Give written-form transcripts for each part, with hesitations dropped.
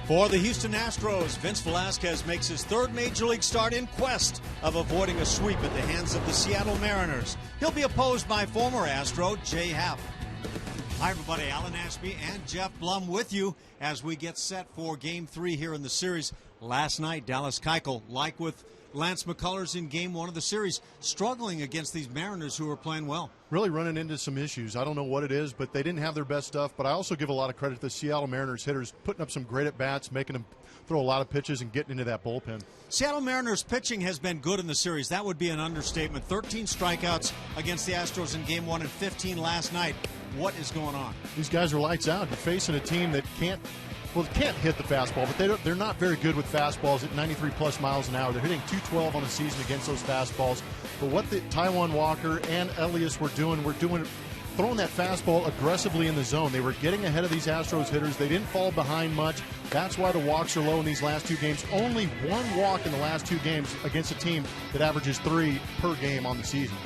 For the Houston Astros, Vince Velasquez makes his third Major League start in quest of avoiding a sweep at the hands of the Seattle Mariners. He'll be opposed by former Astro Jay Happ. Hi, everybody. Alan Ashby and Jeff Blum with you as we get set for Game 3 here in the series. Last night, Dallas Keuchel, like with Lance McCullers in Game 1 of the series, struggling against these Mariners who are playing well. Really running into some issues. I don't know what it is, but they didn't have their best stuff. But I also give a lot of credit to the Seattle Mariners hitters, putting up some great at-bats, making them throw a lot of pitches and getting into that bullpen. Seattle Mariners pitching has been good in the series. That would be an understatement. 13 strikeouts against the Astros in Game 1 and 15 last night. What is going on? These guys are lights out. You're facing a team that can't hit the fastball, but they're not very good with fastballs at 93-plus miles an hour. They're hitting 212 on the season against those fastballs. But what the Taijuan Walker and Elias were doing throwing that fastball aggressively in the zone. They were getting ahead of these Astros hitters. They didn't fall behind much. That's why the walks are low in these last two games. Only one walk in the last two games against a team that averages 3 per game on the season.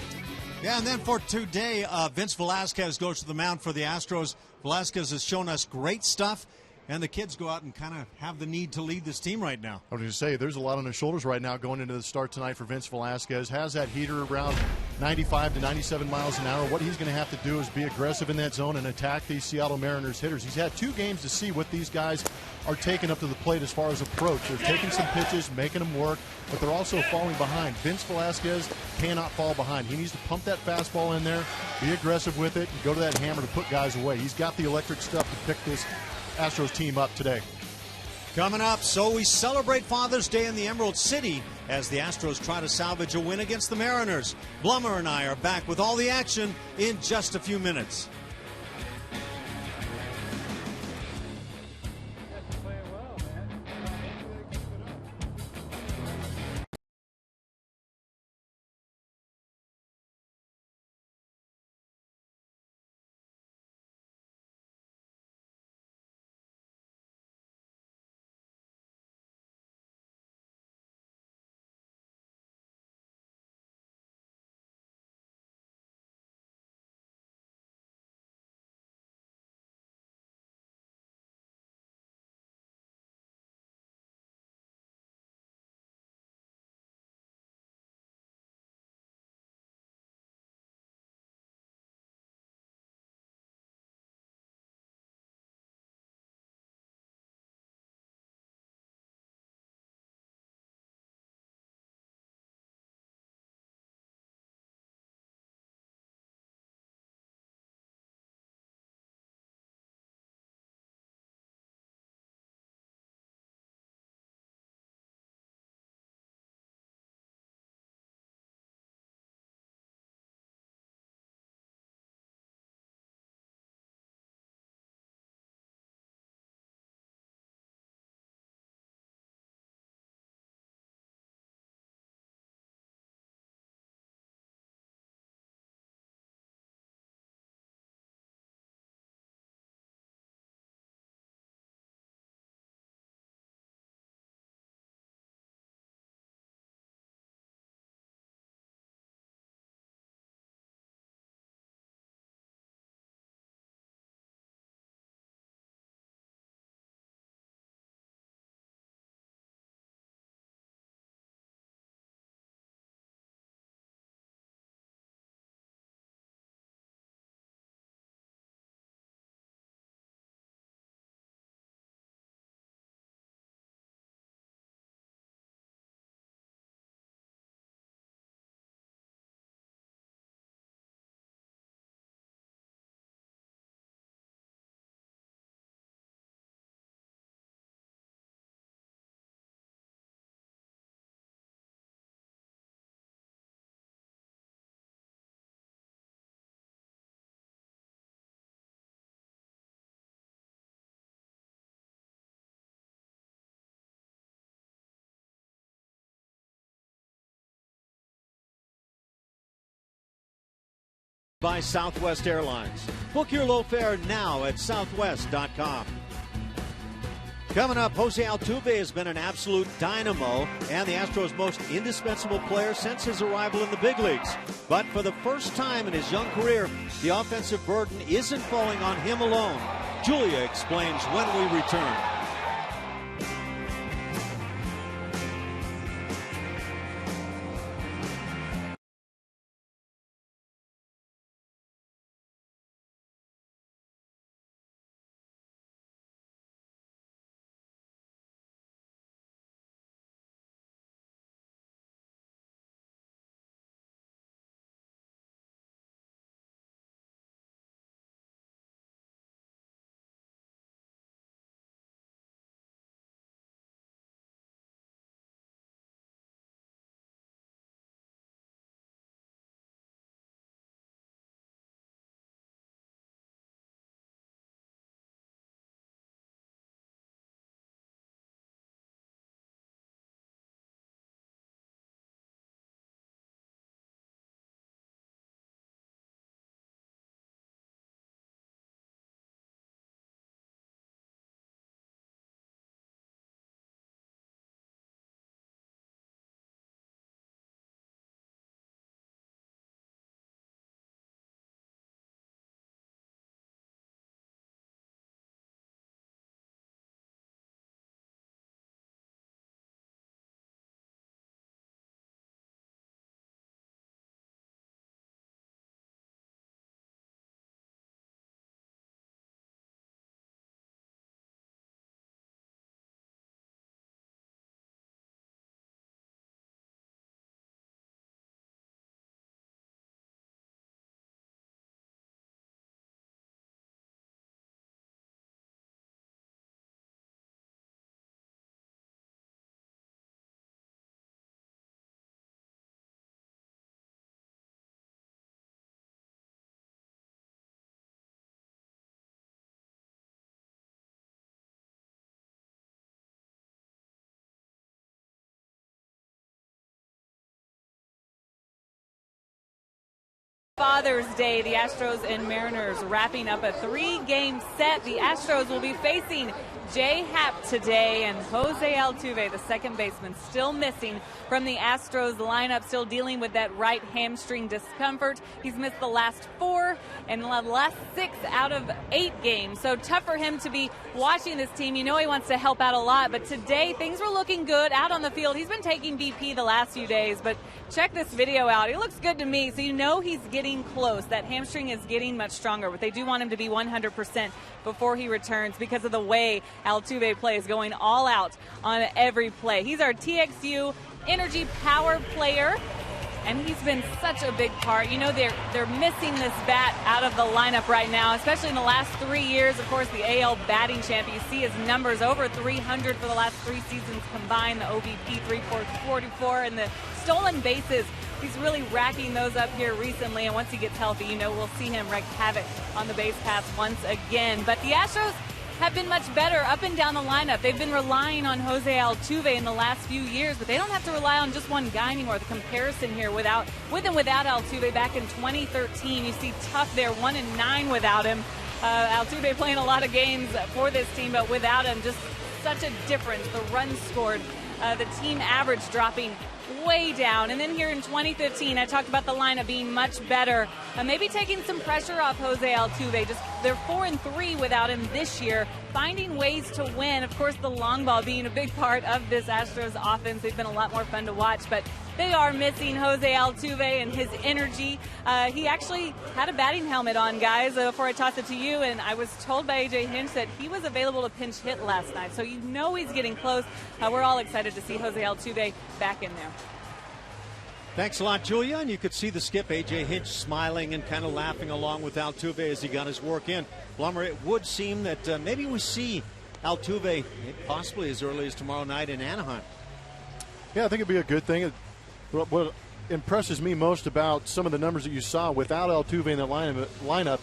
Yeah, and then for today, Vince Velasquez goes to the mound for the Astros. Velasquez has shown us great stuff, and the kids go out and kind of have the need to lead this team right now. I was going to say, there's a lot on their shoulders right now going into the start tonight for Vince Velasquez. Has that heater around 95 to 97 miles an hour. What he's going to have to do is be aggressive in that zone and attack these Seattle Mariners hitters. He's had 2 games to see what these guys are taking up to the plate as far as approach. They're taking some pitches, making them work, but they're also falling behind. Vince Velasquez cannot fall behind. He needs to pump that fastball in there, be aggressive with it, and go to that hammer to put guys away. He's got the electric stuff to pick this Astros team up today. Coming up, so we celebrate Father's Day in the Emerald City as the Astros try to salvage a win against the Mariners. Blummer and I are back with all the action in just a few minutes. By Southwest Airlines. Book your low fare now at southwest.com. Coming up, Jose Altuve has been an absolute dynamo and the Astros' most indispensable player since his arrival in the big leagues. But for the first time in his young career, the offensive burden isn't falling on him alone. Julia explains when we return. Father's Day. The Astros and Mariners wrapping up a 3-game set. The Astros will be facing J-Happ today, and Jose Altuve, the second baseman, still missing from the Astros lineup, still dealing with that right hamstring discomfort. He's missed the last 4 and the last 6 out of 8 games, so tough for him to be watching this team. You know he wants to help out a lot, but today things were looking good out on the field. He's been taking BP the last few days, but check this video out. He looks good to me, so you know he's getting close. That hamstring is getting much stronger, but they do want him to be 100% before he returns because of the way Altuve plays, going all out on every play. He's our TXU energy power player, and he's been such a big part. You know, they're missing this bat out of the lineup right now, especially in the last 3 years. Of course, the AL batting champ, you see his numbers over 300 for the last 3 seasons combined, the OBP 344, and the stolen bases. He's really racking those up here recently, and once he gets healthy, you know we'll see him wreak havoc on the base paths once again. But the Astros have been much better up and down the lineup. They've been relying on Jose Altuve in the last few years, but they don't have to rely on just one guy anymore. The comparison here with and without Altuve back in 2013, you see tough there, 1-9 without him. Altuve playing a lot of games for this team, but without him, just such a difference. The runs scored, the team average dropping way down. And then here in 2015, I talked about the lineup being much better, maybe taking some pressure off Jose Altuve. They're 4-3 without him this year, finding ways to win. Of course, the long ball being a big part of this Astros offense. They've been a lot more fun to watch, but they are missing Jose Altuve and his energy. He actually had a batting helmet on, guys, before I toss it to you, and I was told by AJ Hinch that he was available to pinch hit last night, so you know he's getting close. We're all excited to see Jose Altuve back in there. Thanks a lot, Julia. And you could see the skip, AJ Hinch, smiling and kind of laughing along with Altuve as he got his work in. Blummer, it would seem that maybe we see Altuve possibly as early as tomorrow night in Anaheim. Yeah, I think it'd be a good thing. What impresses me most about some of the numbers that you saw without Altuve in the lineup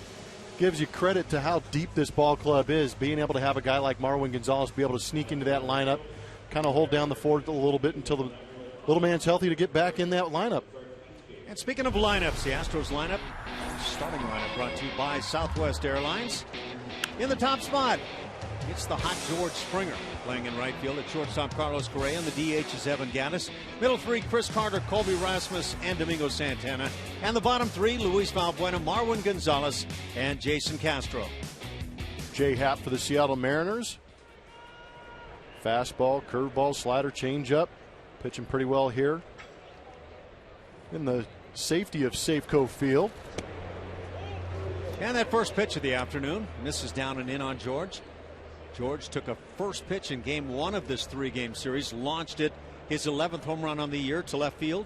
gives you credit to how deep this ball club is. Being able to have a guy like Marwin Gonzalez be able to sneak into that lineup, kind of hold down the fort a little bit until the little man's healthy to get back in that lineup. And speaking of lineups, the Astros lineup, starting lineup brought to you by Southwest Airlines. In the top spot, it's the hot George Springer playing in right field. At shortstop, Carlos Correa, and the DH is Evan Gattis. Middle 3, Chris Carter, Colby Rasmus, and Domingo Santana. And the bottom 3, Luis Valbuena, Marwin Gonzalez, and Jason Castro. J-Happ for the Seattle Mariners. Fastball, curveball, slider, changeup. Pitching pretty well here in the safety of Safeco Field. And that first pitch of the afternoon misses down and in on George. George took a first pitch in game 1 of this 3-game series, launched it, his 11th home run on the year, to left field.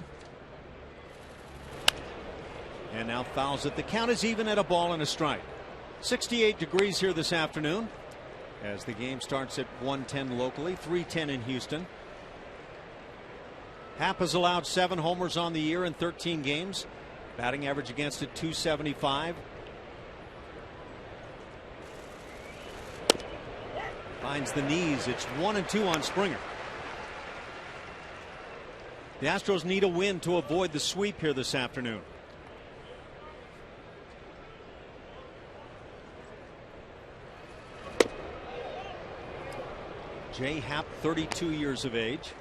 And now fouls it. The count is even at a ball and a strike. 68 degrees here this afternoon as the game starts at 1:10 locally, 3:10 in Houston. Happ has allowed 7 homers on the year in 13 games. Batting average against it, .275. Finds the knees. It's 1-2 on Springer. The Astros need a win to avoid the sweep here this afternoon. J-Happ, 32 years of age.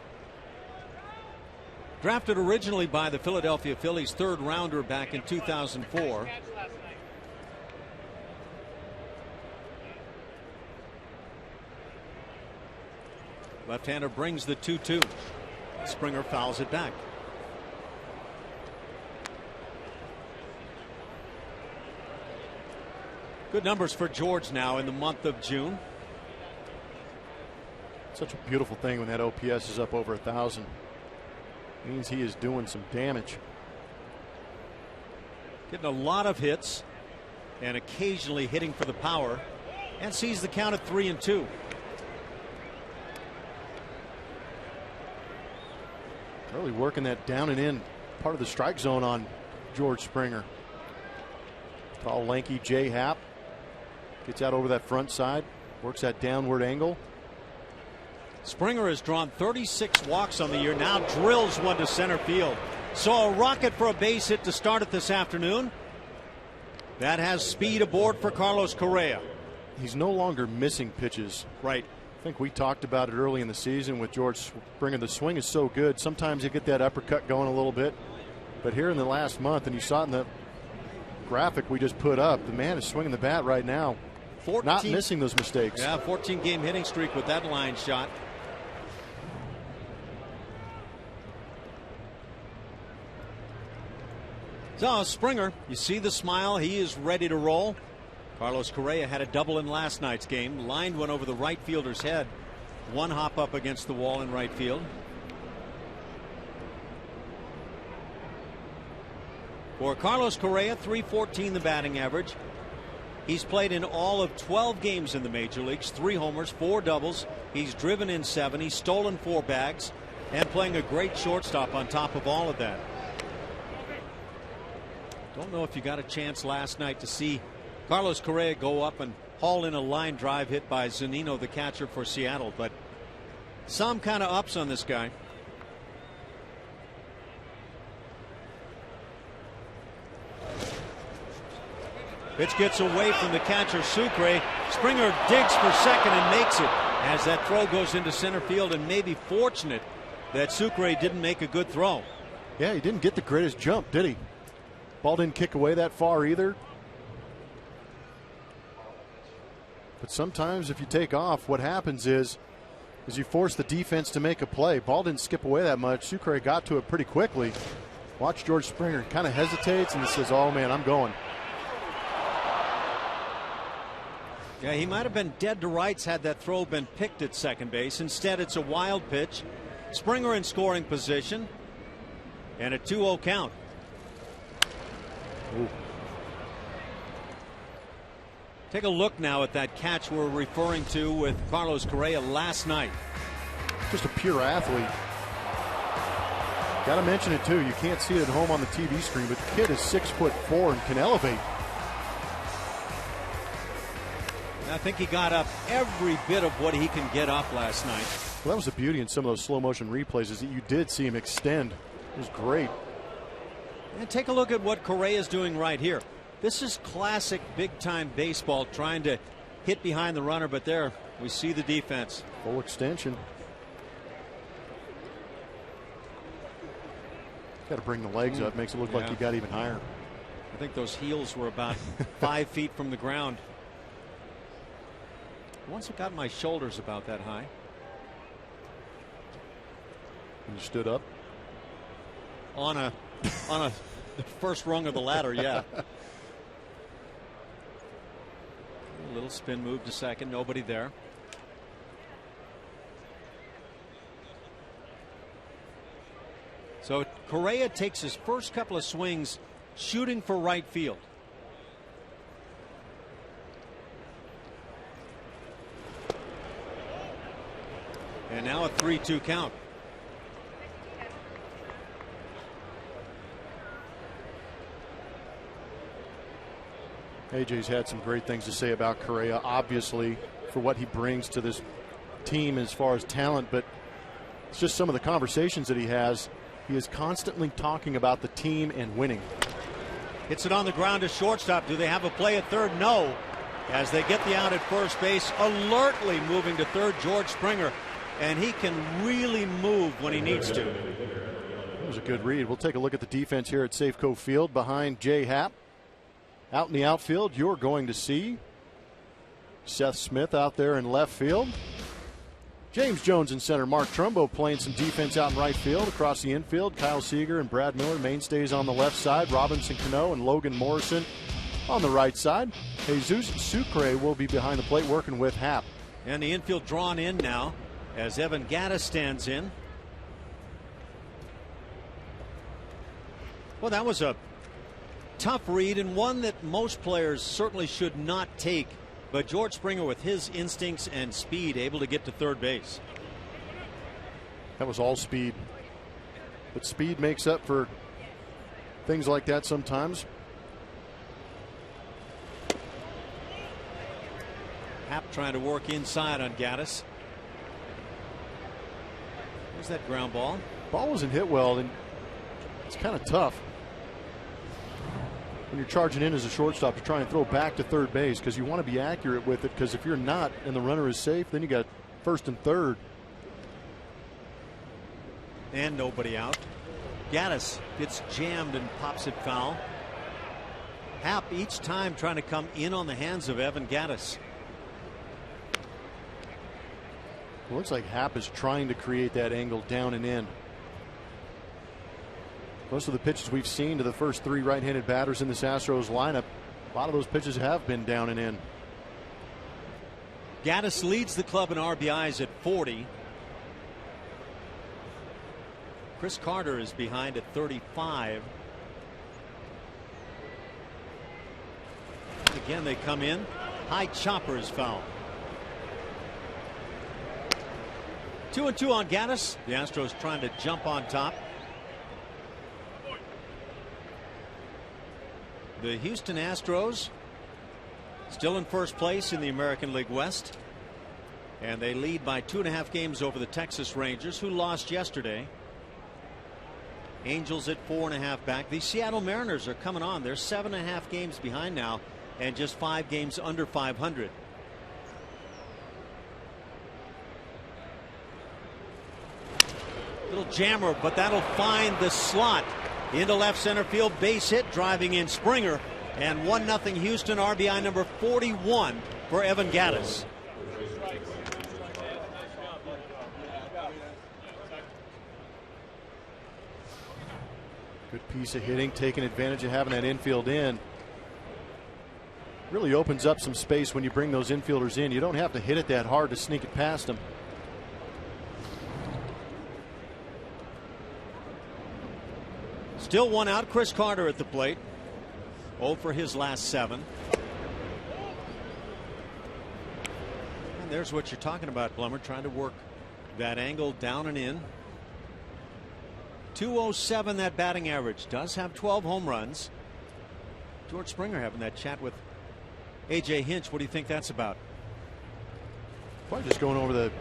Drafted originally by the Philadelphia Phillies, 3rd rounder back in 2004. Left-hander brings the 2-2. Springer fouls it back. Good numbers for George now in the month of June. Such a beautiful thing when that OPS is up over 1,000. Means he is doing some damage. Getting a lot of hits and occasionally hitting for the power, and sees the count at 3-2. Really working that down and in part of the strike zone on George Springer. Tall, lanky J-Happ gets out over that front side, works that downward angle. Springer has drawn 36 walks on the year, now drills one to center field. So a rocket for a base hit to start it this afternoon. That has speed aboard for Carlos Correa. He's no longer missing pitches. Right. I think we talked about it early in the season with George Springer. The swing is so good. Sometimes you get that uppercut going a little bit. But here in the last month, and you saw it in the graphic we just put up, the man is swinging the bat right now. 14, not missing those mistakes. Yeah, 14-game hitting streak with that line shot. So Springer, you see the smile. He is ready to roll. Carlos Correa had a double in last night's game. Lined one over the right fielder's head. One hop up against the wall in right field. For Carlos Correa, .314 the batting average. He's played in all of 12 games in the major leagues. 3 homers, 4 doubles. He's driven in 7. He's stolen 4 bags. And playing a great shortstop on top of all of that. Don't know if you got a chance last night to see Carlos Correa go up and haul in a line drive hit by Zunino, the catcher for Seattle, but some kind of ups on this guy. Pitch gets away from the catcher Sucre. Springer digs for second and makes it as that throw goes into center field, and maybe fortunate that Sucre didn't make a good throw. Yeah, he didn't get the greatest jump, did he? Ball didn't kick away that far either. But sometimes if you take off, what happens is you force the defense to make a play. Ball didn't skip away that much. Sucre got to it pretty quickly. Watch George Springer kind of hesitates and he says, oh man, I'm going. Yeah, he might have been dead to rights had that throw been picked at second base. Instead, it's a wild pitch. Springer in scoring position and a 2-0 count. Ooh. Take a look now at that catch we're referring to with Carlos Correa last night. Just a pure athlete. Got to mention it too. You can't see it at home on the TV screen, but the kid is 6'4" and can elevate. I think he got up every bit of what he can get up last night. Well, that was the beauty in some of those slow motion replays, is that you did see him extend. It was great. And take a look at what Correa is doing right here. This is classic big-time baseball, trying to hit behind the runner, but there we see the defense. Full extension. Got to bring the legs up. Makes it look like you got even higher. I think those heels were about 5 feet from the ground. Once it got my shoulders about that high. And you stood up? On the first rung of the ladder, yeah. A little spin move to second, nobody there. So Correa takes his first couple of swings shooting for right field. And now a 3-2 count. AJ's had some great things to say about Correa, obviously, for what he brings to this team as far as talent, but it's just some of the conversations that he has. He is constantly talking about the team and winning. Hits it on the ground to shortstop. Do they have a play at third? No. As they get the out at first base, alertly moving to third, George Springer. And he can really move when he needs to. That was a good read. We'll take a look at the defense here at Safeco Field behind Jay Happ. Out in the outfield, you're going to see Seth Smith out there in left field. James Jones in center. Mark Trumbo playing some defense out in right field. Across the infield, Kyle Seager and Brad Miller, mainstays on the left side. Robinson Cano and Logan Morrison on the right side. Jesus Sucre will be behind the plate working with Happ. And the infield drawn in now as Evan Gattis stands in. Well, that was a tough read and one that most players certainly should not take. But George Springer, with his instincts and speed, able to get to third base. That was all speed. But speed makes up for things like that sometimes. Happ trying to work inside on Gattis. There's that ground ball. Ball wasn't hit well, and it's kind of tough. when you're charging in as a shortstop to try and throw back to third base, because you want to be accurate with it, because if you're not and the runner is safe, then you got first and third. And nobody out. Gaddis gets jammed and pops it foul. Happ each time trying to come in on the hands of Evan Gaddis. It looks like Happ is trying to create that angle down and in. Most of the pitches we've seen to the first three right-handed batters in this Astros lineup, a lot of those pitches have been down and in. Gaddis leads the club in RBIs at 40. Chris Carter is behind at 35. Again, they come in. High chopper is foul. 2-2 on Gaddis. The Astros trying to jump on top. The Houston Astros still in first place in the American League West, and they lead by 2.5 games over the Texas Rangers, who lost yesterday. Angels at 4.5 back. The Seattle Mariners are coming on. They're 7.5 games behind now and just 5 games under 500. Little jammer, but that'll find the slot into left center field. Base hit, driving in Springer, and 1-0 Houston. RBI number 41 for Evan Gaddis. Good piece of hitting, taking advantage of having that infield in. Really opens up some space when you bring those infielders in. You don't have to hit it that hard to sneak it past them. Still one out. Chris Carter at the plate. 0 for his last 7. And there's what you're talking about, Plummer, trying to work that angle down and in. 207 that batting average. Does have 12 home runs. George Springer having that chat with AJ Hinch. What do you think that's about? Probably just going over the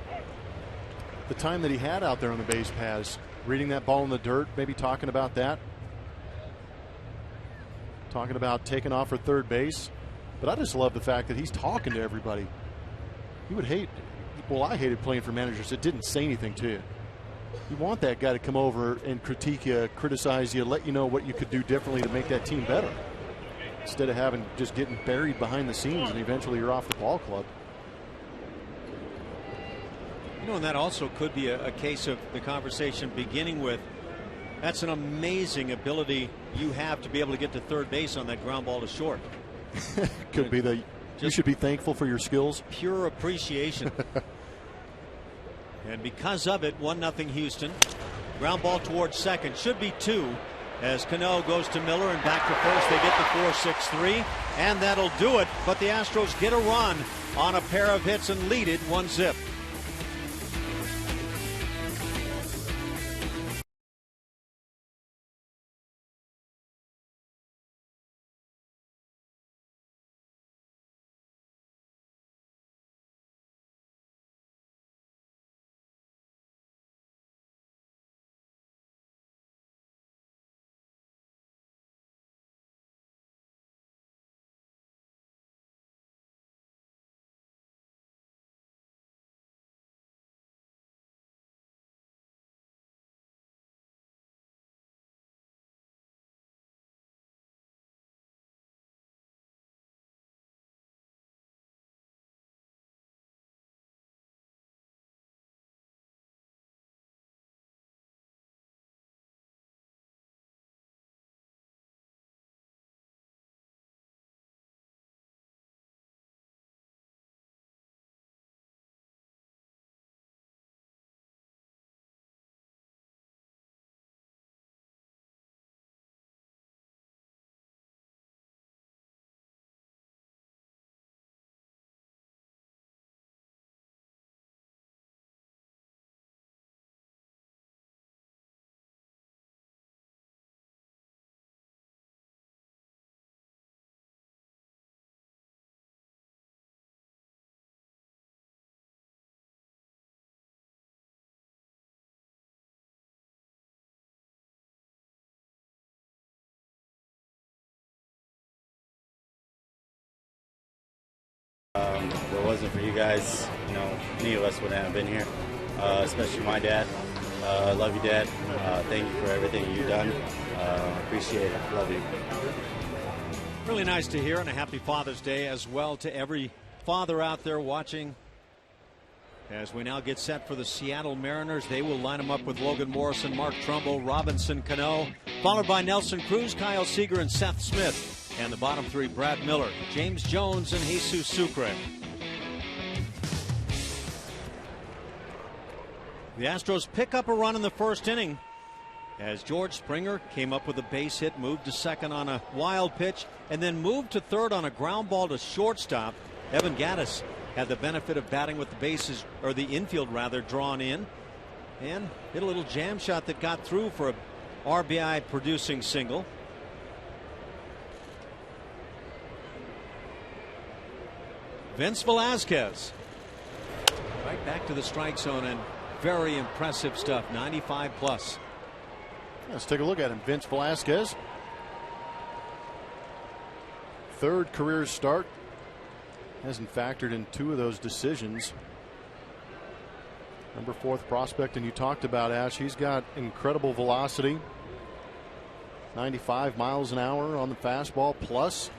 time that he had out there on the base paths, reading that ball in the dirt, maybe talking about that. Talking about taking off for third base. But I just love the fact that he's talking to everybody. You would hate, well, I hated playing for managers that didn't say anything to you. You want that guy to come over and critique you, criticize you, let you know what you could do differently to make that team better, instead of having just getting buried behind the scenes and eventually you're off the ball club. You know, and that also could be a case of the conversation beginning with, that's an amazing ability you have to be able to get to third base on that ground ball to short. Could be the, you should be thankful for your skills. Pure appreciation. And because of it, 1-0 Houston. Ground ball towards second. Should be 2 as Cano goes to Miller and back to first. They get the 4-6-3, and that'll do it. But the Astros get a run on a pair of hits and lead it 1-0. wasn't for you guys, any of us wouldn't have been here, especially my dad. Love you, Dad. Thank you for everything you've done. Appreciate it. Love you. Really nice to hear, and a happy Father's Day as well to every father out there watching. As we now get set for the Seattle Mariners, they will line them up with Logan Morrison, Mark Trumbo, Robinson Cano, followed by Nelson Cruz, Kyle Seager, and Seth Smith. And the bottom three, Brad Miller, James Jones, and Jesus Sucre. The Astros pick up a run in the first inning as George Springer came up with a base hit, moved to second on a wild pitch, and then moved to third on a ground ball to shortstop. Evan Gattis had the benefit of batting with the bases, or the infield rather, drawn in, and hit a little jam shot that got through for a RBI producing single. Vince Velasquez right back to the strike zone, and very impressive stuff. 95 plus. Let's take a look at him. Vince Velasquez, third career start. Hasn't factored in two of those decisions. Number 4th prospect, and you talked about, Ash. He's got incredible velocity. 95 miles an hour on the fastball plus.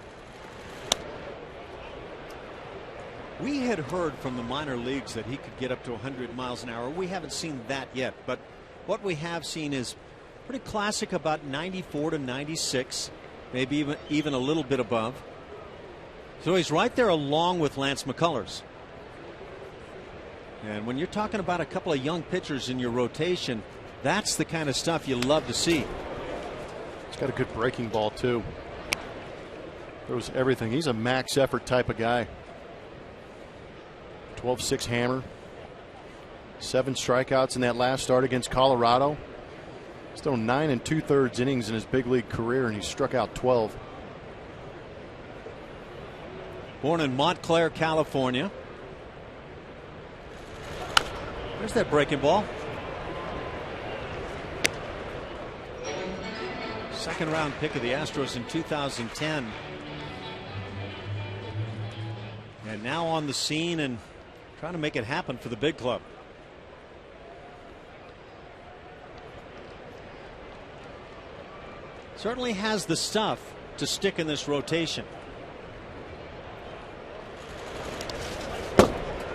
We had heard from the minor leagues that he could get up to 100 miles an hour. We haven't seen that yet, but what we have seen is pretty classic, about 94 to 96, maybe even a little bit above. So he's right there along with Lance McCullers. And when you're talking about a couple of young pitchers in your rotation, that's the kind of stuff you love to see. He's got a good breaking ball too. Throws everything. He's a max effort type of guy. 12-6 hammer. 7 strikeouts in that last start against Colorado. He's thrown 9 2/3 innings in his big league career, and he struck out 12. Born in Montclair, California. There's that breaking ball. Second round pick of the Astros in 2010. And now on the scene and trying to make it happen for the big club. Certainly has the stuff to stick in this rotation.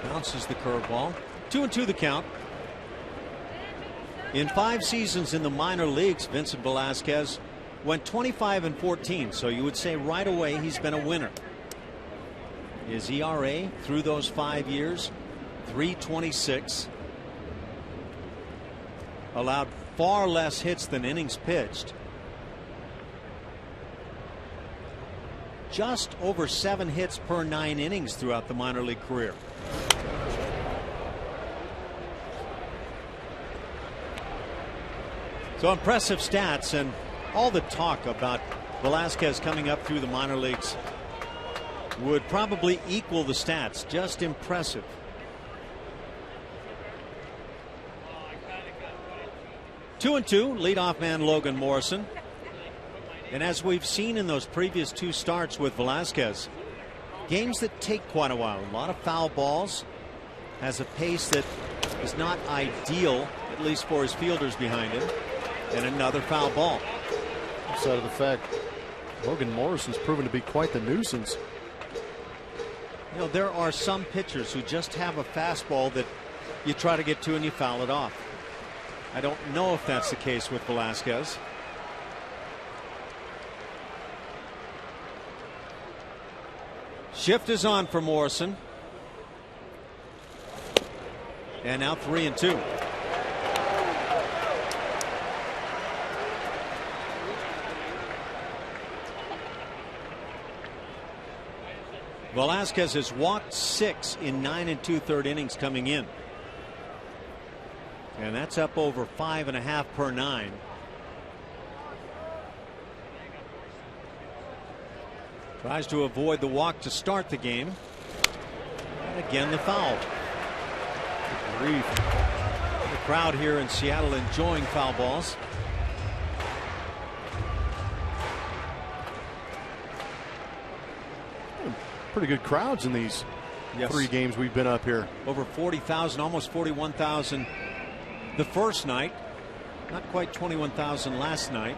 Bounces the curveball. 2-2 the count. In 5 seasons in the minor leagues, Vincent Velasquez went 25-14, so you would say right away he's been a winner. His ERA through those 5 years, 3.26. Allowed far less hits than innings pitched. Just over 7 hits per 9 innings throughout the minor league career. So impressive stats, and all the talk about Velasquez coming up through the minor leagues would probably equal the stats. Just impressive. Two and two, leadoff man Logan Morrison. And as we've seen in those previous 2 starts with Velasquez, games that take quite a while, a lot of foul balls, has a pace that is not ideal, at least for his fielders behind him, and another foul ball. Outside of the fact Logan Morrison's proven to be quite the nuisance. You know, there are some pitchers who just have a fastball that you try to get to and you foul it off. I don't know if that's the case with Velasquez. Shift is on for Morrison. And now 3-2. Velasquez has walked 6 in 9 2/3 innings coming in. And that's up over 5.5 per 9. Tries to avoid the walk to start the game. And again the foul. Good grief. The crowd here in Seattle enjoying foul balls. Pretty good crowds in these Yes. 3 games we've been up here. Over 40,000, almost 41,000 the first night. Not quite 21,000 last night.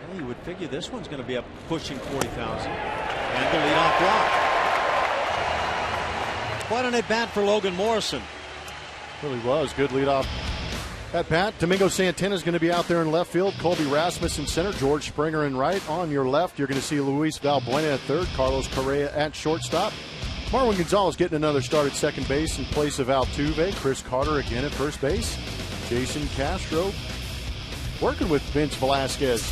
Well, you would figure this one's going to be up pushing 40,000. And the leadoff walk. Quite an at-bat for Logan Morrison. Really was. Good leadoff at bat. Domingo Santana's going to be out there in left field. Colby Rasmussen center. George Springer in right. On your left, you're going to see Luis Valbuena at third. Carlos Correa at shortstop. Marwin Gonzalez getting another start at second base in place of Altuve. Chris Carter again at first base. Jason Castro working with Vince Velasquez.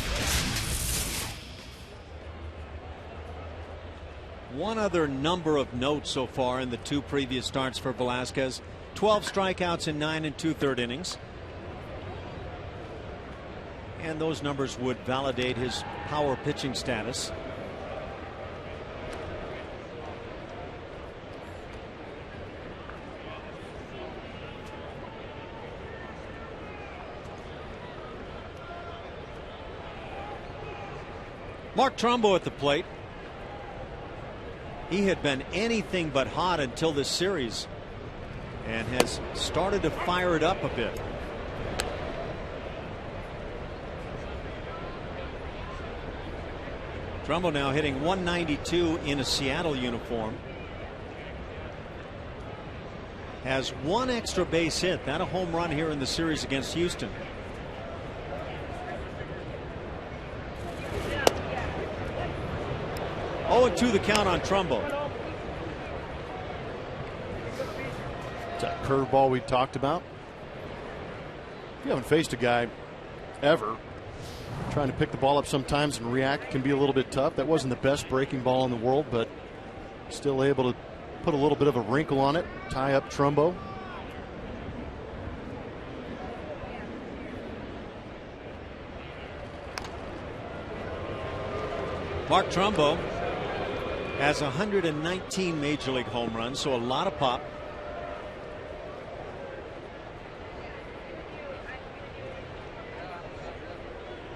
One other number of notes so far in the 2 previous starts for Velasquez. 12 strikeouts in 9 2/3 innings. And those numbers would validate his power pitching status. Mark Trumbo at the plate. He had been anything but hot until this series and has started to fire it up a bit. Trumbo now hitting 192 in a Seattle uniform. Has 1 extra base hit. That a home run here in the series against Houston. Oh, 2 the count on Trumbo. It's that curveball we talked about. If you haven't faced a guy ever trying to pick the ball up sometimes and react, can be a little bit tough. That wasn't the best breaking ball in the world, but still able to put a little bit of a wrinkle on it, tie up Trumbo. Mark Trumbo has 119 major league home runs, so a lot of pop.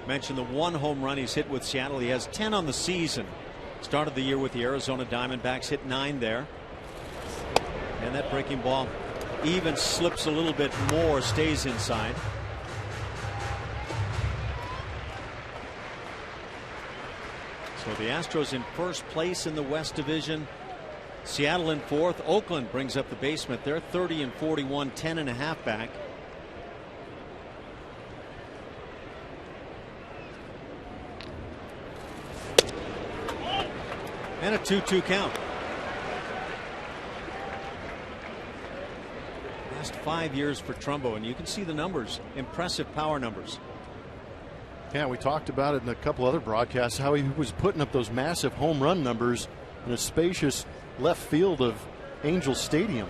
Mentioned the 1 home run he's hit with Seattle. He has 10 on the season. Started the year with the Arizona Diamondbacks, hit 9 there. And that breaking ball even slips a little bit more, stays inside. So the Astros in first place in the West Division. Seattle in 4th. Oakland brings up the basement. They're 30 and 41, 10.5 back. And a 2-2 count. Last 5 years for Trumbo, and you can see the numbers. Impressive power numbers. Yeah, we talked about it in a couple other broadcasts, how he was putting up those massive home run numbers in a spacious left field of Angel Stadium.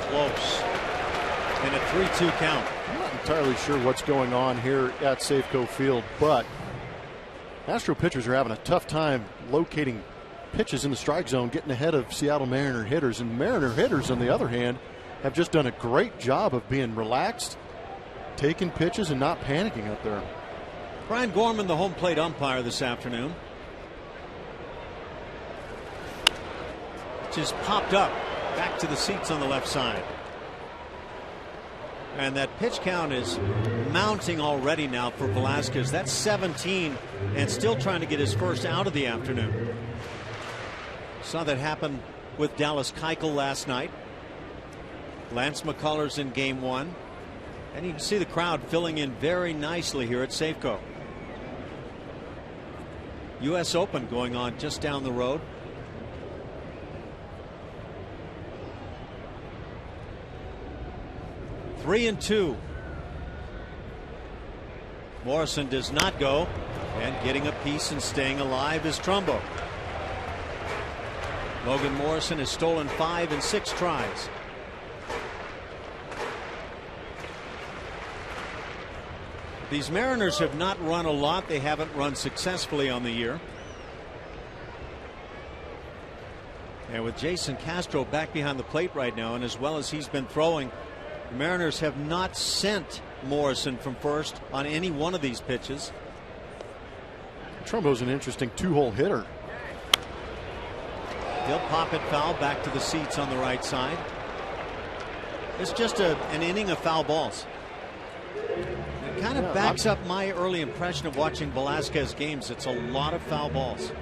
Close. And a 3-2 count. I'm not entirely sure what's going on here at Safeco Field, but Astro pitchers are having a tough time locating pitches in the strike zone, getting ahead of Seattle Mariner hitters. And Mariner hitters, on the other hand, have just done a great job of being relaxed, taking pitches, and not panicking up there. Brian Gorman, the home plate umpire this afternoon. Just popped up back to the seats on the left side. And that pitch count is mounting already now for Velasquez. That's 17 and still trying to get his first out of the afternoon. Saw that happen with Dallas Keuchel last night. Lance McCullers in game 1. And you can see the crowd filling in very nicely here at Safeco. U.S. Open going on just down the road. Three and 2. Morrison does not go, and getting a piece and staying alive is Trumbo. Logan Morrison has stolen 5 and 6 tries. These Mariners have not run a lot. They haven't run successfully on the year. And with Jason Castro back behind the plate right now, and as well as he's been throwing, the Mariners have not sent Morrison from first on any one of these pitches. Trumbo's an interesting two-hole hitter. He'll pop it foul back to the seats on the right side. It's just an inning of foul balls. It kind of backs up my early impression of watching Velasquez games. It's a lot of foul balls.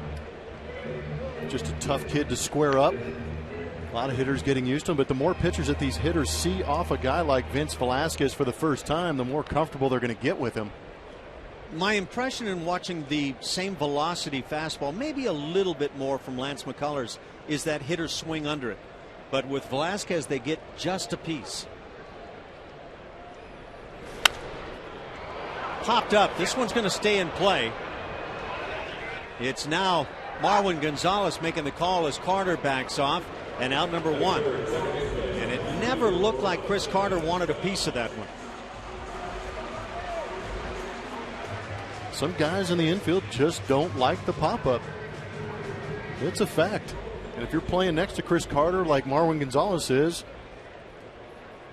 Just a tough kid to square up. A lot of hitters getting used to him, but the more pitchers that these hitters see off a guy like Vince Velasquez for the first time, the more comfortable they're going to get with him. My impression in watching the same velocity fastball, maybe a little bit more from Lance McCullers, is that hitters swing under it. But with Velasquez, they get just a piece. Popped up. This one's going to stay in play. It's now Marwin Gonzalez making the call as Carter backs off, and out number 1. And it never looked like Chris Carter wanted a piece of that one. Some guys in the infield just don't like the pop-up. It's a fact. And if you're playing next to Chris Carter like Marwin Gonzalez is,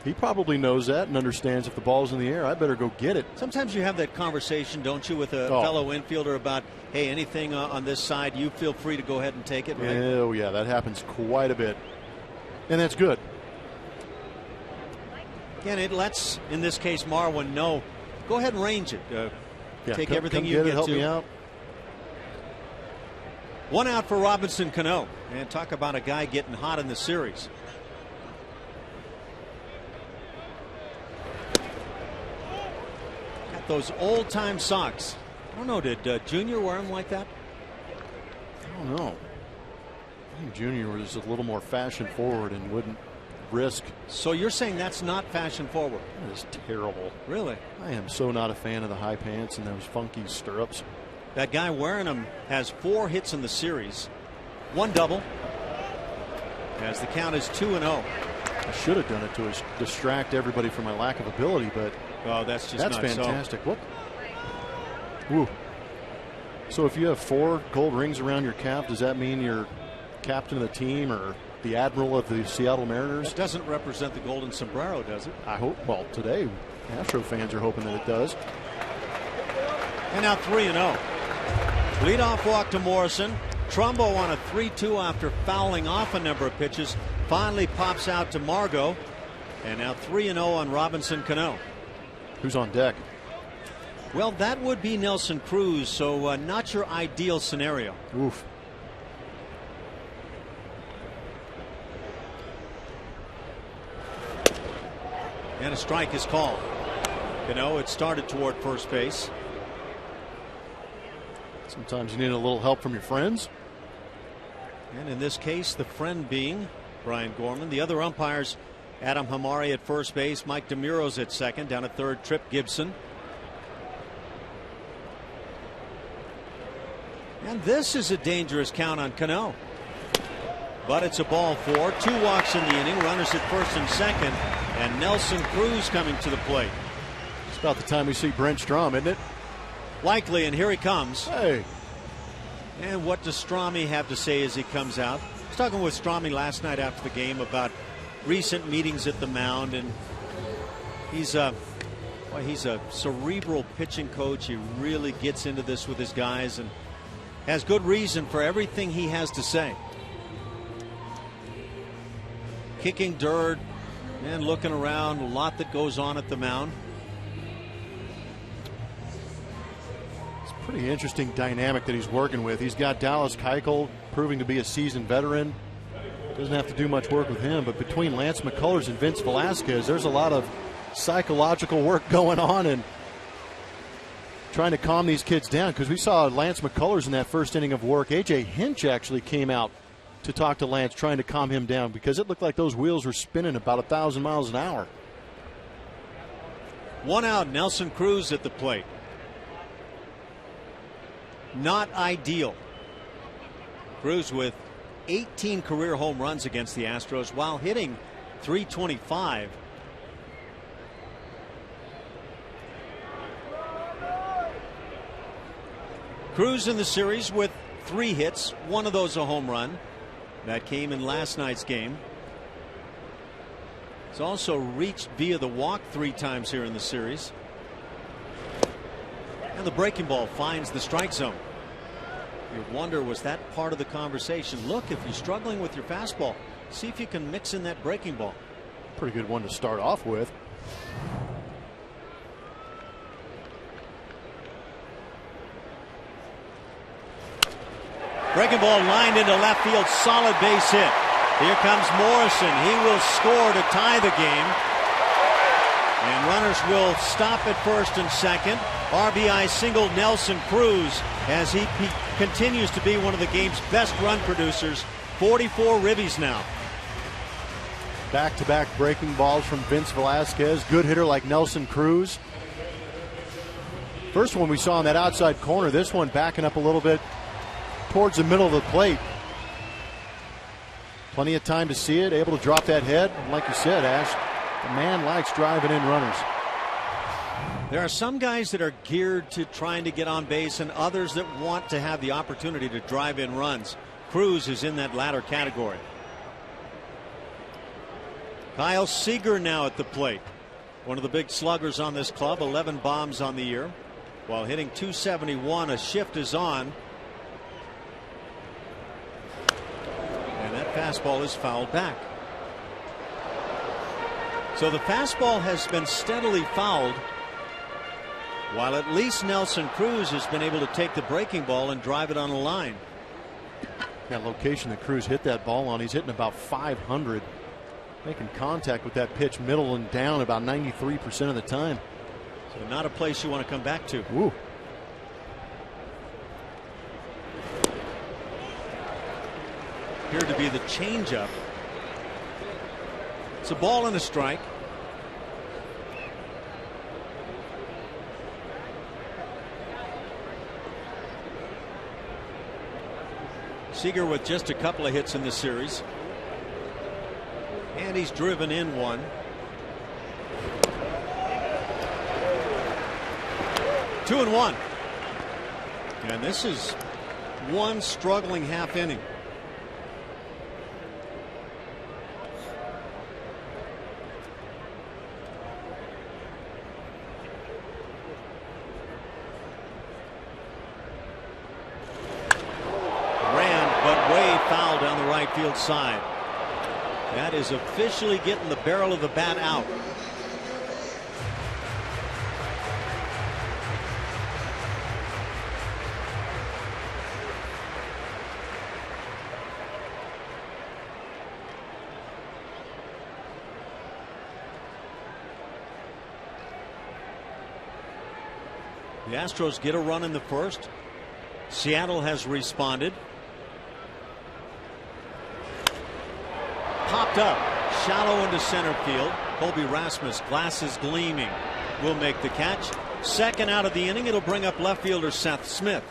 he probably knows that and understands if the ball's in the air, I better go get it. Sometimes you have that conversation, don't you, with a fellow infielder about, hey, anything on this side, you feel free to go ahead and take it, right? Oh, yeah, that happens quite a bit. And that's good. Again, it lets, in this case, Marwin know, go ahead and range it. Take everything come you get help to. Me out. 1 out for Robinson Cano. And talk about a guy getting hot in the series. Got those old-time socks. I don't know, did Junior wear them like that? I don't know. I think Junior was a little more fashion forward and wouldn't risk. So you're saying that's not fashion forward? That is terrible. Really? I am so not a fan of the high pants and those funky stirrups. That guy wearing them has 4 hits in the series, 1 double, as the count is 2-0. I should have done it to distract everybody from my lack of ability, but that's fantastic. What? Woo. So if you have 4 gold rings around your calf, does that mean you're captain of the team or the admiral of the Seattle Mariners? It doesn't represent the golden sombrero, does it? I hope. Well, today Astro fans are hoping that it does. And now 3-0. Leadoff walk to Morrison. Trumbo on a 3-2 after fouling off a number of pitches. Finally pops out to Margot. And now 3-0 on Robinson Cano. Who's on deck? Well, that would be Nelson Cruz, so not your ideal scenario. Oof. And a strike is called. Cano, it started toward first base. Sometimes you need a little help from your friends. And in this case, the friend being Brian Gorman. The other umpires, Adam Hamari at first base, Mike DeMuro's at second, down at third, Tripp Gibson. And this is a dangerous count on Cano. But it's a ball 4. 2 walks in the inning, runners at first and second, and Nelson Cruz coming to the plate. It's about the time we see Brent Strom, isn't it? Likely, and here he comes. Hey. And what does Stromy have to say as he comes out? I was talking with Stromy last night after the game about recent meetings at the mound, and he's a cerebral pitching coach. He really gets into this with his guys and has good reason for everything he has to say. Kicking dirt and looking around, a lot that goes on at the mound. Pretty interesting dynamic that he's working with. He's got Dallas Keuchel proving to be a seasoned veteran. Doesn't have to do much work with him, but between Lance McCullers and Vince Velasquez, there's a lot of psychological work going on and trying to calm these kids down, because we saw Lance McCullers in that first inning of work. A.J. Hinch actually came out to talk to Lance, trying to calm him down, because it looked like those wheels were spinning about 1,000 miles an hour. 1 out, Nelson Cruz at the plate. Not ideal. Cruz with 18 career home runs against the Astros while hitting .325. Cruz in the series with 3 hits, 1 of those a home run. That came in last night's game. He's also reached via the walk 3 times here in the series. And the breaking ball finds the strike zone. You wonder, was that part of the conversation? Look, if you're struggling with your fastball, see if you can mix in that breaking ball. Pretty good one to start off with. Breaking ball lined into left field, solid base hit. Here comes Morrison. He will score to tie the game. And runners will stop at first and second. RBI single Nelson Cruz as he continues to be one of the game's best run producers. 44 ribbies now. Back-to-back breaking balls from Vince Velasquez. Good hitter like Nelson Cruz. First one we saw in that outside corner. This one backing up a little bit towards the middle of the plate. Plenty of time to see it. Able to drop that head. And like you said, Ash, the man likes driving in runners. There are some guys that are geared to trying to get on base and others that want to have the opportunity to drive in runs. Cruz is in that latter category. Kyle Seager now at the plate. One of the big sluggers on this club, 11 bombs on the year. While hitting .271, a shift is on. And that fastball is fouled back. So the fastball has been steadily fouled, while at least Nelson Cruz has been able to take the breaking ball and drive it on the line. That location that Cruz hit that ball on, he's hitting about 500. Making contact with that pitch middle and down about 93% of the time. So not a place you want to come back to. Woo. Appeared to be the changeup. It's a ball and a strike. Seager with just a couple of hits in this series. And he's driven in one. Two and one. And this is one struggling half inning. Ran, but way foul down the right field side. That is officially getting the barrel of the bat out. The Astros get a run in the first. Seattle has responded. Popped up shallow into center field. Colby Rasmus, glasses gleaming, will make the catch. Second out of the inning. It'll bring up left fielder Seth Smith.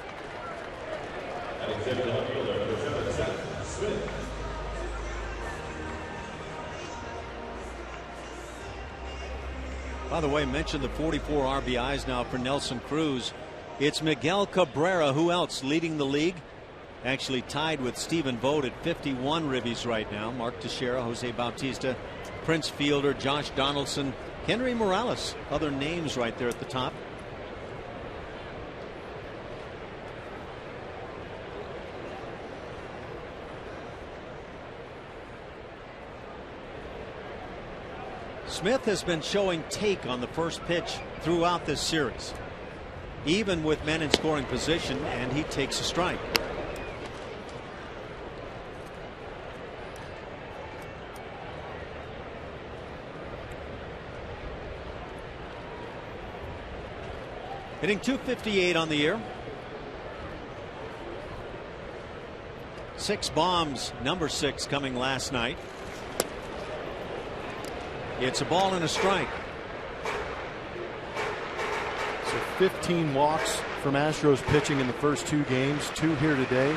By the way, mentioned the 44 RBIs now for Nelson Cruz. It's Miguel Cabrera. Who else leading the league? Actually tied with Stephen Vogt at 51 ribbies right now. Mark Teixeira, Jose Bautista, Prince Fielder, Josh Donaldson, Henry Morales. Other names right there at the top. Smith has been showing take on the first pitch throughout this series, even with men in scoring position, and he takes a strike. Hitting .258 on the year. 6 bombs, number 6 coming last night. It's a ball and a strike. So 15 walks from Astros pitching in the first 2 games, 2 here today.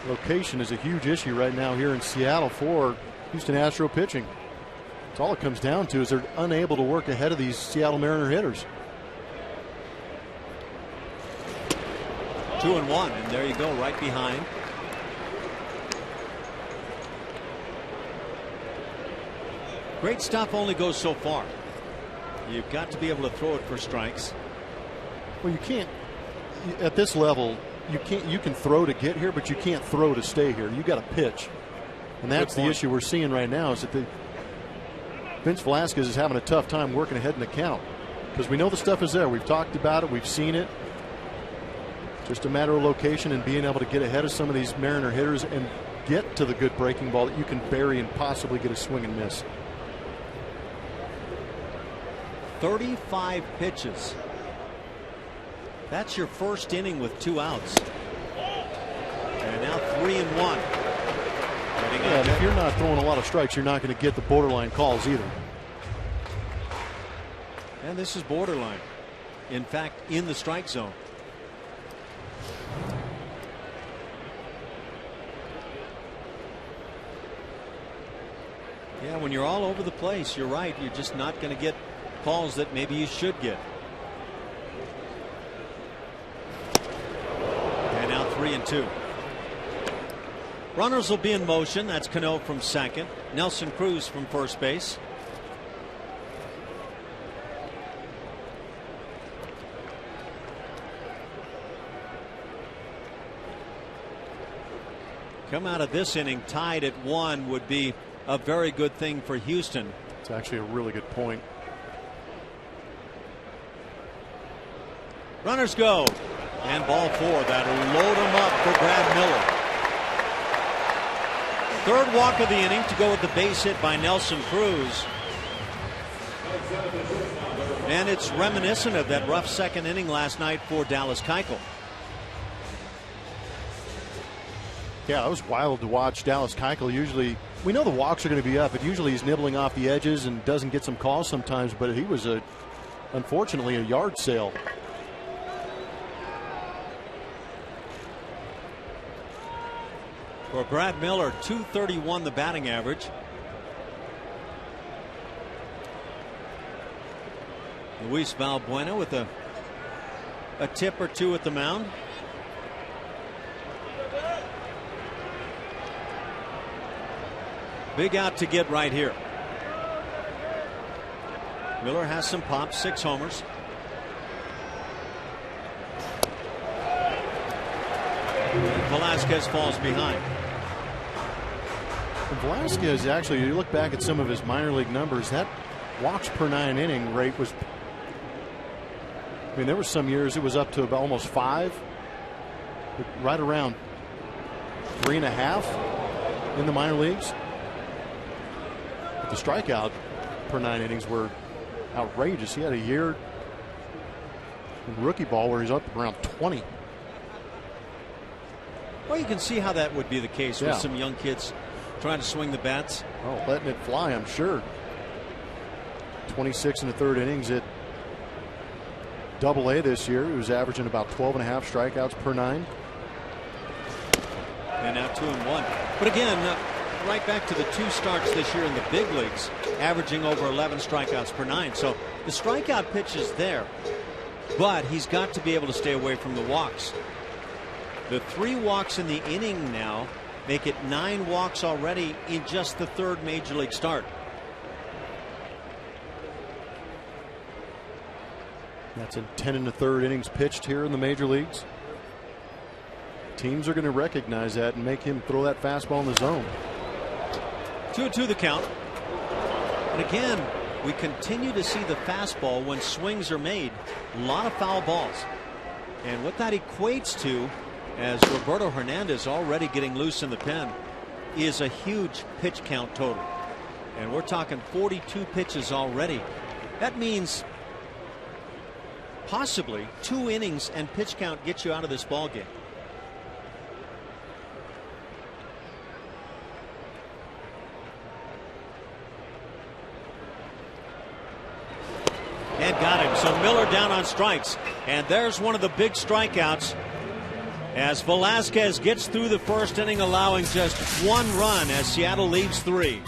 Location is a huge issue right now here in Seattle for Houston Astro pitching. That's all it comes down to, is they're unable to work ahead of these Seattle Mariner hitters. 2-1, and there you go, right behind. Great stuff only goes so far. You've got to be able to throw it for strikes. Well, you can't, at this level, You can throw to get here, but you can't throw to stay here. You got to pitch, and that's the issue we're seeing right now. Is that Vince Velasquez is having a tough time working ahead in the count because we know the stuff is there. We've talked about it. We've seen it. Just a matter of location and being able to get ahead of some of these Mariner hitters and get to the good breaking ball that you can bury and possibly get a swing and miss. 35 pitches. That's your first inning with 2 outs. And now 3-1. Yeah, if you're not throwing a lot of strikes, you're not going to get the borderline calls either. And this is borderline. In fact, in the strike zone. Yeah, when you're all over the place, you're right. You're just not going to get calls that maybe you should get. And now 3-2. Runners will be in motion. That's Cano from second. Nelson Cruz from first base. Come out of this inning tied at 1 would be a very good thing for Houston. It's actually a really good point. Runners go. And ball 4. That'll load them up for Brad Miller. Third walk of the inning to go with the base hit by Nelson Cruz. And it's reminiscent of that rough second inning last night for Dallas Keuchel. Yeah, it was wild to watch Dallas Keuchel. Usually, we know the walks are going to be up, but usually he's nibbling off the edges and doesn't get some calls sometimes. But he was unfortunately a yard sale. For Brad Miller, .231 the batting average. Luis Valbuena with a tip or two at the mound. Big out to get right here. Miller has some pops, 6 homers. Velasquez falls behind. And Velasquez, actually, you look back at some of his minor league numbers, that walks per 9 inning rate was, I mean, there were some years it was up to about almost 5, right around 3.5 in the minor leagues. But the strikeout per 9 innings were outrageous. He had a year in rookie ball where he's up around 20. Well, you can see how that would be the case with some young kids trying to swing the bats. Oh, letting it fly, I'm sure. 26 in the 3rd innings at Double-A this year. He was averaging about 12.5 strikeouts per 9. And now 2-1. But again, right back to the 2 starts this year in the big leagues, averaging over 11 strikeouts per 9. So the strikeout pitch is there, but he's got to be able to stay away from the walks. The 3 walks in the inning now make it 9 walks already in just the 3rd major league start. That's in 10 1/3 innings pitched here in the major leagues. Teams are going to recognize that and make him throw that fastball in the zone. 2-2 the count. And again, we continue to see the fastball when swings are made. A lot of foul balls. And what that equates to, as Roberto Hernandez already getting loose in the pen, is a huge pitch count total. And we're talking 42 pitches already. That means possibly 2 innings and pitch count gets you out of this ball game. And got him. So Miller down on strikes. And there's one of the big strikeouts as Velasquez gets through the 1st inning, allowing just 1 run as Seattle leaves 3.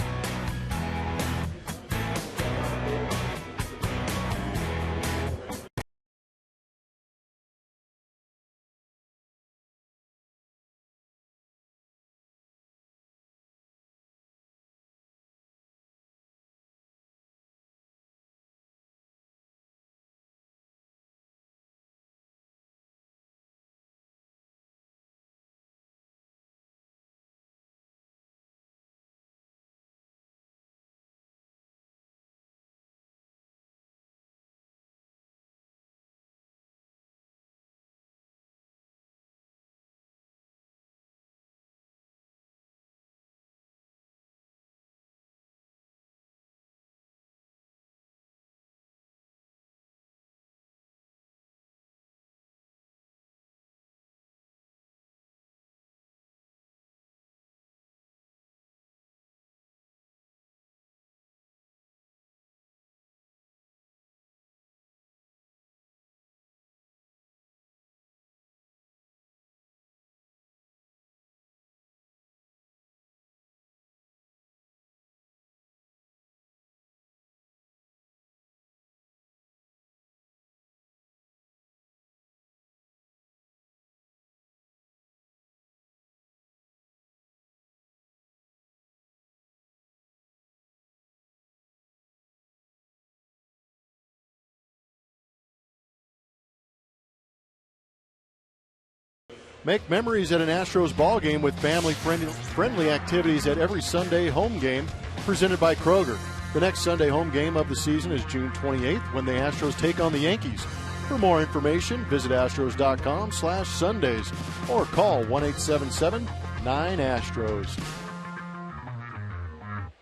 Make memories at an Astros ball game with family-friendly activities at every Sunday home game presented by Kroger. The next Sunday home game of the season is June 28th when the Astros take on the Yankees. For more information, visit astros.com/Sundays or call 1-877-9-ASTROS.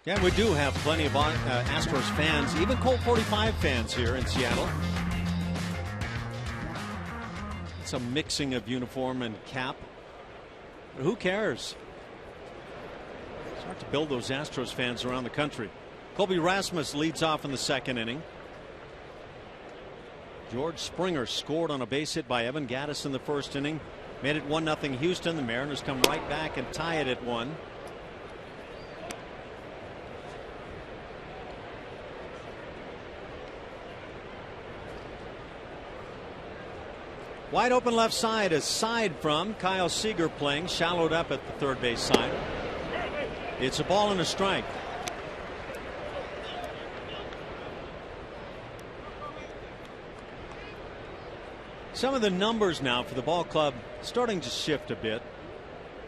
Yeah, we do have plenty of Astros fans, even Colt 45 fans here in Seattle. It's a mixing of uniform and cap. But who cares? It's hard to build those Astros fans around the country. Colby Rasmus leads off in the second inning. George Springer scored on a base hit by Evan Gattis in the first inning. Made it 1-0 Houston. The Mariners come right back and tie it at 1. Wide open left side, aside from Kyle Seager playing, shallowed up at the third base side. It's a ball and a strike. Some of the numbers now for the ball club starting to shift a bit.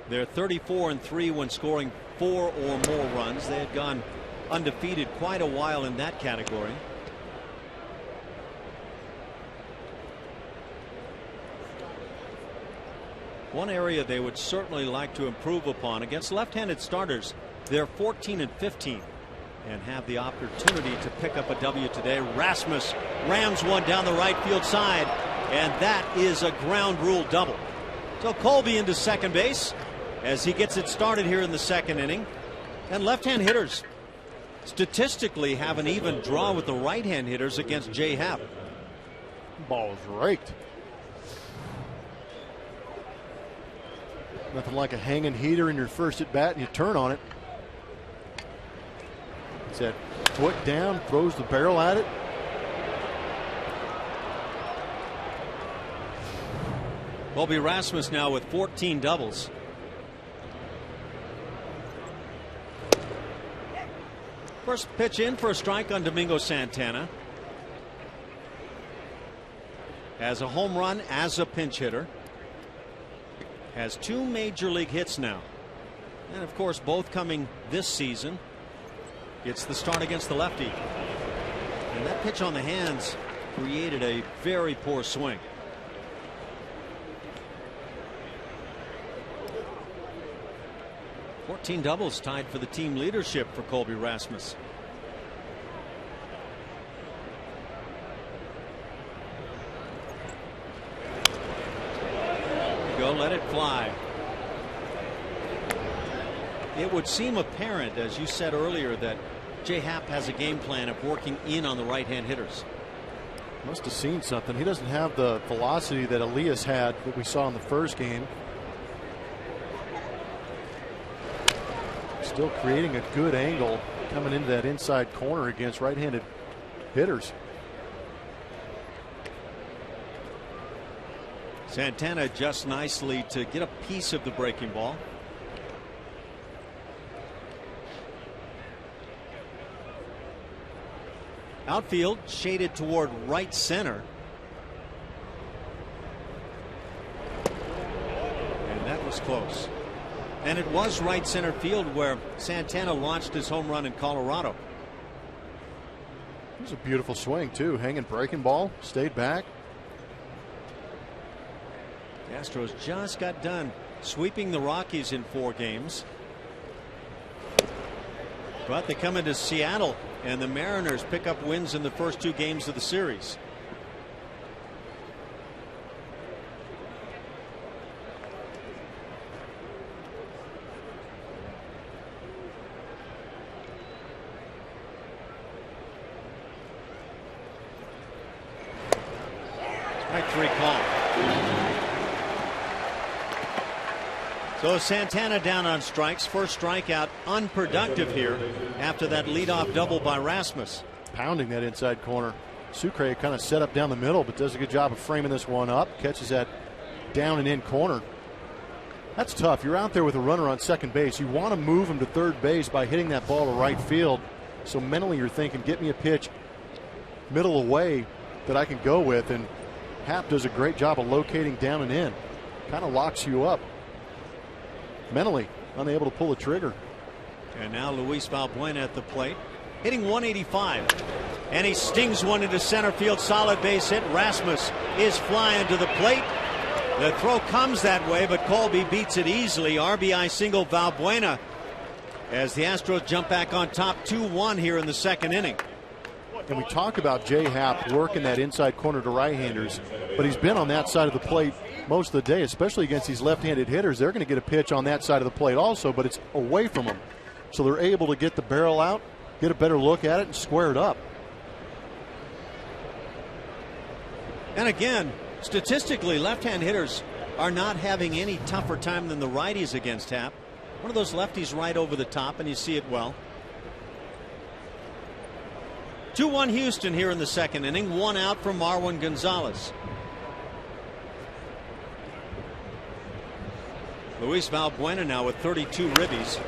They're 34-3 when scoring 4 or more runs. They had gone undefeated quite a while in that category. One area they would certainly like to improve upon against left-handed starters. They're 14-15 and have the opportunity to pick up a W today. Rasmus rams one down the right field side, and that is a ground rule double. So Colby into second base as he gets it started here in the second inning. And left-hand hitters statistically have an even draw with the right-hand hitters against Jay Happ. Ball is raked. Nothing like a hanging heater in your first at bat and you turn on it. It's that foot down, throws the barrel at it. Colby Rasmus now with 14 doubles. First pitch in for a strike on Domingo Santana. Has a home run as a pinch hitter. Has 2 major league hits now. And of course both coming this season. Gets the start against the lefty. And that pitch on the hands created a very poor swing. Fourteen doubles tied for the team leadership for Colby Rasmus. Let it fly. It would seem apparent, as you said earlier, that Jay Happ has a game plan of working in on the right-hand hitters. Must have seen something. He doesn't have the velocity that Elias had that we saw in the first game. Still creating a good angle coming into that inside corner against right-handed hitters. Santana adjusts nicely to get a piece of the breaking ball. Outfield shaded toward right center. And that was close. And it was right center field where Santana launched his home run in Colorado. It was a beautiful swing too. Hanging breaking ball, stayed back. The Astros just got done sweeping the Rockies in 4 games. But they come into Seattle and the Mariners pick up wins in the first 2 games of the series. Strike 3 call. So Santana down on strikes. First strikeout, unproductive here after that leadoff double by Rasmus. Pounding that inside corner. Sucre kind of set up down the middle, but does a good job of framing this one up. Catches that down and in corner. That's tough. You're out there with a runner on second base. You want to move him to third base by hitting that ball to right field. So mentally you're thinking, get me a pitch middle away that I can go with. And Happ does a great job of locating down and in. kind of locks you up mentally, unable to pull the trigger. And now Luis Valbuena at the plate, hitting 185. And he stings one into center field. Solid base hit. Rasmus is flying to the plate. The throw comes that way, but Colby beats it easily. RBI single Valbuena as the Astros jump back on top 2-1 here in the second inning. And we talk about Jay Happ working that inside corner to right-handers, but he's been on that side of the plate most of the day, especially against these left-handed hitters. They're going to get a pitch on that side of the plate also, but it's away from them. So they're able to get the barrel out, get a better look at it, and square it up. And again, statistically, left-hand hitters are not having any tougher time than the righties against Happ. One of those lefties right over the top, and you see it well. 2-1 Houston here in the second inning. One out for Marwin Gonzalez. Luis Valbuena now with 32 ribbies.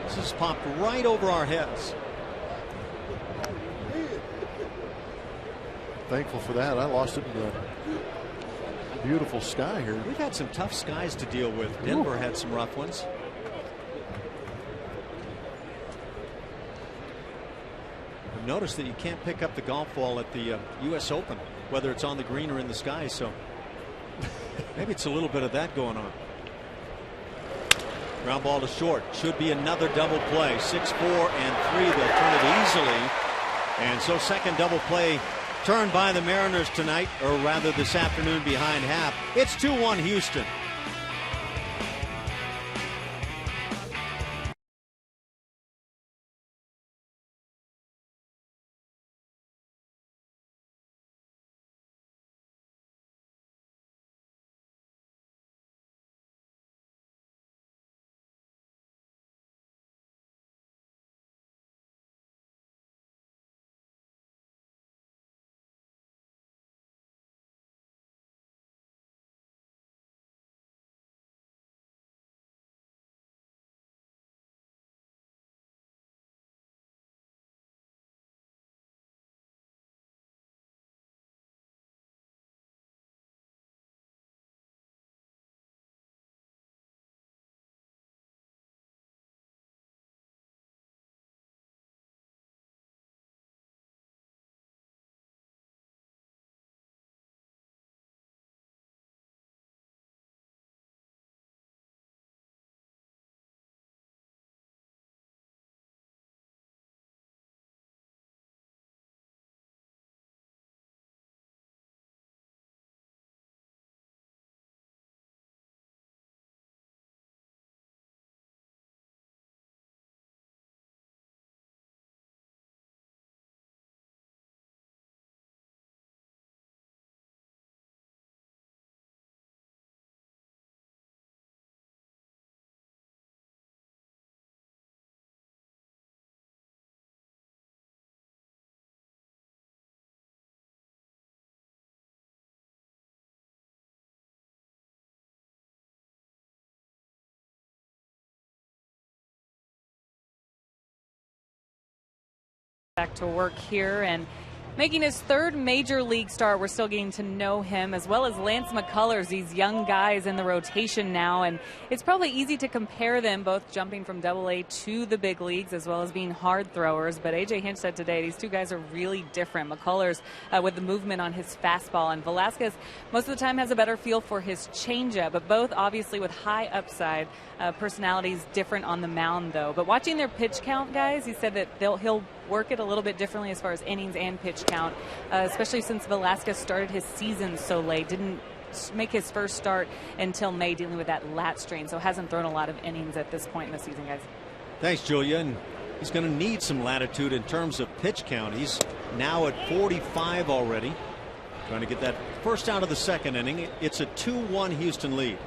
This has popped right over our heads. Thankful for that. I lost it in the beautiful sky here. We've had some tough skies to deal with. Denver had some rough ones. I've noticed that you can't pick up the golf ball at the U.S. Open, whether it's on the green or in the sky, so maybe it's a little bit of that going on. Ground ball to short. Should be another double play. 6-4 and 3. They'll turn it easily. And so second double play turned by the Mariners tonight, or rather this afternoon behind Happ. It's 2-1 Houston. Back to work here and making his third major league start. We're still getting to know him, as well as Lance McCullers, these young guys in the rotation now. And it's probably easy to compare them, both jumping from Double-A to the big leagues, as well as being hard throwers. But A.J. Hinch said today these two guys are really different. McCullers with the movement on his fastball, and Velasquez most of the time has a better feel for his changeup. But both obviously with high upside. Personalities different on the mound, though. But watching their pitch count, guys, he said that he'll work it a little bit differently as far as innings and pitch count, especially since Velasquez started his season so late. Didn't make his first start until May, dealing with that lat strain, so hasn't thrown a lot of innings at this point in the season, guys. Thanks, Julia. And he's going to need some latitude in terms of pitch count. He's now at 45 already, trying to get that first out of the second inning. It's a 2-1 Houston lead.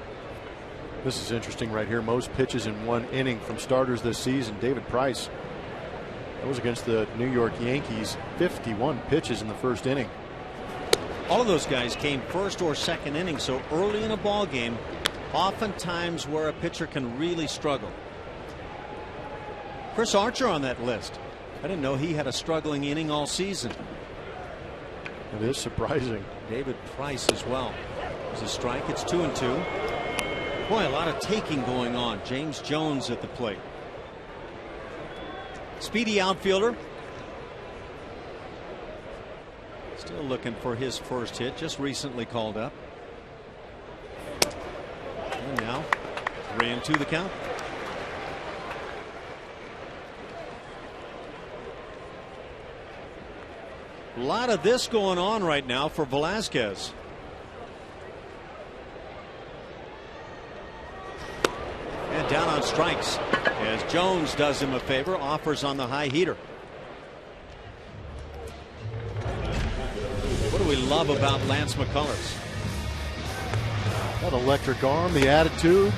This is interesting right here. Most pitches in one inning from starters this season. David Price, that was against the New York Yankees. 51 pitches in the first inning. All of those guys came first or second inning, so early in a ball game, oftentimes where a pitcher can really struggle. Chris Archer on that list. I didn't know he had a struggling inning all season. It is surprising. David Price as well. It's a strike. It's 2-2. Boy, a lot of taking going on. James Jones at the plate. Speedy outfielder. Still looking for his first hit. Just recently called up. And now 3-2 the count. A lot of this going on right now for Velasquez. And down on strikes as Jones does him a favor, offers on the high heater. What do we love about Lance McCullers? That electric arm, the attitude.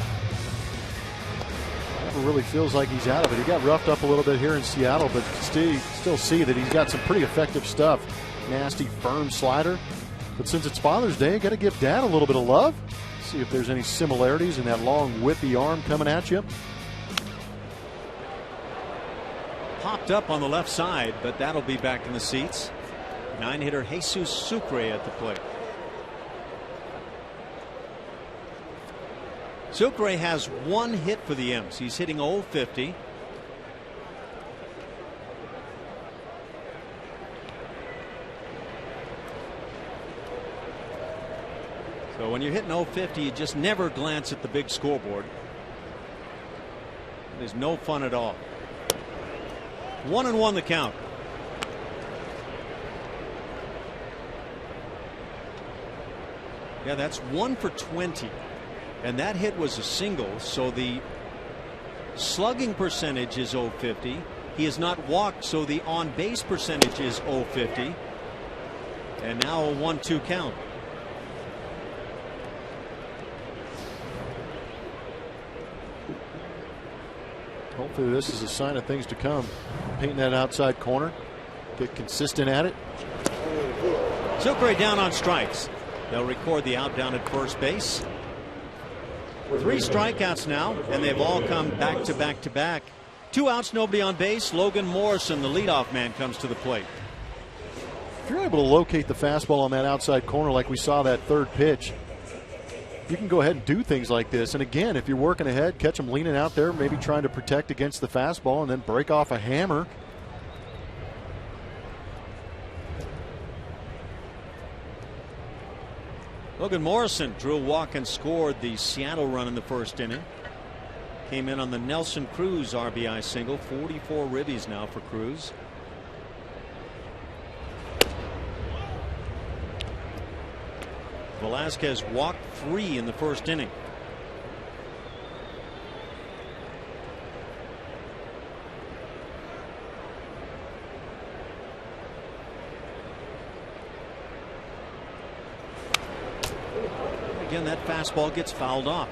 Never really feels like he's out of it. He got roughed up a little bit here in Seattle, but still see that he's got some pretty effective stuff. Nasty, firm slider. But since it's Father's Day, got to give Dad a little bit of love. See if there's any similarities in that long, whippy arm coming at you. Popped up on the left side, but that'll be back in the seats. 9-hitter Jesus Sucre at the plate. Sucre has one hit for the M's. He's hitting .050. So when you're hitting .050, you just never glance at the big scoreboard. There's no fun at all. 1-1 the count. Yeah, that's 1 for 20. And that hit was a single, so the slugging percentage is .050. He has not walked, so the on base percentage is .050. And now a 1-2 count. Hopefully this is a sign of things to come. Painting that outside corner. Get consistent at it. Sucre down on strikes. They'll record the out down at first base. 3 strikeouts now, and they've all come back to back to back. 2 outs, nobody on base. Logan Morrison, the leadoff man, comes to the plate. If you're able to locate the fastball on that outside corner like we saw that third pitch, you can go ahead and do things like this. And again, if you're working ahead, catch them leaning out there, maybe trying to protect against the fastball and then break off a hammer. Logan Morrison drew a walk and scored the Seattle run in the first inning. Came in on the Nelson Cruz RBI single. 44 ribbies now for Cruz. Velasquez walked 3 in the first inning. Again, that fastball gets fouled off.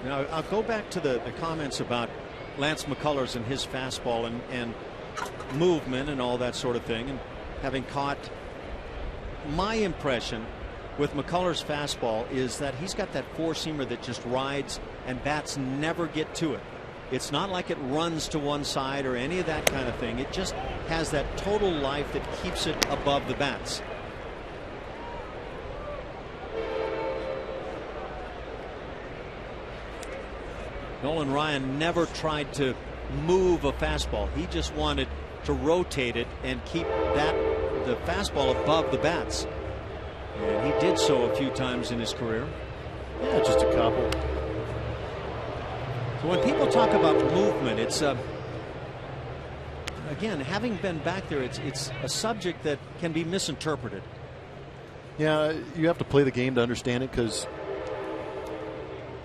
Now, I'll go back to the comments about Lance McCullers and his fastball and movement and all that sort of thing. And having caught, my impression with McCullers' fastball is that he's got that four-seamer that just rides and bats never get to it. It's not like it runs to one side or any of that kind of thing. It just has that total life that keeps it above the bats. Nolan Ryan never tried to move a fastball. He just wanted to rotate it and keep the fastball above the bats. And he did so a few times in his career. Yeah, just a couple. So when people talk about movement, it's again, having been back there, it's a subject that can be misinterpreted. Yeah, you have to play the game to understand it, because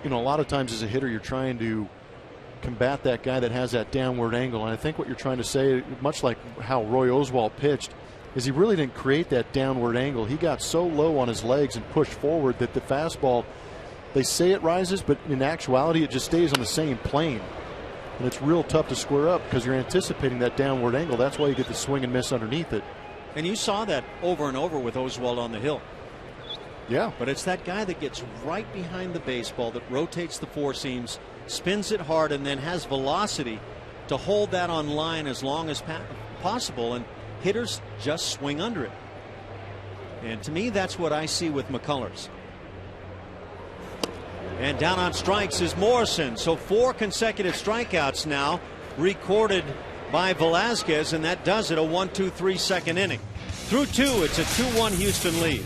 a lot of times as a hitter you're trying to combat that guy that has that downward angle, and I think what you're trying to say, much like how Roy Oswalt pitched, is he really didn't create that downward angle. He got so low on his legs and pushed forward that the fastball, they say it rises, but in actuality it just stays on the same plane, and it's real tough to square up because you're anticipating that downward angle. That's why you get the swing and miss underneath it. And you saw that over and over with Oswalt on the hill. Yeah, but it's that guy that gets right behind the baseball, that rotates the four seams, spins it hard, and then has velocity to hold that on line as long as possible, and hitters just swing under it. And to me, that's what I see with McCullers. And down on strikes is Morrison. So 4 consecutive strikeouts now recorded by Velasquez, and that does it. A 1-2-3 second inning. Through 2, it's a 2-1 Houston lead.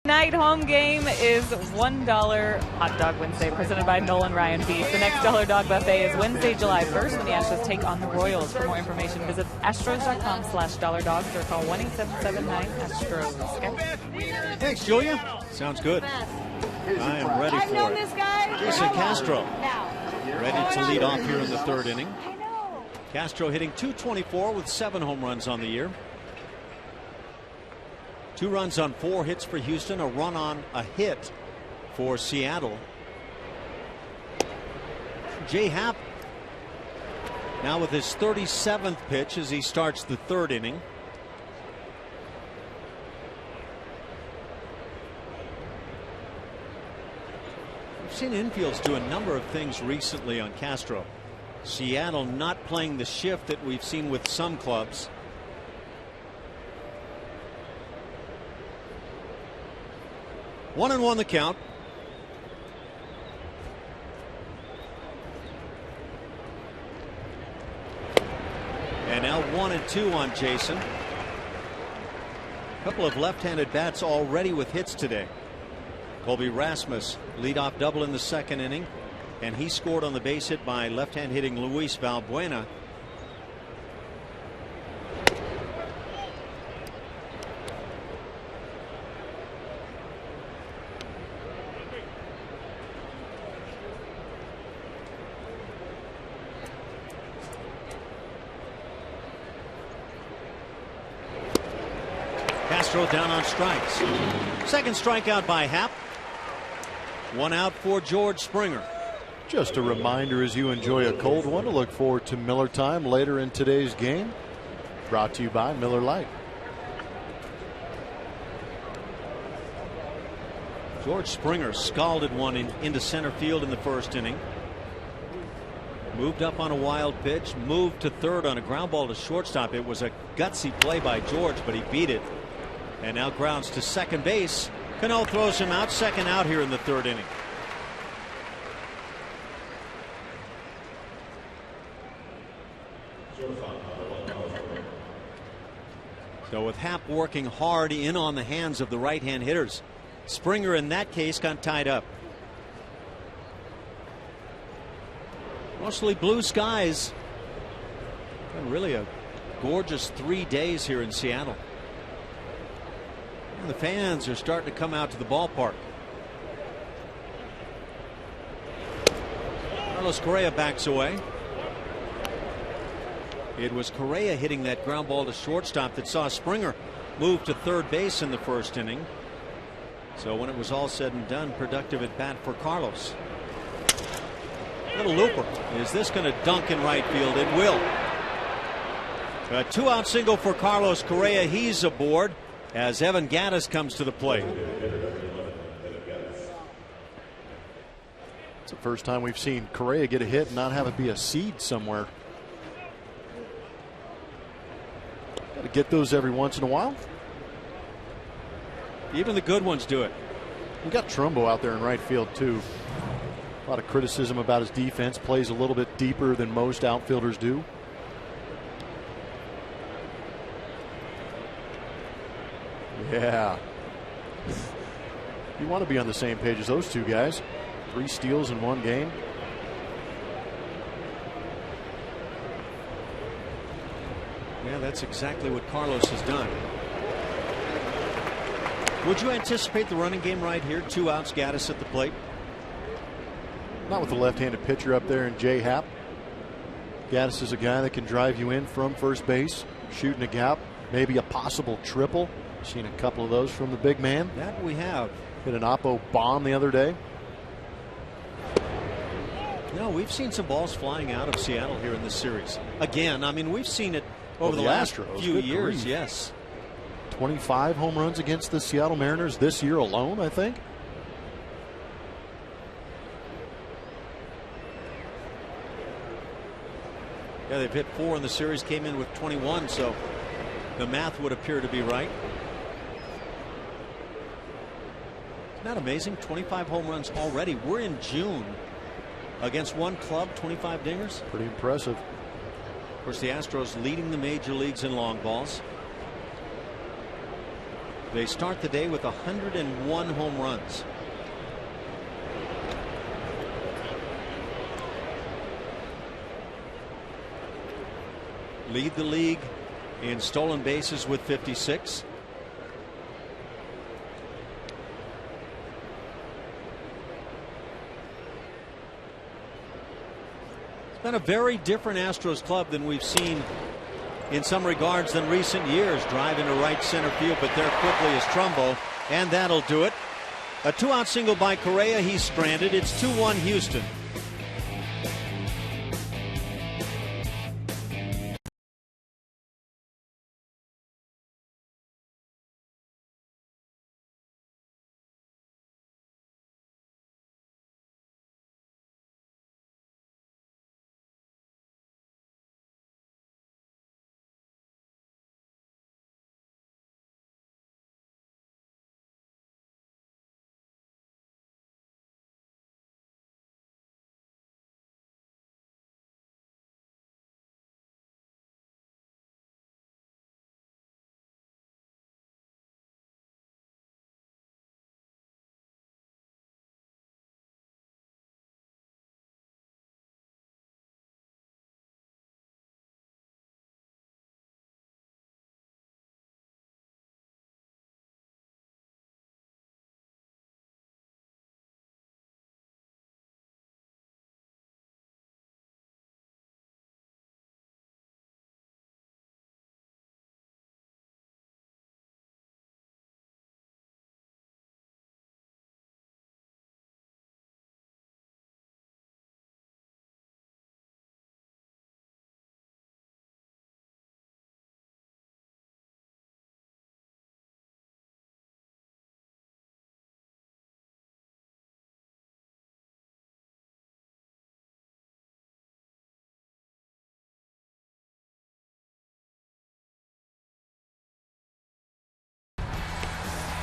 Tonight home game is $1 Hot Dog Wednesday, presented by Nolan Ryan Beef. The next $1 Dog Buffet is Wednesday, July 1st, when the Astros take on the Royals. For more information, visit astros.com/$dogs or call 1-877-9-ASTROS. Thanks, Julia. Sounds good. I am ready for it. I've known this guy. Jason Castro Now. ready to lead off here in the 3rd inning. Castro hitting .224 with 7 home runs on the year. 2 runs on 4 hits for Houston, a run on a hit for Seattle. Jay Happ now with his 37th pitch as he starts the 3rd inning. We've seen infields do a number of things recently on Castro. Seattle not playing the shift that we've seen with some clubs. 1-1 the count. And now 1-2 on Jason. A couple of left-handed bats already with hits today. Colby Rasmus leadoff double in the 2nd inning, and he scored on the base hit by left-hand hitting Luis Valbuena. Castro down on strikes. 2nd strikeout by Happ. 1 out for George Springer. Just a reminder, as you enjoy a cold one, to look forward to Miller Time later in today's game. Brought to you by Miller Lite. George Springer scalded one into center field in the 1st inning. Moved up on a wild pitch, moved to 3rd on a ground ball to shortstop. It was a gutsy play by George, but he beat it. And now grounds to 2nd base. Cano throws him out. 2nd out here in the 3rd inning. So with Happ working hard in on the hands of the right-hand hitters, Springer in that case got tied up. Mostly blue skies. And really a gorgeous 3 days here in Seattle. And the fans are starting to come out to the ballpark. Carlos Correa backs away. It was Correa hitting that ground ball to shortstop that saw Springer move to 3rd base in the 1st inning. So when it was all said and done, productive at bat for Carlos. Little looper. Is this going to dunk in right field? It will. A 2-out single for Carlos Correa. He's aboard as Evan Gattis comes to the plate. It's the first time we've seen Correa get a hit and not have it be a seed somewhere. Got to get those every once in a while. Even the good ones do it. We got Trumbo out there in right field too. A lot of criticism about his defense. Plays a little bit deeper than most outfielders do. Yeah. You want to be on the same page as those two guys. 3 steals in 1 game. Yeah, that's exactly what Carlos has done. Would you anticipate the running game right here? 2 outs, Gattis at the plate. Not with the left-handed pitcher up there in J-Hap. Gattis is a guy that can drive you in from first base, shooting a gap, maybe a possible triple. Seen a couple of those from the big man. That we have. Hit an Oppo bomb the other day. No, we've seen some balls flying out of Seattle here in this series. Again, I mean, we've seen it over the last Astros, few years. grief. Yes. 25 home runs against the Seattle Mariners this year alone, I think. Yeah, they've hit 4 in the series, came in with 21, so the math would appear to be right. Isn't that amazing? 25 home runs already. We're in June. Against one club, 25 dingers. Pretty impressive. Of course, the Astros leading the major leagues in long balls. They start the day with 101 home runs. Lead the league in stolen bases with 56. It's been a very different Astros club than we've seen in some regards than recent years. Drive into right center field, but there quickly is Trumbo, and that'll do it. A 2-out single by Correa. He's stranded. It's 2-1 Houston.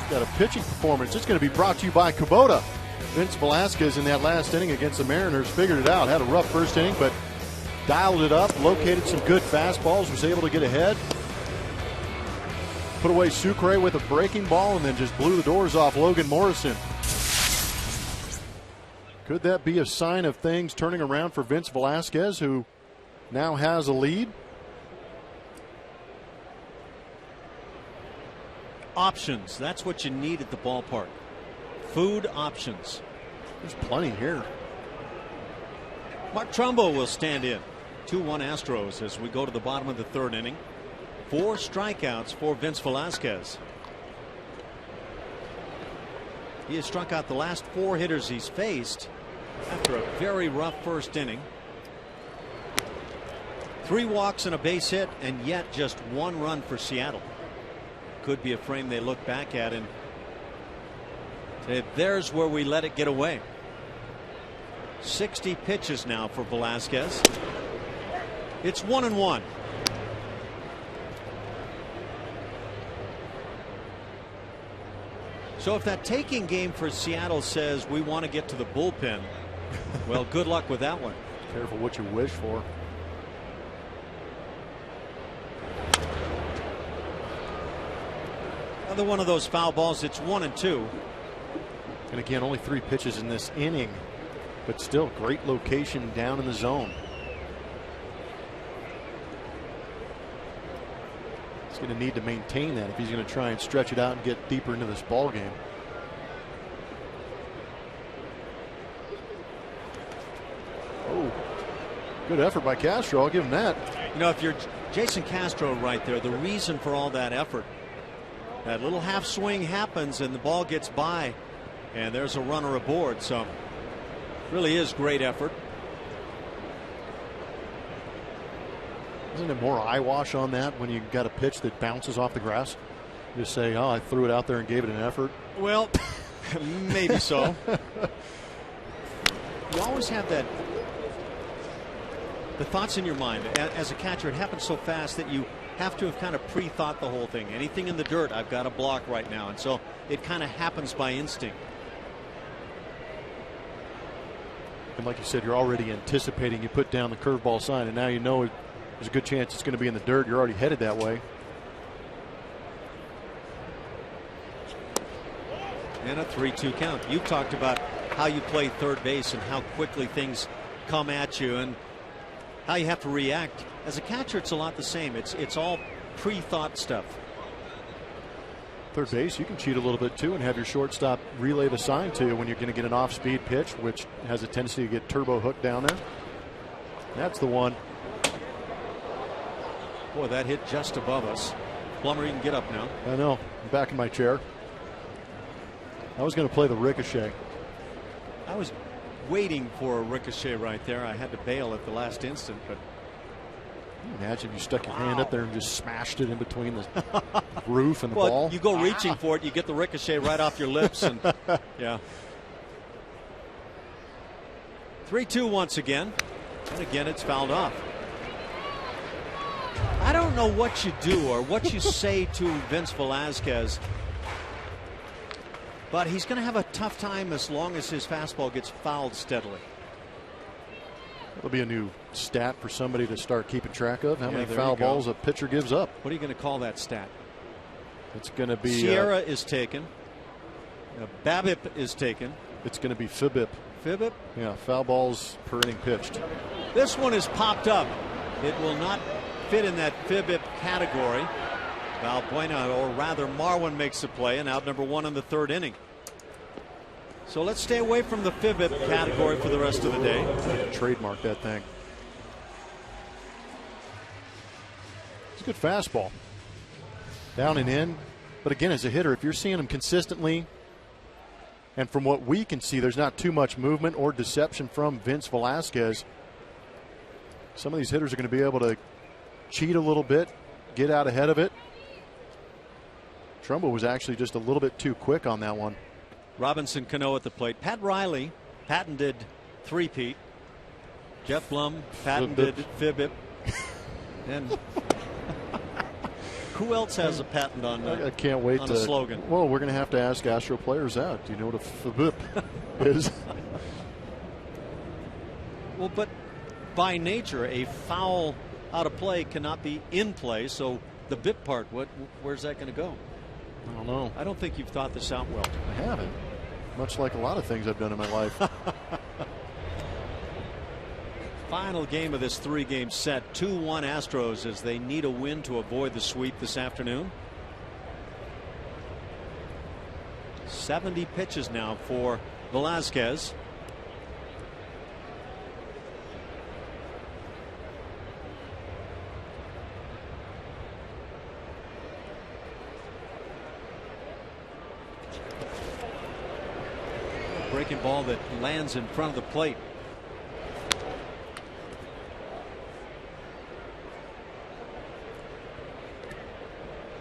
Got a pitching performance. It's going to be brought to you by Kubota. Vince Velasquez in that last inning against the Mariners figured it out. Had a rough first inning, but dialed it up, located some good fastballs, was able to get ahead. Put away Sucre with a breaking ball and then just blew the doors off Logan Morrison. Could that be a sign of things turning around for Vince Velasquez, who now has a lead? Options. That's what you need at the ballpark. Food options. There's plenty here. Mark Trumbo will stand in. 2-1 Astros as we go to the bottom of the 3rd inning. 4 strikeouts for Vince Velasquez. He has struck out the last 4 hitters he's faced after a very rough first inning. 3 walks and a base hit, and yet just 1 run for Seattle. Could be a frame they look back at and say, there's where we let it get away. 60 pitches now for Velasquez. It's 1-1. So if that taking game for Seattle says we want to get to the bullpen, well, good luck with that one. Careful what you wish for. Another one of those foul balls. It's 1-2. And again, only 3 pitches in this inning, but still great location down in the zone. He's going to need to maintain that if he's going to try and stretch it out and get deeper into this ball game. Oh, good effort by Castro. I'll give him that. You know, if you're Jason Castro right there, the reason for all that effort, that little half swing happens and the ball gets by, and there's a runner aboard. So really is great effort. Isn't it more eyewash on that when you got a pitch that bounces off the grass? You just say, oh, I threw it out there and gave it an effort. Well, maybe so. You always have that, the thoughts in your mind. As a catcher, it happens so fast that you have to have kind of pre-thought the whole thing. Anything in the dirt, I've got to block right now. And so it kind of happens by instinct. And like you said, you're already anticipating. You put down the curveball sign, and now you know there's a good chance it's going to be in the dirt. You're already headed that way. And a 3-2 count. You've talked about how you play third base and how quickly things come at you and how you have to react. As a catcher, it's a lot the same. It's all pre-thought stuff. Third base, you can cheat a little bit too and have your shortstop relay the sign to you when you're going to get an off-speed pitch, which has a tendency to get turbo hooked down there. That's the one. Boy, that hit just above us. Plummer, you can get up now. I know. I'm back in my chair. I was going to play the ricochet. I was waiting for a ricochet right there. I had to bail at the last instant, but imagine you stuck your hand up there and just smashed it in between the roof and the ball. You go reaching for it, you get the ricochet right off your lips, and yeah. 3-2 once again, and again it's fouled off. I don't know what you do or what you say to Vince Velasquez, but he's going to have a tough time as long as his fastball gets fouled steadily. It'll be a new stat for somebody to start keeping track of. How many foul balls a pitcher gives up. What are you going to call that stat? It's going to be Sierra is taken. BABIP is taken. It's going to be FIBIP. FIBIP? Yeah, foul balls per inning pitched. This one is popped up. It will not fit in that FIBIP category. Valbuena, or rather Marwin, makes the play, and out number 1 in the 3rd inning. So let's stay away from the FIBIP category for the rest of the day. Trademark that thing. It's a good fastball. Down and in. But again, as a hitter, if you're seeing him consistently, and from what we can see, there's not too much movement or deception from Vince Velasquez. Some of these hitters are going to be able to cheat a little bit, get out ahead of it. Trumbo was actually just a little bit too quick on that one. Robinson Cano at the plate. Pat Riley patented three-peat. Jeff Blum patented FIBIP. And who else has a patent on I can't wait on a slogan? Well, we're going to have to ask Astro players out. Do you know what a FIBIP is? Well, but by nature, a foul out of play cannot be in play. So the BIP part, where's that going to go? I don't know. I don't think you've thought this out well. I haven't. Much like a lot of things I've done in my life. Final game of this 3-game set. 2-1 Astros as they need a win to avoid the sweep this afternoon. 70 pitches now for Velasquez. breaking ball that lands in front of the plate.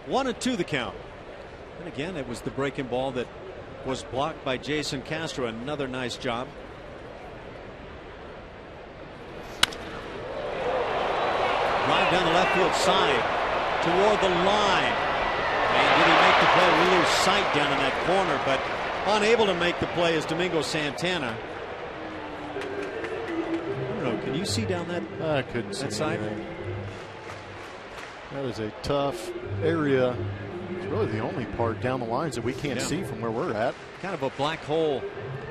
One and two the count. And again, it was the breaking ball that was blocked by Jason Castro. Another nice job. Drive down the left field side toward the line. And did he make the play? We lose sight down in that corner, but unable to make the play is Domingo Santana. I don't know. Can you see down that? I couldn't see that side. anything. That is a tough area. It's really the only part down the lines that we can't see from where we're at. Kind of a black hole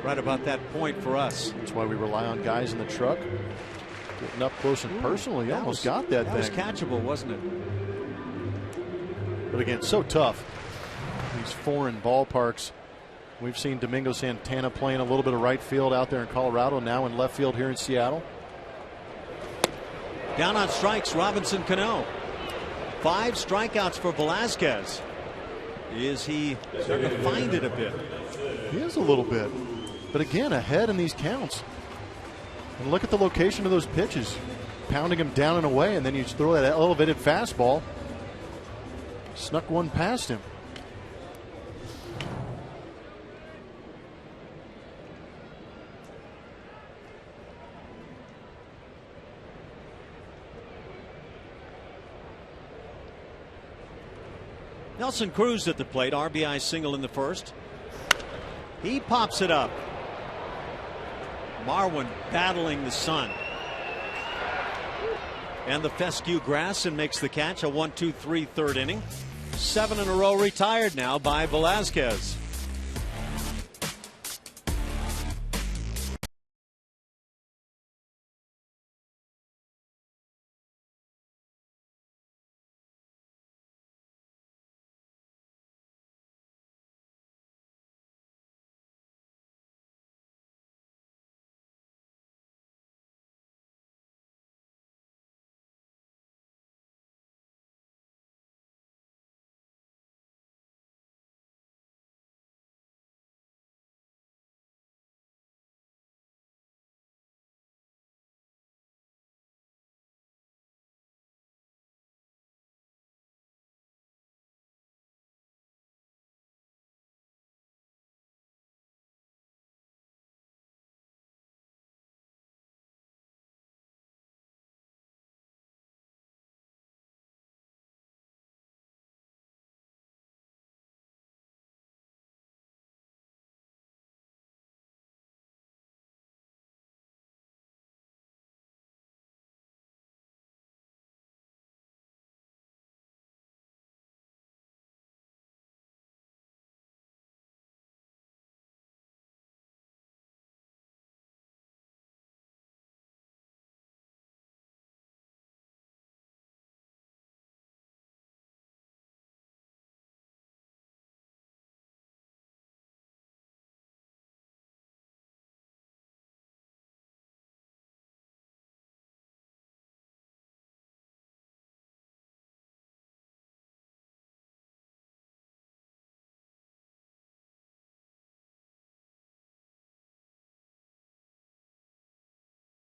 right about that point for us. That's why we rely on guys in the truck. Getting up close and personal, you almost got that thing. That was catchable, wasn't it? But again, so tough. These foreign ballparks. We've seen Domingo Santana playing a little bit of right field out there in Colorado, now in left field here in Seattle. Down on strikes, Robinson Cano. 5 strikeouts for Velasquez. Is he starting to find it a bit? He is a little bit. But again, ahead in these counts. And look at the location of those pitches. Pounding him down and away, and then you throw that elevated fastball. Snuck one past him. Nelson Cruz at the plate. RBI single in the first. He pops it up. Marwin battling the sun. And the fescue grass and makes the catch. A 1-2-3 third inning. 7 in a row retired now by Velasquez.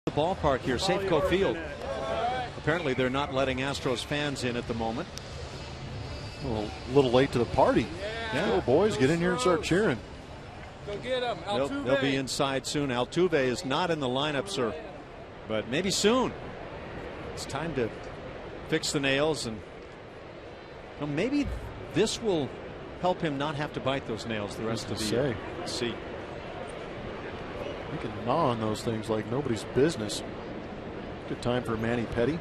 The ballpark here, Safeco Field. Apparently they're not letting Astros fans in at the moment. A little late to the party. Yeah. Go boys, get in here and start cheering. Go get him. They'll be inside soon. Altuve is not in the lineup, sir, but maybe soon. It's time to fix the nails, and maybe this will help him not have to bite those nails the rest of the year. Let's see. You can gnaw on those things like nobody's business. Good time for Manny Petty.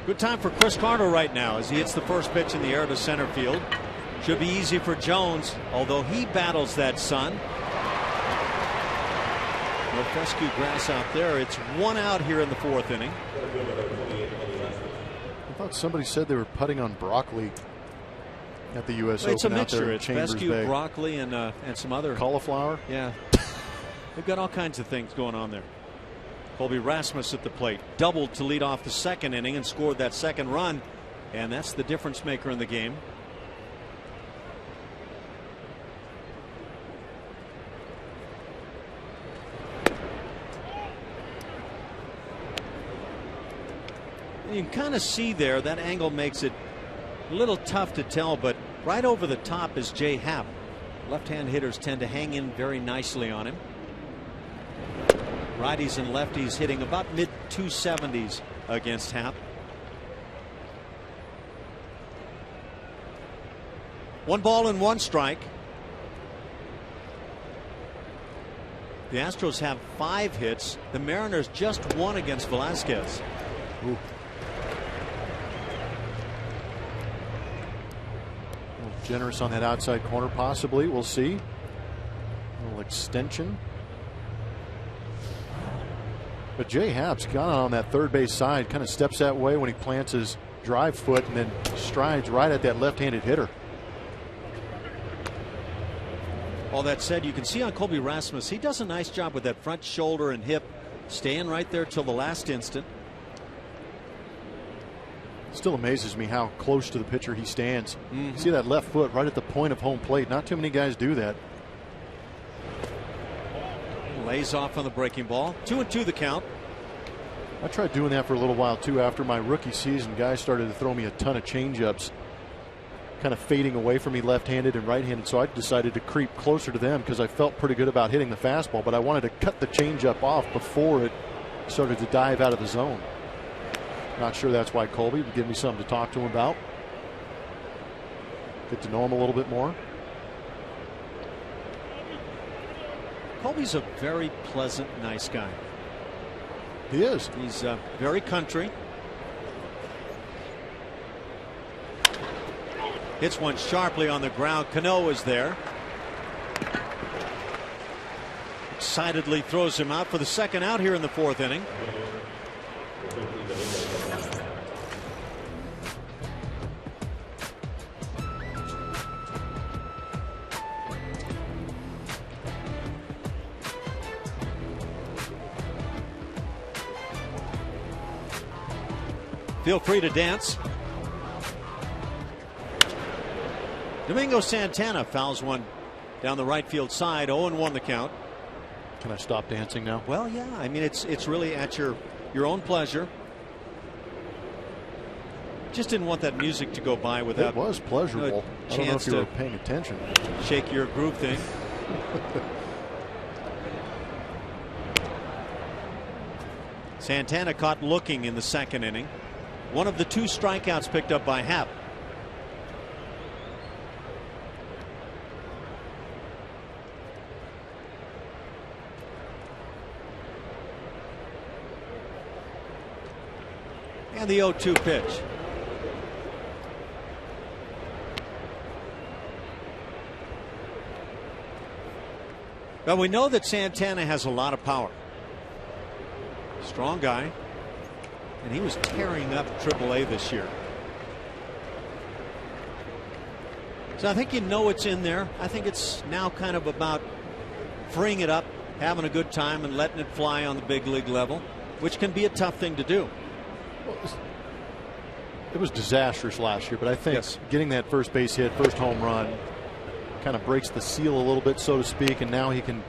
Good time for Chris Carter right now as he hits the first pitch in the air to center field. Should be easy for Jones, although he battles that sun. No fescue grass out there. It's 1 out here in the 4th inning. I thought somebody said they were putting on broccoli at the U.S. Open. It's a mixture. It's fescue, broccoli, and some other cauliflower. Yeah. They've got all kinds of things going on there. Colby Rasmus at the plate, doubled to lead off the 2nd inning and scored that 2nd run, and that's the difference maker in the game. You can kind of see there, that angle makes it a little tough to tell, but right over the top is Jay Happ. Left-hand hitters tend to hang in very nicely on him. Righties and lefties hitting about mid-270s against Happ. 1 ball and 1 strike. The Astros have 5 hits. The Mariners just 1 against Velasquez. Ooh. Generous on that outside corner, possibly. We'll see. A little extension. But Jay Happ's got on that third base side, kind of steps that way when he plants his drive foot and then strides right at that left-handed hitter. All that said, you can see on Colby Rasmus, he does a nice job with that front shoulder and hip, staying right there till the last instant. Still amazes me how close to the pitcher he stands. You see that left foot right at the point of home plate. Not too many guys do that. Lays off on the breaking ball. 2-2 the count. I tried doing that for a little while too. After my rookie season, guys started to throw me a ton of changeups, kind of fading away from me left-handed and right-handed. So I decided to creep closer to them because I felt pretty good about hitting the fastball, but I wanted to cut the changeup off before it started to dive out of the zone. Not sure that's why Colby would give me something to talk to him about. Get to know him a little bit more. Colby's a very pleasant, nice guy. He is. He's very country. Hits one sharply on the ground. Cano is there. Excitedly throws him out for the second out here in the 4th inning. Feel free to dance. Domingo Santana fouls one down the right field side. 0-1 the count. Can I stop dancing now? Well, yeah. I mean, it's really at your own pleasure. Just didn't want that music to go by without. It was pleasurable. I don't know if you were paying attention. Shake your groove thing. Santana caught looking in the 2nd inning. One of the 2 strikeouts picked up by Happ. And the 0-2 pitch. Well, we know that Santana has a lot of power. Strong guy. And he was tearing up AAA this year. So I think you know it's in there. I think it's now kind of about freeing it up, having a good time, and letting it fly on the big league level, which can be a tough thing to do. Well, it was disastrous last year, but I think getting that first base hit, first home run, kind of breaks the seal a little bit, so to speak, and now he can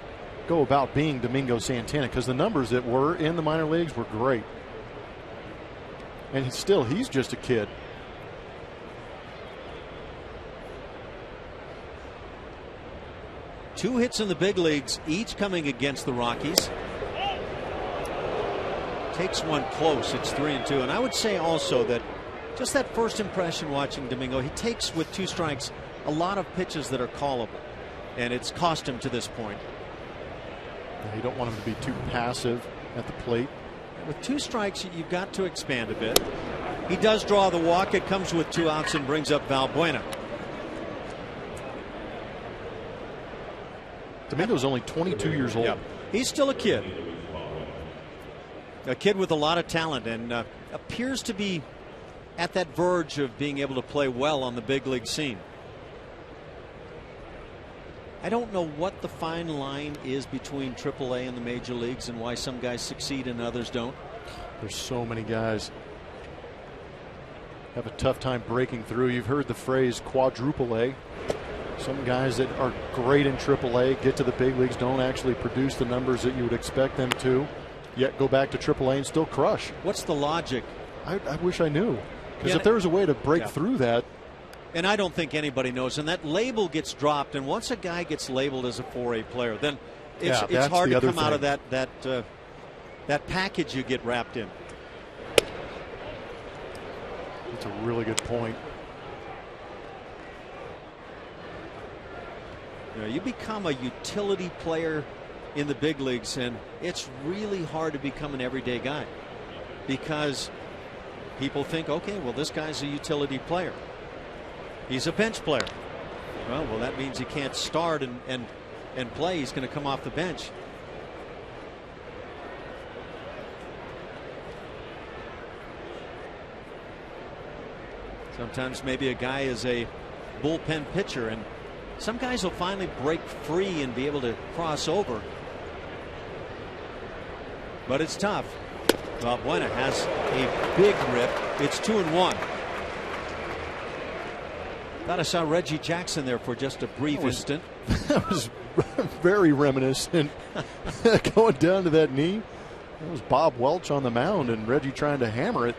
go about being Domingo Santana, because the numbers that were in the minor leagues were great. And he's just a kid. Two hits in the big leagues, each coming against the Rockies. Takes one close. It's 3-2. And I would say also that just that first impression watching Domingo, he takes with 2 strikes a lot of pitches that are callable. And it's cost him to this point. You don't want him to be too passive at the plate. With 2 strikes, you've got to expand a bit. He does draw the walk. It comes with 2 outs and brings up Valbuena. Domingo's only 22 years old. Yeah. He's still a kid. A kid with a lot of talent, and appears to be at that verge of being able to play well on the big league scene. I don't know what the fine line is between AAA and the major leagues and why some guys succeed and others don't. There's so many guys have a tough time breaking through. You've heard the phrase quadruple A. Some guys that are great in AAA get to the big leagues, don't actually produce the numbers that you would expect them to, yet go back to AAA and still crush. What's the logic I wish I knew. Because Yeah, if there was a way to break through that. And I don't think anybody knows. And that label gets dropped. And once a guy gets labeled as a 4A player, then it's hard to come out of that package you get wrapped in. That's a really good point. You know, you become a utility player in the big leagues, and it's really hard to become an everyday guy because people think, okay, well, this guy's a utility player. He's a bench player. Well, that means he can't start and play. He's going to come off the bench. Sometimes maybe a guy is a bullpen pitcher, and some guys will finally break free and be able to cross over. But it's tough. Valbuena has a big rip. It's 2-1. Thought I saw Reggie Jackson there for just a brief instant. That was very reminiscent. Going down to that knee. That was Bob Welch on the mound and Reggie trying to hammer it.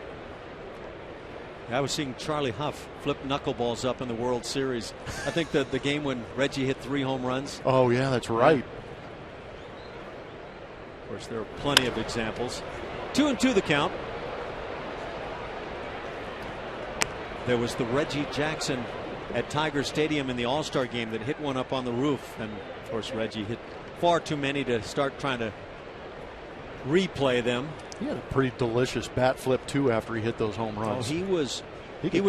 I was seeing Charlie Huff flip knuckleballs up in the World Series. I think that the game when Reggie hit 3 home runs. Oh, yeah, that's right. Of course, there are plenty of examples. 2-2 the count. There was the Reggie Jackson at Tiger Stadium in the All-Star game that hit one up on the roof. And, of course, Reggie hit far too many to start trying to replay them. He had a pretty delicious bat flip too after he hit those home runs. Oh, he was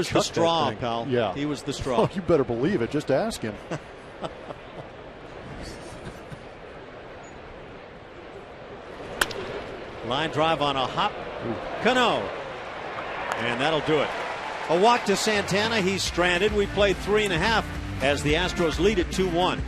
the straw, pal. Yeah, he was the straw. Oh, you better believe it. Just ask him. Line drive on a hop. Cano, and that'll do it. A walk to Santana. He's stranded. We played 3.5 as the Astros lead it 2-1.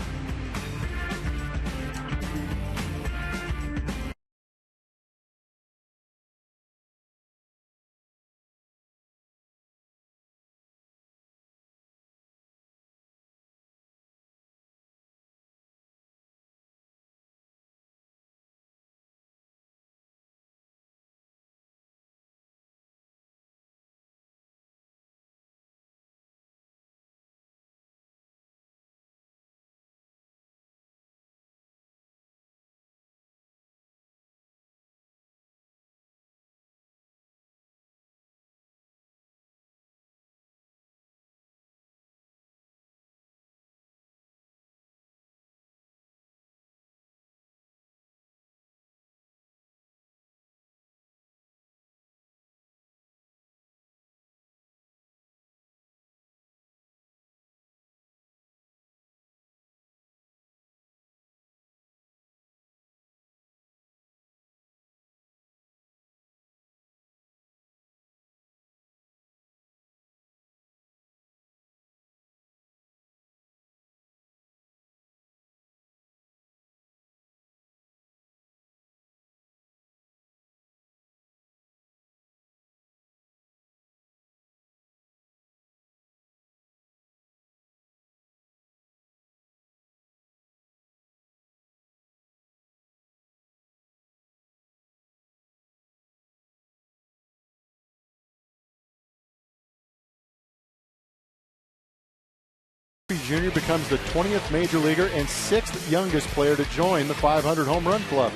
Jr. becomes the 20th major leaguer and 6th youngest player to join the 500 home run club.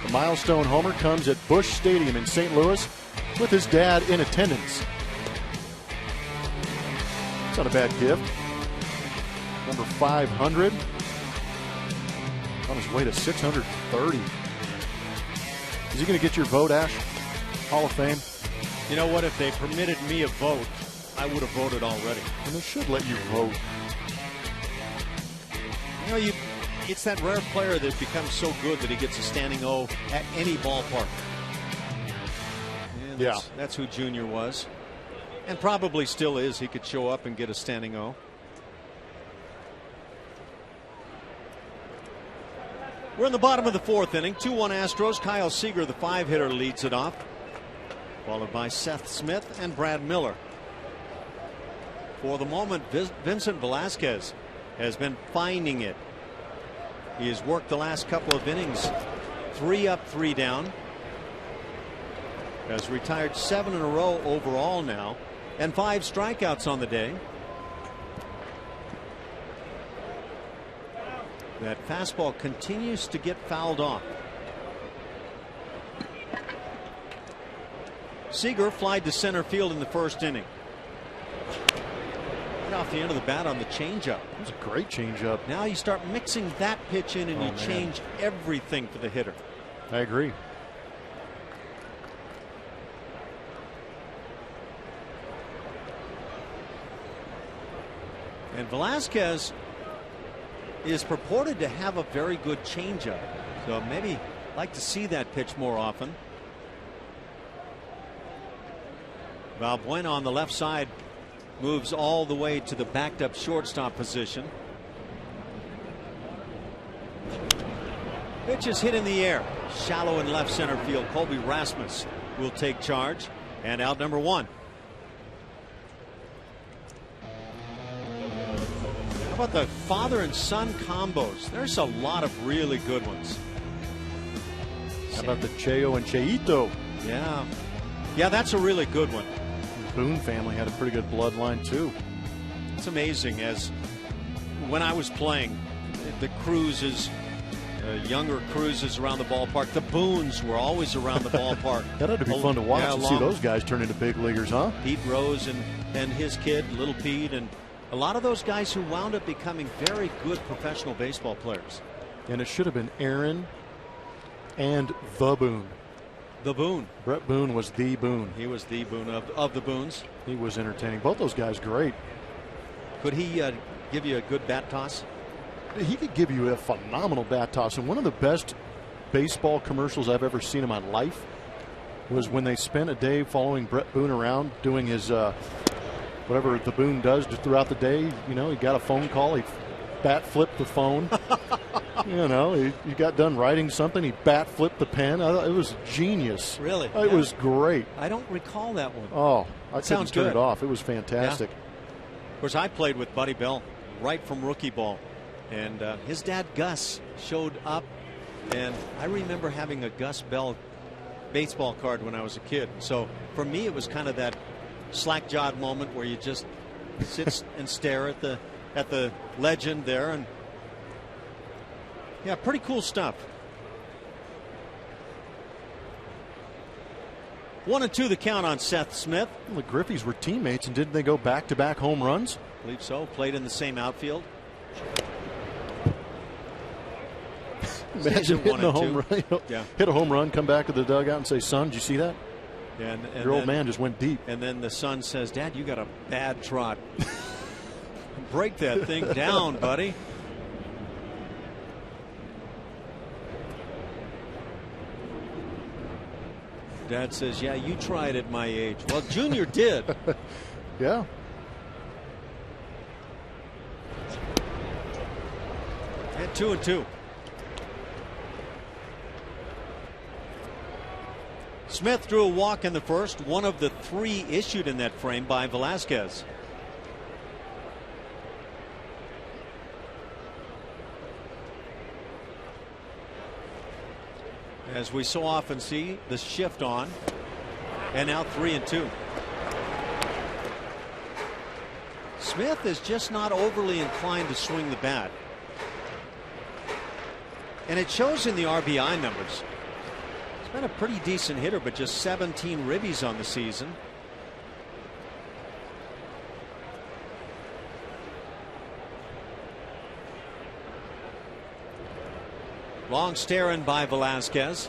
The milestone homer comes at Busch Stadium in St. Louis with his dad in attendance. It's not a bad gift. Number 500 on his way to 630. Is he going to get your vote, Ash? Hall of Fame? You know what? If they permitted me a vote, I would have voted already. And they should let you vote. You know, it's that rare player that becomes so good that he gets a standing O at any ballpark. Yeah, that's who Junior was. And probably still is. He could show up and get a standing O. We're in the bottom of the 4th inning. 2-1 Astros. Kyle Seager, the 5-hitter, leads it off. Followed by Seth Smith and Brad Miller. For the moment, Vincent Velasquez has been finding it. He has worked the last couple of innings. 3 up, 3 down. Has retired 7 in a row overall now, and 5 strikeouts on the day. That fastball continues to get fouled off. Seager flied to center field in the first inning. Right off the end of the bat on the changeup. It was a great changeup. Now you start mixing that pitch in and you change everything for the hitter. I agree. And Velasquez is purported to have a very good changeup. So maybe like to see that pitch more often. Valbuena on the left side moves all the way to the backed up shortstop position. Pitch is hit in the air. Shallow in left center field. Colby Rasmus will take charge. And out number 1. How about the father and son combos? There's a lot of really good ones. How about the Cheo and Cheito? Yeah. Yeah, that's a really good one. The Boone family had a pretty good bloodline too. It's amazing, as when I was playing, the cruises, younger cruises around the ballpark, the Boones were always around the ballpark. That had to be fun to watch and see those guys turn into big leaguers, huh? Pete Rose and his kid, Little Pete, and a lot of those guys who wound up becoming very good professional baseball players. And it should have been Aaron and the Boone. The Boone. Brett Boone was the Boone. He was the Boone of the Boones. He was entertaining. Both those guys great. Could he give you a good bat toss? He could give you a phenomenal bat toss. And one of the best baseball commercials I've ever seen in my life was when they spent a day following Brett Boone around doing his whatever the Boone does throughout the day. You know, he got a phone call. He bat flipped the phone. You know, he got done writing something. He bat flipped the pen. It was genius. Really? It was great. I don't recall that one. Oh, I couldn't turn it off. It was fantastic. Yeah. Of course, I played with Buddy Bell right from rookie ball. And his dad, Gus, showed up. And I remember having a Gus Bell baseball card when I was a kid. So for me, it was kind of that slack-jawed moment where you just sit and stare at the legend there. And yeah, pretty cool stuff. 1-2 the count on Seth Smith. Well, the Griffeys were teammates, and didn't they go back-to-back home runs? I believe so. Played in the same outfield. Imagine hitting a home run. Yeah. Hit a home run, come back to the dugout and say, "Son, did you see that?" And your old man just went deep. And then the son says, "Dad, you got a bad trot. Break that thing down, buddy." Dad says, "Yeah, you tried at my age." Well, Junior did. Yeah. At 2-2. Smith drew a walk in the first, one of the 3 issued in that frame by Velasquez. As we so often see, the shift on, and now 3-2. Smith is just not overly inclined to swing the bat. And it shows in the RBI numbers. He's been a pretty decent hitter, but just 17 ribbies on the season. Long stare in by Velasquez.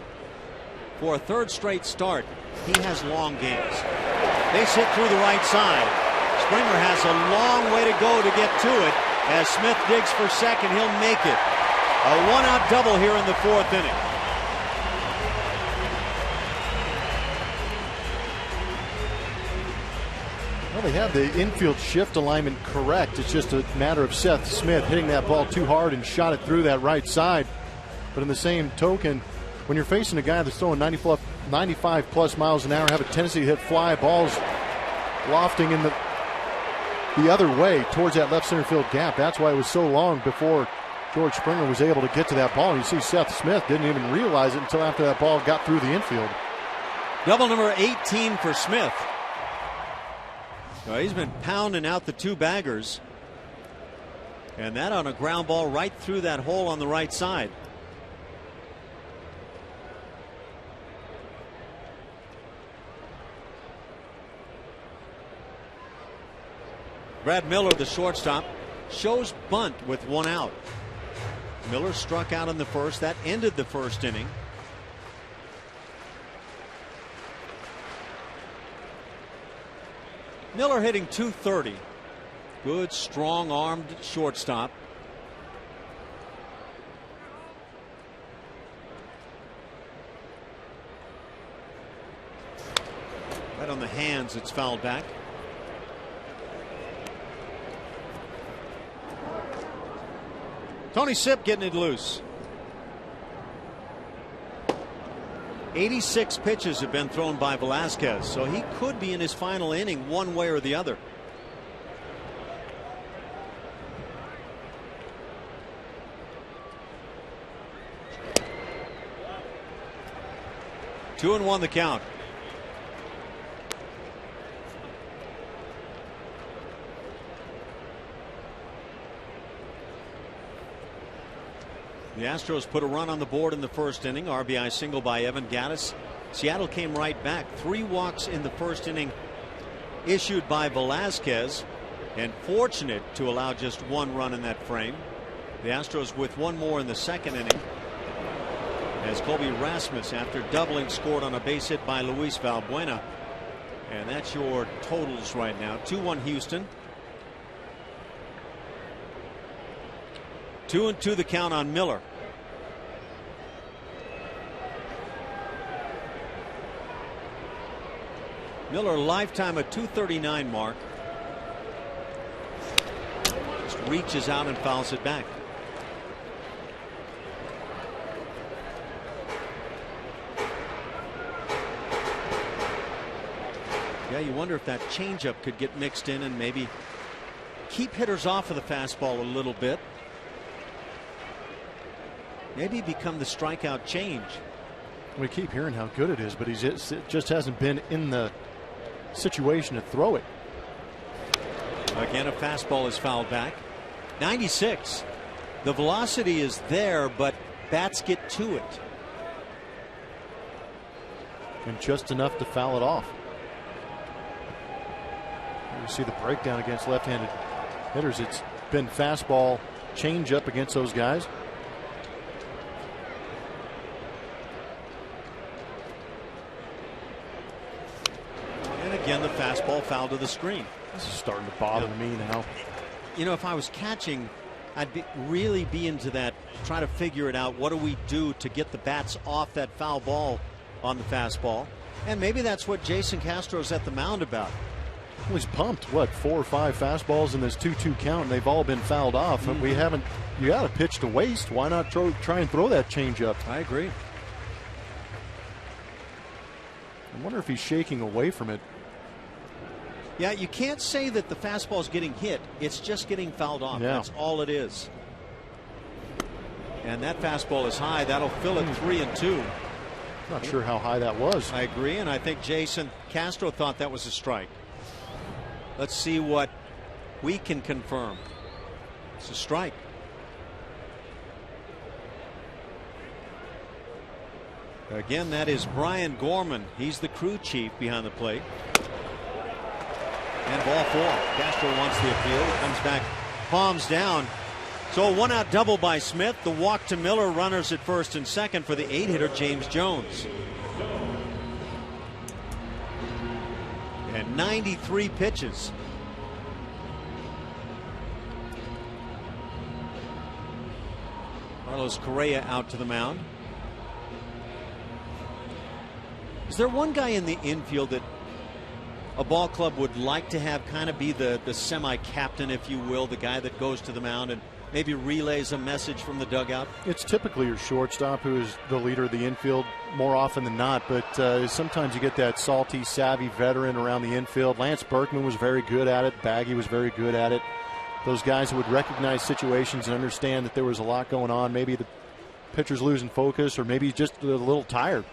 For a 3rd straight start, he has long games. Base hit through the right side. Springer has a long way to go to get to it. As Smith digs for second, he'll make it. A 1-out double here in the 4th inning. Well, they have the infield shift alignment correct. It's just a matter of Seth Smith hitting that ball too hard and shot it through that right side. But in the same token, when you're facing a guy that's throwing 95 plus miles an hour, have a tendency to hit fly balls lofting in the other way towards that left center field gap. That's why it was so long before George Springer was able to get to that ball. You see Seth Smith didn't even realize it until after that ball got through the infield. Double number 18 for Smith. Well, he's been pounding out the two baggers. And that on a ground ball right through that hole on the right side. Brad Miller, the shortstop, shows bunt with one out. Miller struck out in the first. That ended the first inning. Miller hitting .230. Good, strong-armed shortstop. Right on the hands, it's fouled back. Tony Sipp getting it loose. 86 pitches have been thrown by Velasquez, so he could be in his final inning one way or the other. Two and one the count. The Astros put a run on the board in the first inning. RBI single by Evan Gattis. Seattle came right back. 3 walks in the first inning issued by Velasquez, and fortunate to allow just 1 run in that frame. The Astros with 1 more in the second inning, as Colby Rasmus, after doubling, scored on a base hit by Luis Valbuena. And that's your totals right now. 2-1 Houston. 2-2 the count on Miller. Miller lifetime a .239 mark. Just reaches out and fouls it back. Yeah, you wonder if that changeup could get mixed in and maybe keep hitters off of the fastball a little bit. Maybe become the strikeout change. We keep hearing how good it is, but it just hasn't been in the situation to throw it. Again, a fastball is fouled back. 96. The velocity is there, but bats get to it. And just enough to foul it off. You see the breakdown against left-handed hitters. It's been fastball, changeup against those guys. Again, the fastball foul to the screen. This is starting to bother me now. You know, if I was catching, I'd really be into that, try to figure it out. What do we do to get the bats off that foul ball on the fastball? And maybe that's what Jason Castro's at the mound about. Well, he's pumped, what, 4 or 5 fastballs in this 2-2 count, and they've all been fouled off. Mm-hmm. We haven't, you got a pitch to waste. Why not try and throw that changeup? I agree. I wonder if he's shaking away from it. Yeah, you can't say that the fastball is getting hit. It's just getting fouled off. Yeah. That's all it is. And that fastball is high. That'll fill it 3-2. Not sure how high that was. I agree, and I think Jason Castro thought that was a strike. Let's see what we can confirm. It's a strike. Again, that is Brian Gorman. He's the crew chief behind the plate. And ball 4. Castro wants the appeal. He comes back, palms down. So a 1-out double by Smith. The walk to Miller. Runners at first and second for the 8-hitter James Jones. And 93 pitches. Carlos Correa out to the mound. Is there one guy in the infield that a ball club would like to have kind of be the semi-captain, if you will, the guy that goes to the mound and maybe relays a message from the dugout? It's typically your shortstop who is the leader of the infield more often than not, but sometimes you get that salty, savvy veteran around the infield. Lance Berkman was very good at it. Baggy was very good at it. Those guys who would recognize situations and understand that there was a lot going on. Maybe the pitcher's losing focus, or maybe he's just a little tired.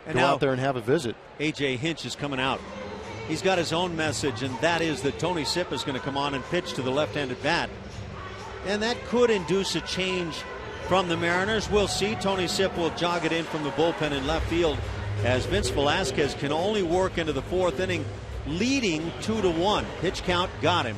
And go now out there and have a visit. A.J. Hinch is coming out. He's got his own message, and that is that Tony Sipp is going to come on and pitch to the left-handed bat. And that could induce a change from the Mariners. We'll see. Tony Sipp will jog it in from the bullpen in left field as Vince Velasquez can only work into the 4th inning, leading 2-1. Pitch count got him.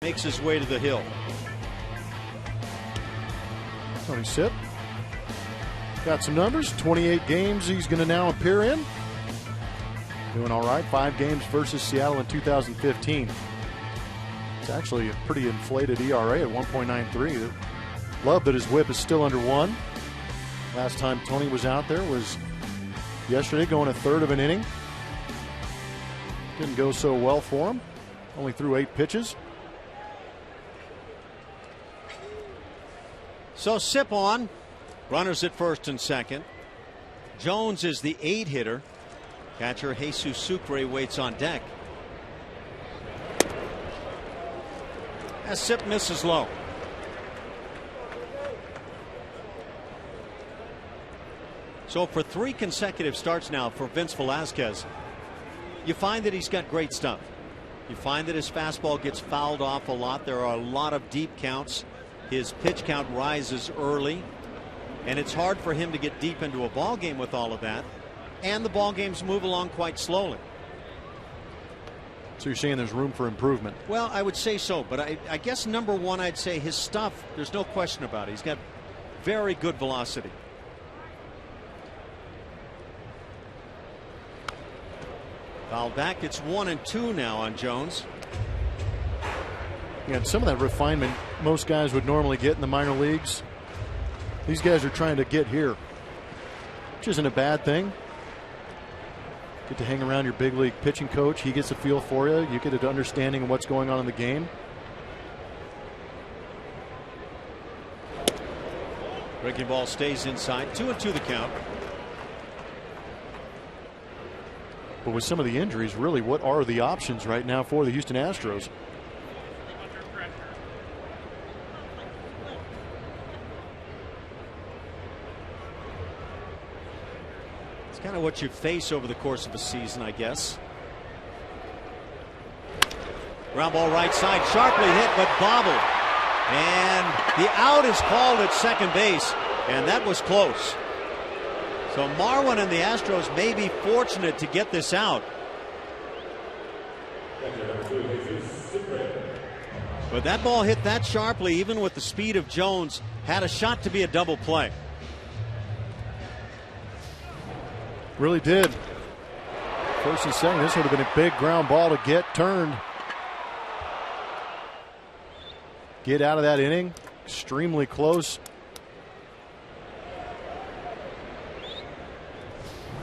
Makes his way to the hill. Tony Sipp got some numbers. 28 games he's going to now appear in. Doing all right. 5 games versus Seattle in 2015. It's actually a pretty inflated ERA at 1.93. Love that his whip is still under 1. Last time Tony was out there was yesterday, going a third of an inning. Didn't go so well for him. Only threw 8 pitches. So Sipp on. Runners at first and second. Jones is the 8 hitter. Catcher Jesus Sucre waits on deck. As Sipp misses low. So for 3 consecutive starts now for Vince Velasquez, you find that he's got great stuff. You find that his fastball gets fouled off a lot. There are a lot of deep counts. His pitch count rises early, and it's hard for him to get deep into a ball game with all of that. And the ball games move along quite slowly. So you're saying there's room for improvement? Well, I would say so, but I guess number one, I'd say his stuff, there's no question about it. He's got very good velocity. Fouled back. It's 1-2 now on Jones. Yeah, and some of that refinement most guys would normally get in the minor leagues. These guys are trying to get here, which isn't a bad thing. Get to hang around your big league pitching coach. He gets a feel for you. You get an understanding of what's going on in the game. Breaking ball stays inside. 2-2 the count. But with some of the injuries, really, what are the options right now for the Houston Astros? It's kind of what you face over the course of a season, I guess. Ground ball right side, sharply hit, but bobbled. And the out is called at second base, and that was close. So Marwin and the Astros may be fortunate to get this out. But that ball hit that sharply, even with the speed of Jones, had a shot to be a double play. Really did. First and second, this would have been a big ground ball to get turned. Get out of that inning. Extremely close.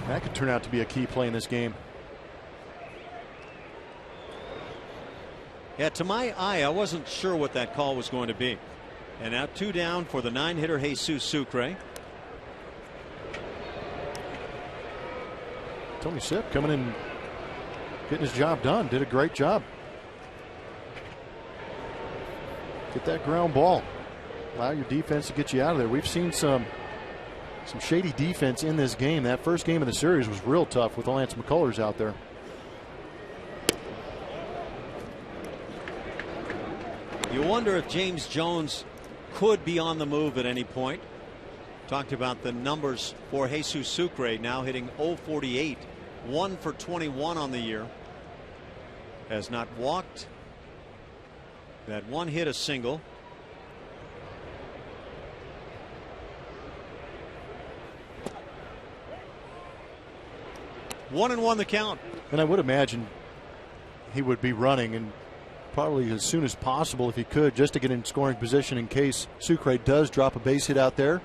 That could turn out to be a key play in this game. Yeah, to my eye, I wasn't sure what that call was going to be. And now 2 down for the 9-hitter Jesus Sucre. Tony Sipp coming in, getting his job done. Did a great job. Get that ground ball. Allow your defense to get you out of there. We've seen some shady defense in this game. That first game of the series was real tough with Lance McCullers out there. You wonder if James Jones could be on the move at any point. Talked about the numbers for Jesus Sucre, now hitting .048, 1 for 21 on the year. Has not walked. That one hit, a single. One and one the count. And I would imagine he would be running, and probably as soon as possible if he could, just to get in scoring position in case Sucre does drop a base hit out there.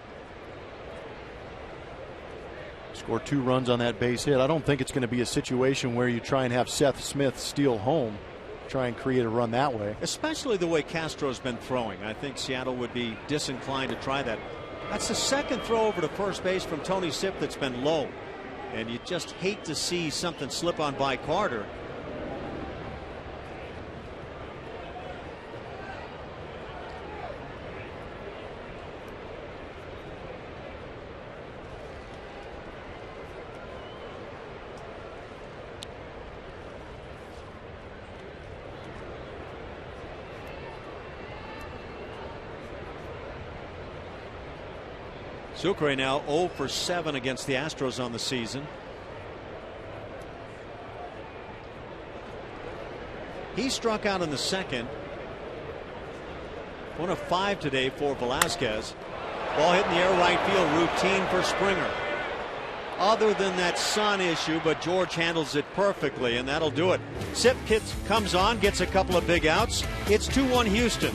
Score 2 runs on that base hit. I don't think it's going to be a situation where you try and have Seth Smith steal home, try and create a run that way. Especially the way Castro's been throwing. I think Seattle would be disinclined to try that. That's the second throw over to first base from Tony Sipp that's been low. And you just hate to see something slip on by Carter. Sucre now 0 for 7 against the Astros on the season. He struck out in the second. 1 of 5 today for Velasquez. Ball hit in the air right field, routine for Springer. Other than that sun issue, but George handles it perfectly, and that'll do it. Sipp comes on, gets a couple of big outs. It's 2-1 Houston.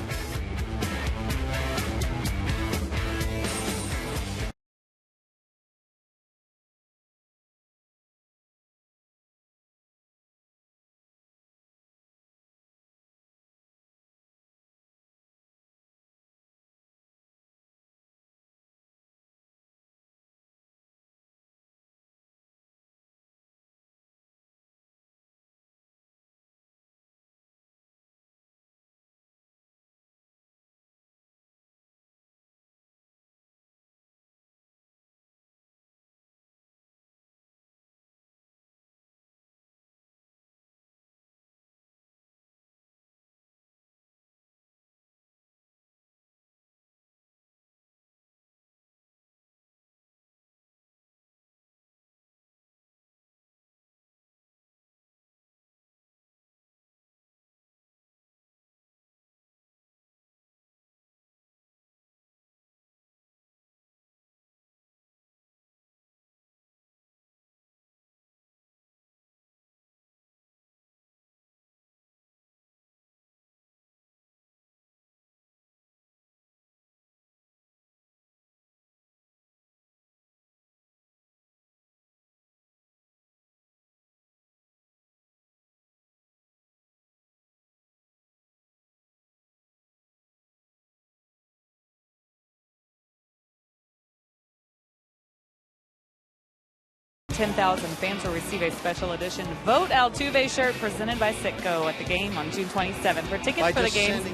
$10,000 fans will receive a special edition Vote Altuve shirt presented by Citgo at the game on June 27th. For tickets for the games,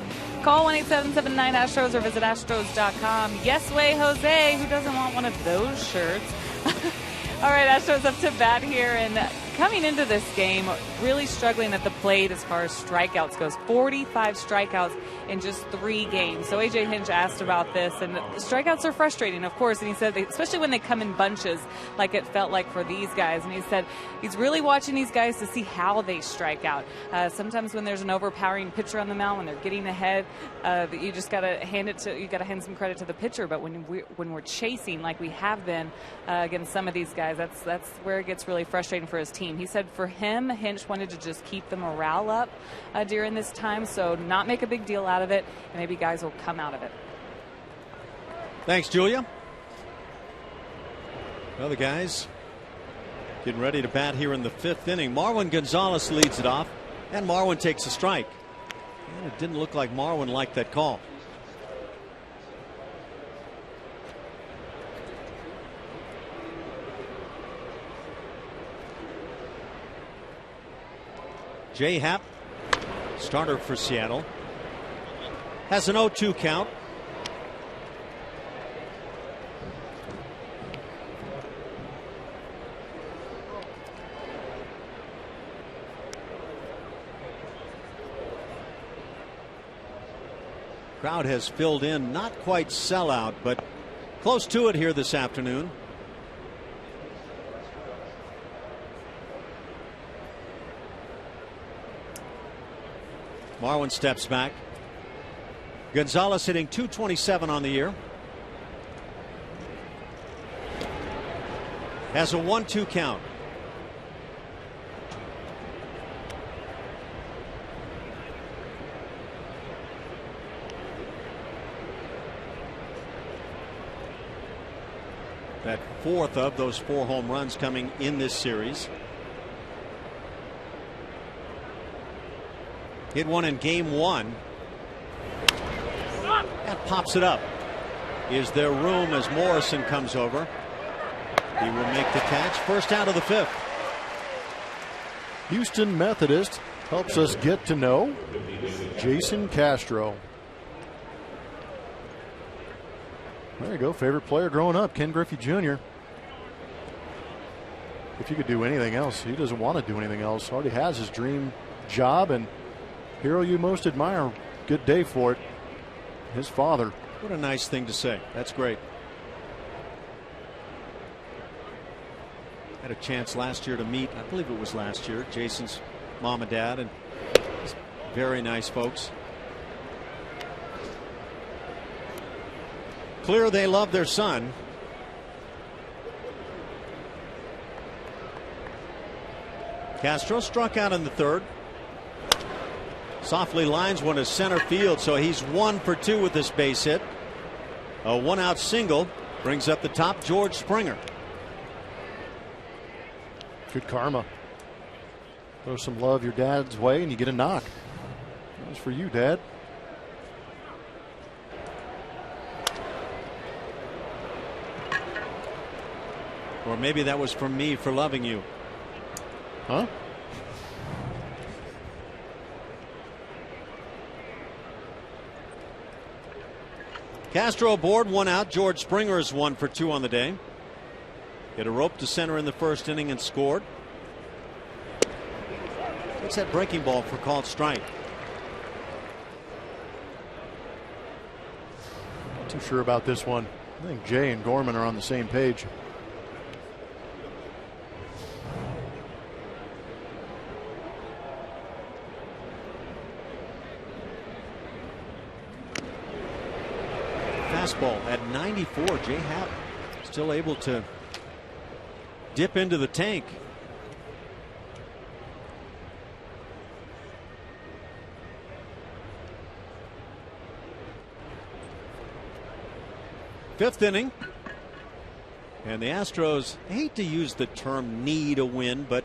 call 1-877-9-ASTROS or visit Astros.com. Yes way, Jose. Who doesn't want one of those shirts? All right, Astros up to bat here, and coming into this game, really struggling at the plate as far as strikeouts goes. 45 strikeouts in just 3 games. So A.J. Hinch asked about this, and strikeouts are frustrating, of course, and he said, especially when they come in bunches, like it felt like for these guys. And he said he's really watching these guys to see how they strike out. Sometimes when there's an overpowering pitcher on the mound, when they're getting ahead, you just got to hand some credit to the pitcher. But when we're chasing like we have been against some of these guys, that's where it gets really frustrating for his team. He said for him, Hinch wanted to just keep the morale up during this time, so not make a big deal out of it, and maybe guys will come out of it. Thanks, Julia. Well, the guys getting ready to bat here in the 5th inning. Marwin Gonzalez leads it off, and Marwin takes a strike. And it didn't look like Marwin liked that call. Jay Happ, starter for Seattle, has an 0-2 count. Crowd has filled in, not quite sellout, but close to it here this afternoon. Marwin steps back. Gonzalez hitting .227 on the year. Has a 1-2 count. That fourth of those 4 home runs coming in this series. Hit one in game 1. That pops it up. Is there room as Morrison comes over? He will make the catch. First out of the 5th. Houston Methodist helps us get to know Jason Castro. There you go. Favorite player growing up, Ken Griffey Jr. If he could do anything else, he doesn't want to do anything else. Already has his dream job, and hero you most admire. Good day for it. His father. What a nice thing to say. That's great. Had a chance last year to meet, I believe it was last year, Jason's mom and dad, and very nice folks. Clear they love their son. Castro struck out in the 3rd. Softly lines one to center field, so he's 1 for 2 with this base hit. A 1-out single brings up the top George Springer. Good karma. Throw some love your dad's way and you get a knock. That was for you, Dad. Or maybe that was from me for loving you. Huh? Castro aboard, 1 out. George Springer is 1 for 2 on the day. Hit a rope to center in the 1st inning and scored. Takes that breaking ball for called strike. Not too sure about this one. I think Jay and Gorman are on the same page. Fastball at 94. Jay Happ still able to dip into the tank. Fifth inning. And the Astros, I hate to use the term need a win, but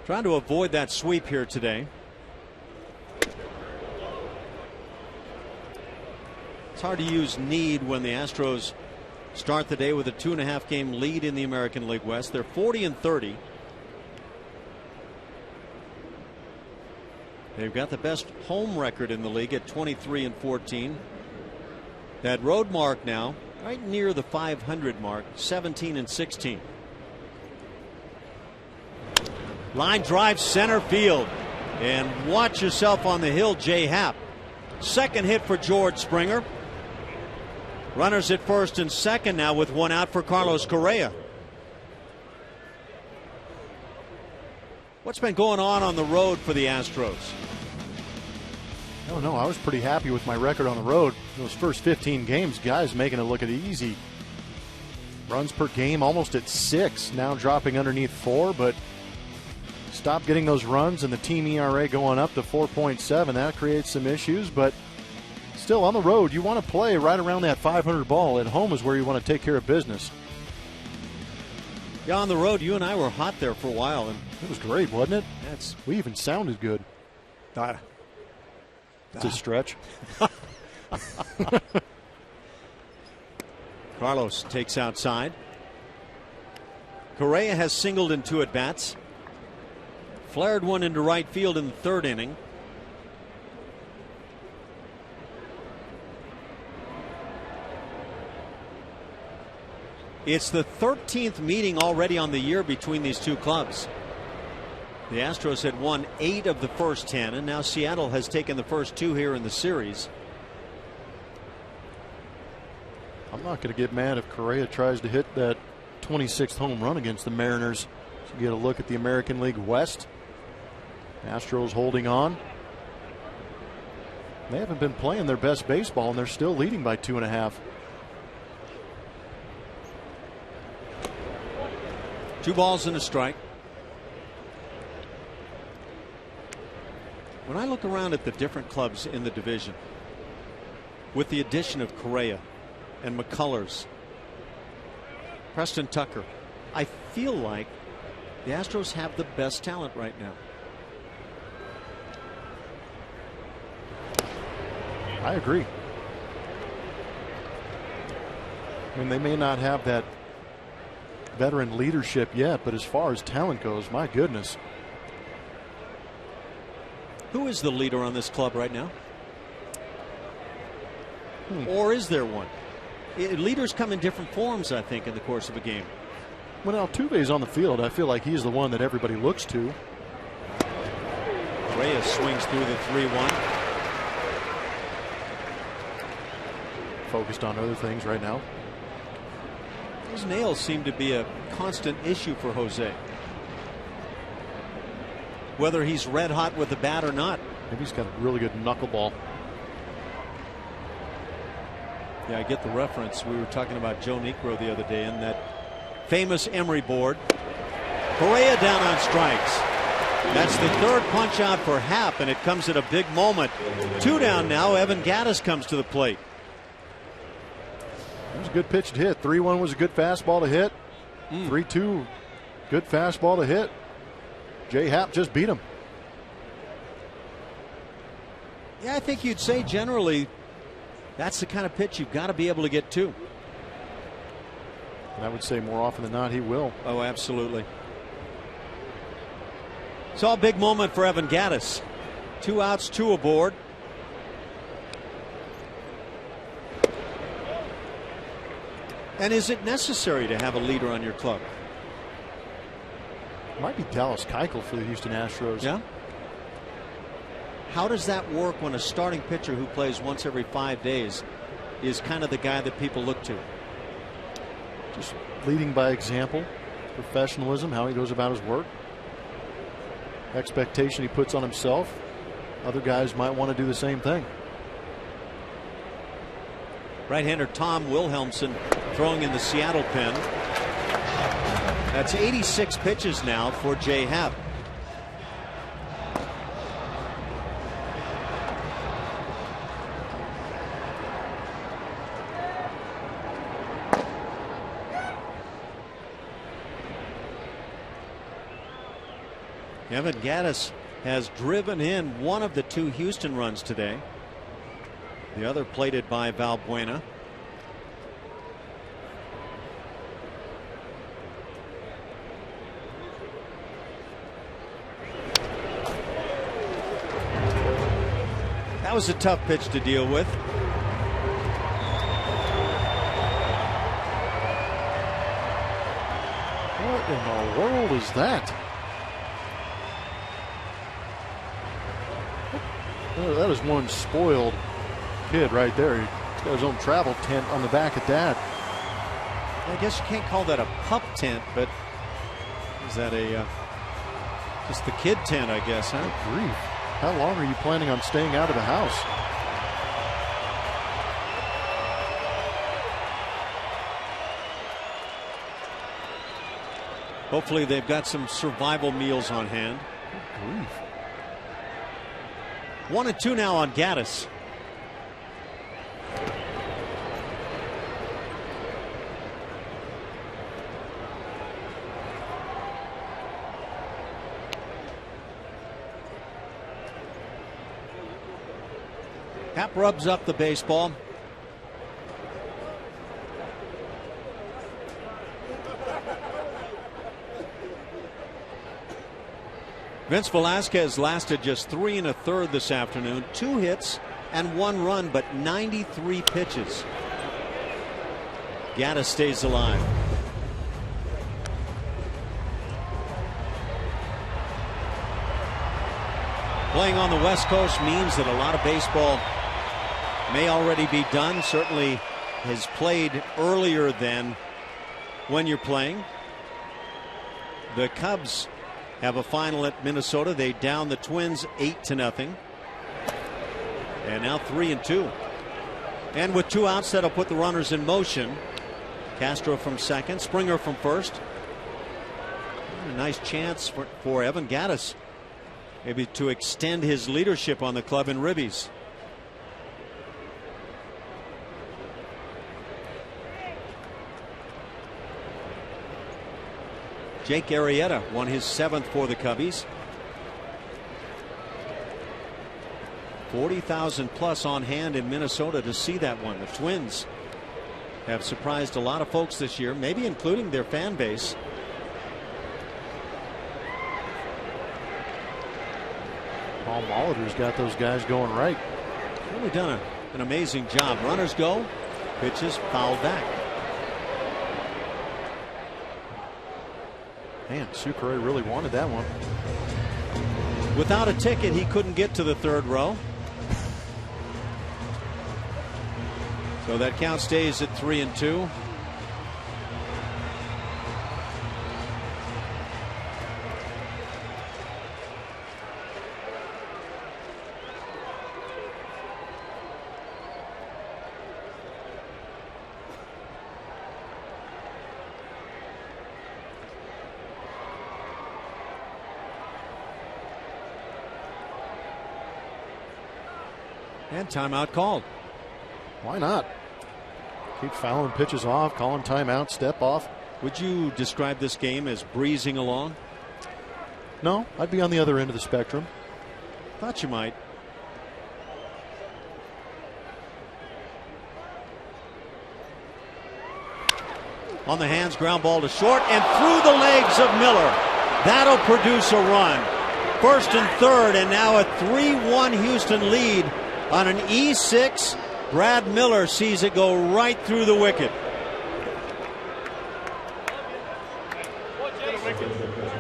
trying to avoid that sweep here today. It's hard to use need when the Astros start the day with a 2.5 game lead in the American League West. They're 40-30. They've got the best home record in the league at 23-14. That road mark now right near the 500 mark, 17-16. Line drive center field, and watch yourself on the hill, Jay Happ. Second hit for George Springer. Runners at 1st and 2nd now with 1 out for Carlos Correa. What's been going on the road for the Astros? I don't know. I was pretty happy with my record on the road. Those first 15 games, guys making it look easy. Runs per game almost at 6, now dropping underneath 4, but stop getting those runs and the team ERA going up to 4.7. That creates some issues, but still on the road, you want to play right around that 500 ball. At home is where you want to take care of business. Yeah, on the road, you and I were hot there for a while, and it was great, wasn't it? We even sounded good. It's a stretch. Carlos takes outside. Correa has singled in 2 at-bats. Flared one into right field in the 3rd inning. It's the 13th meeting already on the year between these two clubs. The Astros had won 8 of the first 10, and now Seattle has taken the first 2 here in the series. I'm not going to get mad if Correa tries to hit that 26th home run against the Mariners. So get a look at the American League West. Astros holding on. They haven't been playing their best baseball, and they're still leading by 2.5. 2 balls and a strike. When I look around at the different clubs in the division, with the addition of Correa and McCullers, Preston Tucker, I feel like the Astros have the best talent right now. I agree. I mean, they may not have that veteran leadership yet, but as far as talent goes, my goodness. Who is the leader on this club right now? Or is there one? Leaders come in different forms, I think, in the course of a game. When Altuve's on the field, I feel like he's the one that everybody looks to. Reyes swings through the 3-1. Focused on other things right now. Those nails seem to be a constant issue for Jose. Whether he's red hot with the bat or not. Maybe he's got a really good knuckleball. Yeah, I get the reference. We were talking about Joe Niekro the other day in that famous Emery board. Correa down on strikes. That's the 3rd punch out for Happ, and it comes at a big moment. 2 down now. Evan Gattis comes to the plate. It was a good pitch to hit. 3-1 was a good fastball to hit. 3-2, good fastball to hit. Jay Happ just beat him. Yeah, I think you'd say generally that's the kind of pitch you've got to be able to get to. And I would say more often than not he will. Oh, absolutely. It's all a big moment for Evan Gattis. 2 outs, 2 aboard. And is it necessary to have a leader on your club? Might be Dallas Keuchel for the Houston Astros. Yeah. How does that work when a starting pitcher who plays once every 5 days is kind of the guy that people look to? Just leading by example, professionalism, how he goes about his work, expectation he puts on himself. Other guys might want to do the same thing. Right-hander Tom Wilhelmsen throwing in the Seattle pen. That's 86 pitches now for Jay Happ. Evan Gattis has driven in one of the 2 Houston runs today. The other plated by Valbuena. That was a tough pitch to deal with. What in the world is that? Oh, that is one spoiled kid right there. He's got his own travel tent on the back of that. I guess you can't call that a pup tent, but is that a just the kid tent, I guess, huh? Good grief. How long are you planning on staying out of the house? Hopefully they've got some survival meals on hand. Good grief. 1-2 now on Gattis. Happ rubs up the baseball. Vince Velasquez lasted just 3 1/3 this afternoon. 2 hits and 1 run, but 93 pitches. Gaddis stays alive. Playing on the West Coast means that a lot of baseball may already be done. Certainly has played earlier than when you're playing. The Cubs have a final at Minnesota. They down the Twins 8-0. And now 3-2. And with 2 outs, that'll put the runners in motion. Castro from second, Springer from first. And a nice chance for Evan Gaddis, maybe to extend his leadership on the club in ribbies. Jake Arrieta won his 7th for the Cubbies. 40,000 plus on hand in Minnesota to see that one. The Twins have surprised a lot of folks this year, maybe including their fan base. Paul Molitor's got those guys going right. Really done an amazing job. Runners go, pitches fouled back. Man, Sucre really wanted that one. Without a ticket, he couldn't get to the 3rd row. So that count stays at 3-2. And timeout called. Why not? Keep fouling pitches off, calling timeout, step off. Would you describe this game as breezing along? No, I'd be on the other end of the spectrum. Thought you might. On the hands, ground ball to short and through the legs of Miller. That'll produce a run. 1st and 3rd, and now a 3-1 Houston lead on an E6. Brad Miller sees it go right through the wicket.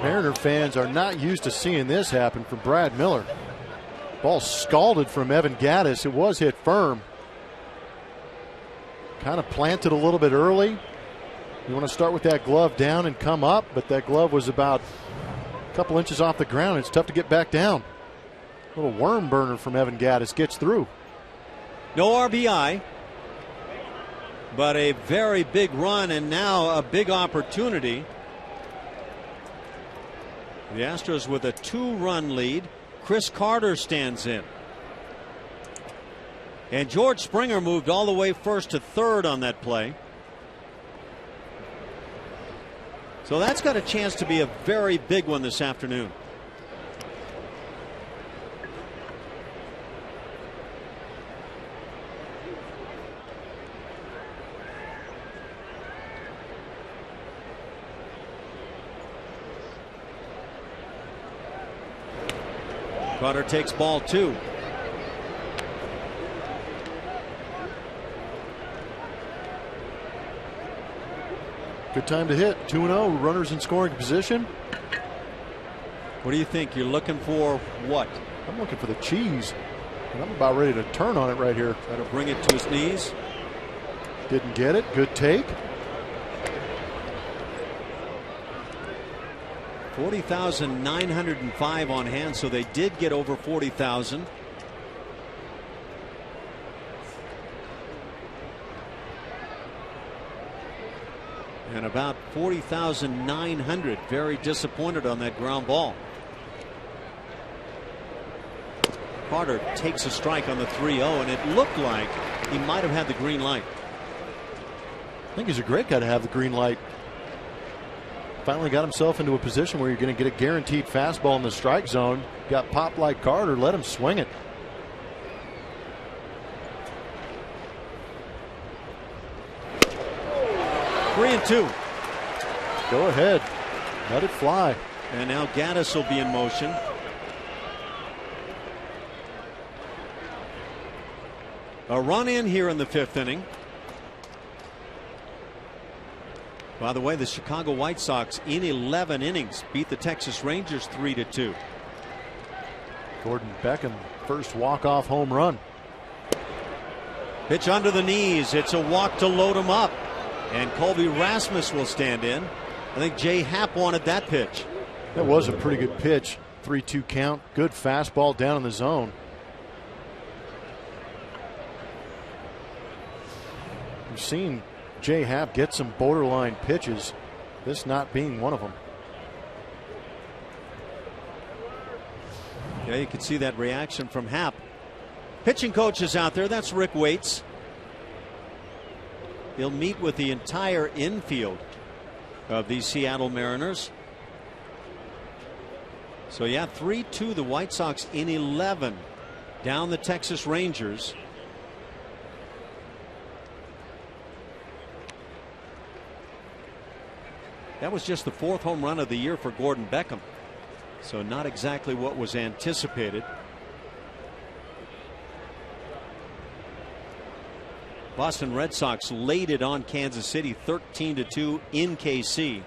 Mariner fans are not used to seeing this happen from Brad Miller. Ball scalded from Evan Gaddis. It was hit firm. Kind of planted a little bit early. You want to start with that glove down and come up, but that glove was about a couple inches off the ground. It's tough to get back down. A little worm burner from Evan Gaddis gets through. No RBI, but a very big run and now a big opportunity. The Astros with a 2-run lead. Chris Carter stands in. And George Springer moved all the way 1st to 3rd on that play. So that's got a chance to be a very big one this afternoon. Carter takes ball 2. Good time to hit. 2-0, runners in scoring position. What do you think? You're looking for what? I'm looking for the cheese. And I'm about ready to turn on it right here. Try to bring it to his knees. Didn't get it. Good take. 40,905 on hand, so they did get over 40,000. And about 40,900 very disappointed on that ground ball. Carter takes a strike on the 3-0, and it looked like he might have had the green light. I think he's a great guy to have the green light. Finally got himself into a position where you're going to get a guaranteed fastball in the strike zone. Got popped like Carter, let him swing it. 3-2. Go ahead. Let it fly. And now Gaddis will be in motion. A run in here in the 5th inning. By the way, the Chicago White Sox in 11 innings beat the Texas Rangers 3-2. Gordon Beckham, first walk-off home run. Pitch under the knees. It's a walk to load him up. And Colby Rasmus will stand in. I think Jay Happ wanted that pitch. That was a pretty good pitch. 3-2 count. Good fastball down in the zone. We've seen Jay Happ get some borderline pitches, this not being one of them. Yeah, you can see that reaction from Happ. Pitching coach is out there. That's Rick Waits. He'll meet with the entire infield of the Seattle Mariners. So yeah, 3-2 the White Sox in 11 down the Texas Rangers. That was just the 4th home run of the year for Gordon Beckham. So not exactly what was anticipated. Boston Red Sox laid it on Kansas City 13-2 in KC.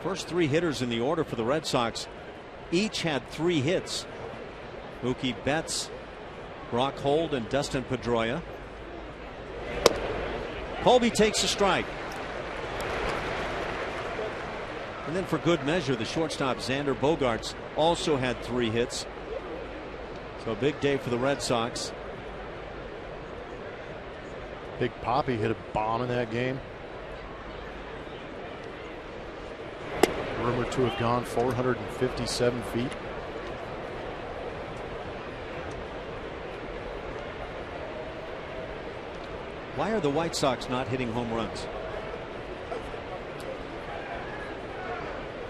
First 3 hitters in the order for the Red Sox each had 3 hits. Mookie Betts, Brock Holt, and Dustin Pedroia. Colby takes a strike. And then for good measure, the shortstop Xander Bogaerts also had 3 hits. So a big day for the Red Sox. Big Papi hit a bomb in that game. Rumored to have gone 457 feet. Why are the White Sox not hitting home runs?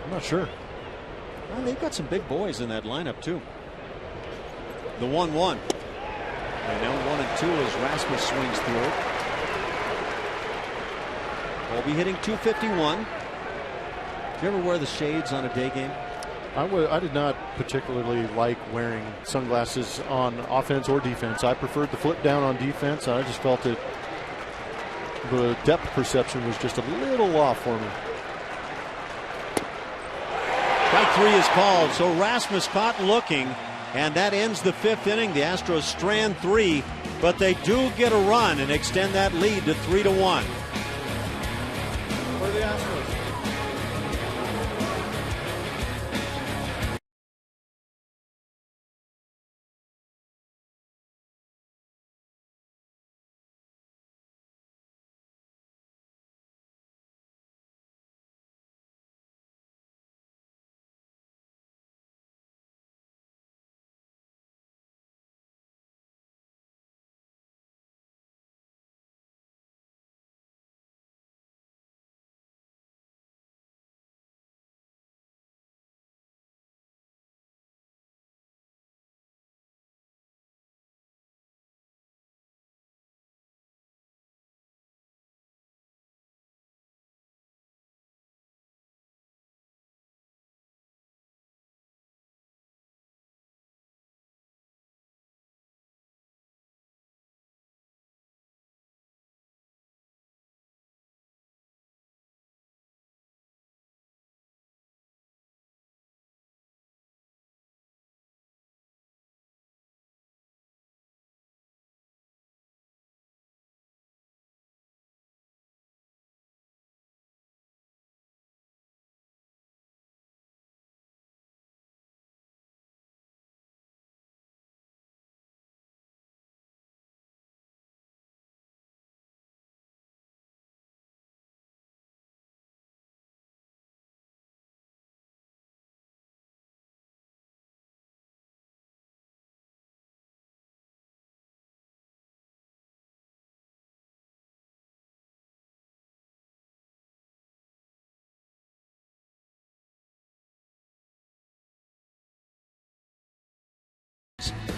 I'm not sure. Well, they've got some big boys in that lineup too. The 1-1. And now 1-2 as Rasmus swings through it. Colby hitting .251. Do you ever wear the shades on a day game? I did not particularly like wearing sunglasses on offense or defense. I preferred the flip down on defense. I just felt that the depth perception was just a little off for me. Strike 3 is called, so Rasmus caught looking, and that ends the 5th inning. The Astros strand 3, but they do get a run and extend that lead to 3-1. For the Astros.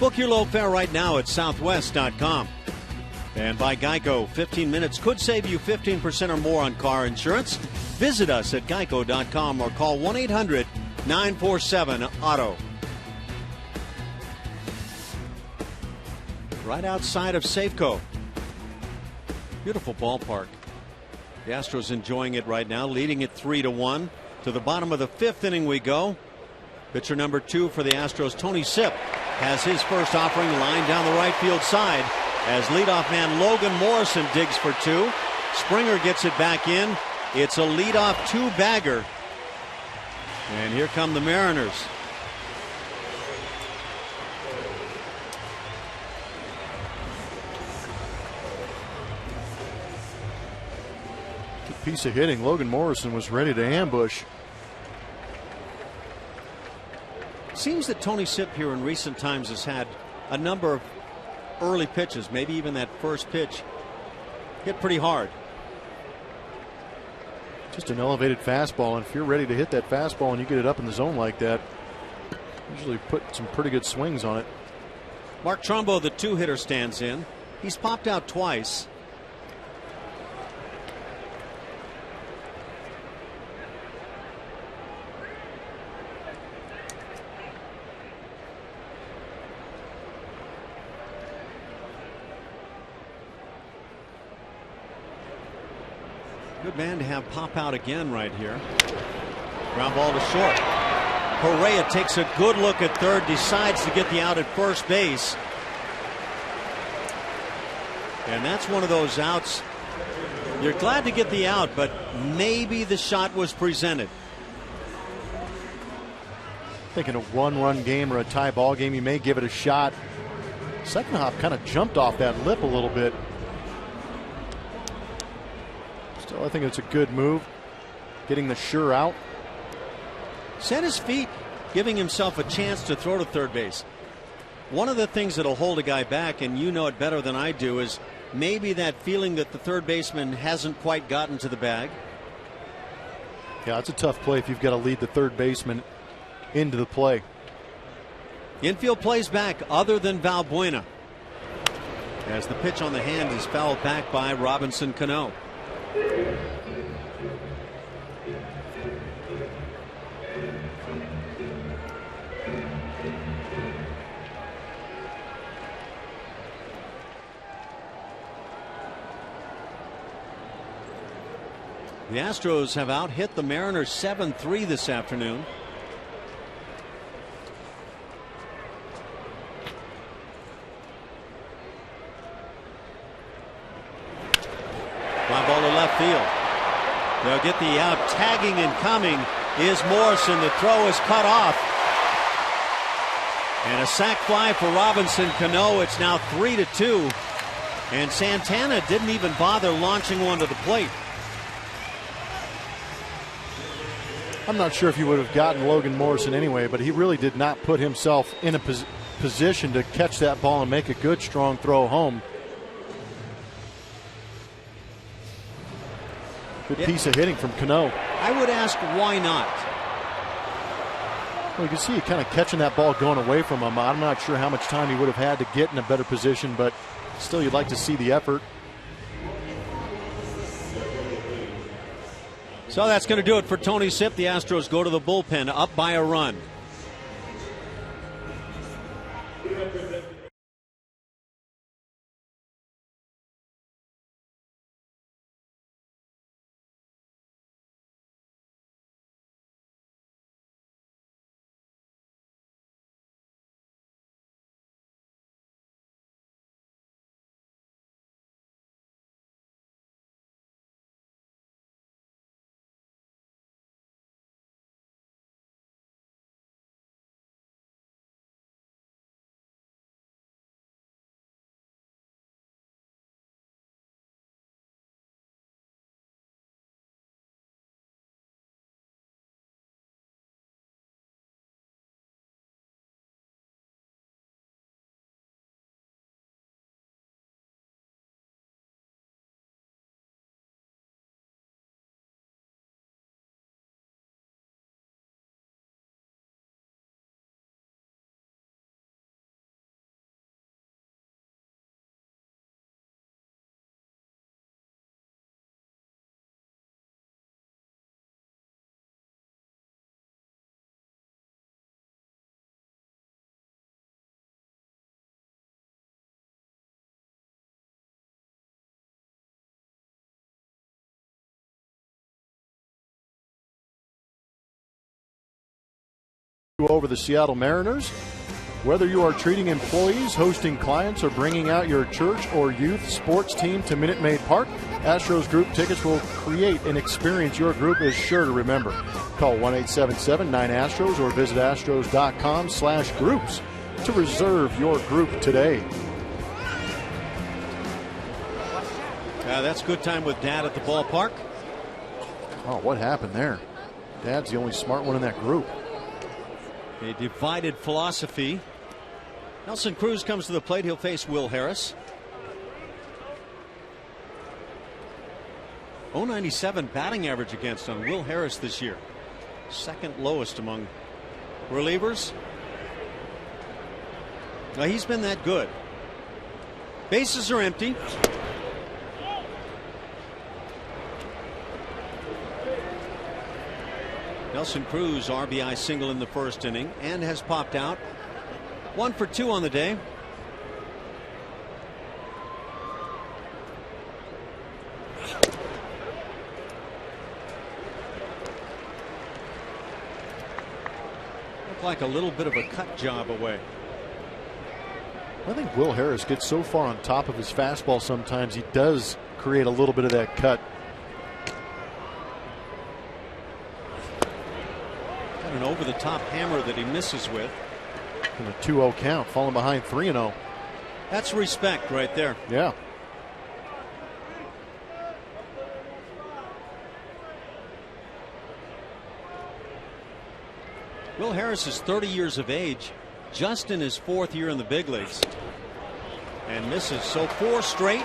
Book your low fare right now at southwest.com. And by Geico, 15 minutes could save you 15% or more on car insurance. Visit us at geico.com or call 1-800-947-AUTO. Right outside of Safeco. Beautiful ballpark. The Astros enjoying it right now, leading it 3-1. To the bottom of the 5th inning we go. Pitcher number 2 for the Astros, Tony Sipp, has his first offering lined down the right field side as leadoff man Logan Morrison digs for 2. Springer gets it back in. It's a leadoff 2-bagger. And here come the Mariners. Good piece of hitting. Logan Morrison was ready to ambush. Seems that Tony Sipp here in recent times has had a number of early pitches, maybe even that first pitch, hit pretty hard. Just an elevated fastball, and if you're ready to hit that fastball and you get it up in the zone like that, usually put some pretty good swings on it. Mark Trumbo, the 2-hitter, stands in. He's popped out twice. Good man to have pop out again right here. Ground ball to short. Correa takes a good look at third, decides to get the out at first base. And that's one of those outs. You're glad to get the out, but maybe the shot was presented. Thinking a 1-run game or a tie ball game, you may give it a shot. Second hop kind of jumped off that lip a little bit. Still, I think it's a good move. Getting the sure out. Set his feet, giving himself a chance to throw to third base. One of the things that'll hold a guy back, and you know it better than I do, is maybe that feeling that the third baseman hasn't quite gotten to the bag. Yeah, it's a tough play if you've got to lead the third baseman into the play. Infield plays back other than Valbuena, as the pitch on the hand is fouled back by Robinson Cano. The Astros have out-hit the Mariners 7-3 this afternoon. Fly ball to left field. They'll get the out. Tagging and coming is Morrison. The throw is cut off. And a sac fly for Robinson Cano. It's now 3-2. And Santana didn't even bother launching one to the plate. I'm not sure if he would have gotten Logan Morrison anyway, but he really did not put himself in a position to catch that ball and make a good, strong throw home. Good piece of hitting from Cano. I would ask, why not? Well, you can see he kind of catching that ball going away from him. I'm not sure how much time he would have had to get in a better position, but still you'd like to see the effort. So that's going to do it for Tony Sipp. The Astros go to the bullpen up by a run. over the Seattle Mariners. Whether you are treating employees, hosting clients, or bringing out your church or youth sports team to Minute Maid Park, Astros group tickets will create an experience your group is sure to remember. Call 1-877-9-ASTROS or visit astros.com/groups to reserve your group today. That's good time with Dad at the ballpark. Oh, what happened there? Dad's the only smart one in that group. A divided philosophy. Nelson Cruz comes to the plate. He'll face Will Harris. .097 batting average against on Will Harris this year. Second lowest among relievers. Now, he's been that good. Bases are empty. Nelson Cruz RBI single in the first inning and has popped out. 1 for 2 on the day. Looked like a little bit of a cut job away. I think Will Harris gets so far on top of his fastball sometimes he does create a little bit of that cut. An over-the-top hammer that he misses with. In a 2-0 count, falling behind 3-0. That's respect right there. Yeah. Will Harris is 30 years of age, just in his 4th year in the big leagues. And misses, so 4 straight.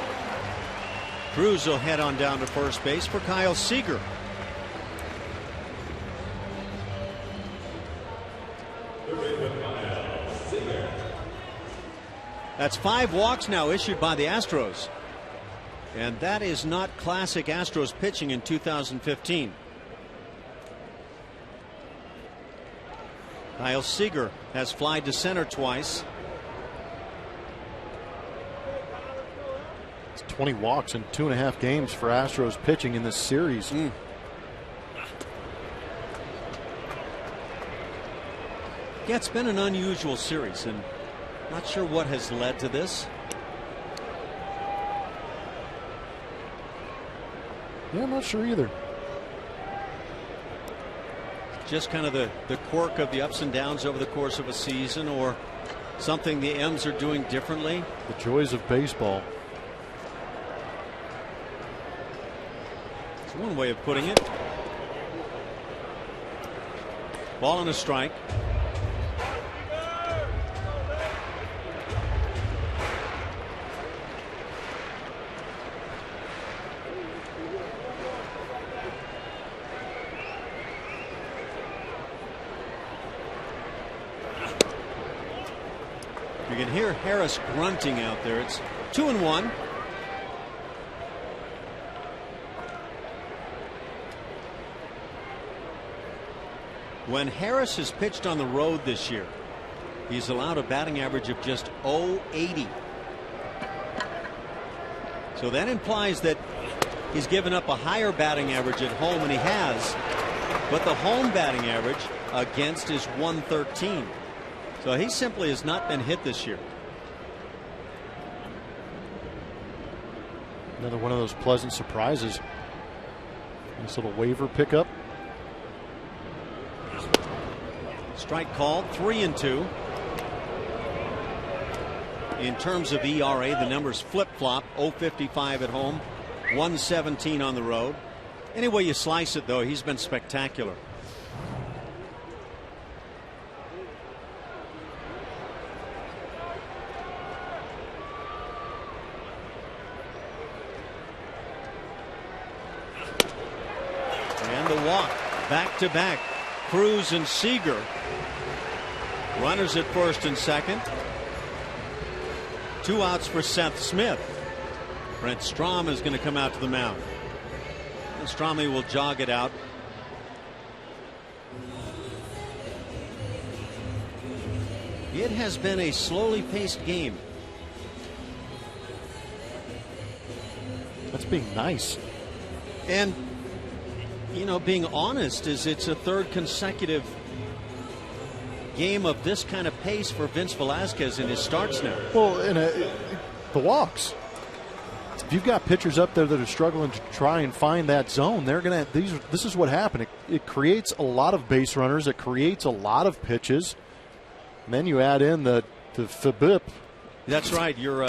Cruz will head on down to first base for Kyle Seager. That's 5 walks now issued by the Astros. And that is not classic Astros pitching in 2015. Kyle Seager has flied to center twice. It's 20 walks in 2.5 games for Astros pitching in this series. Yeah, it's been an unusual series, and not sure what has led to this. Yeah, I'm not sure either. Just kind of the quirk of the ups and downs over the course of a season, or something the M's are doing differently. The joys of baseball. It's one way of putting it. Ball and a strike. You can hear Harris grunting out there. It's 2-1. When Harris has pitched on the road this year, he's allowed a batting average of just .080. So that implies that he's given up a higher batting average at home, and he has. But the home batting average against is .113. So he simply has not been hit this year. Another one of those pleasant surprises. Nice little waiver pickup. Strike called, 3-2. In terms of ERA, the numbers flip-flop. 0.55 at home, 1.17 on the road. Any way you slice it, though, he's been spectacular. Back to back, Cruz and Seager. Runners at first and second. 2 outs for Seth Smith. Brent Strom is going to come out to the mound. And Stromy will jog it out. It has been a slowly paced game. That's being nice. And you know, being honest, is it's a 3rd consecutive game of this kind of pace for Vince Velasquez in his starts now. Well, the walks. If you've got pitchers up there that are struggling to try and find that zone, they're going to. This is what happened. It creates a lot of base runners. It creates a lot of pitches. And then you add in the FBIP. That's right. You're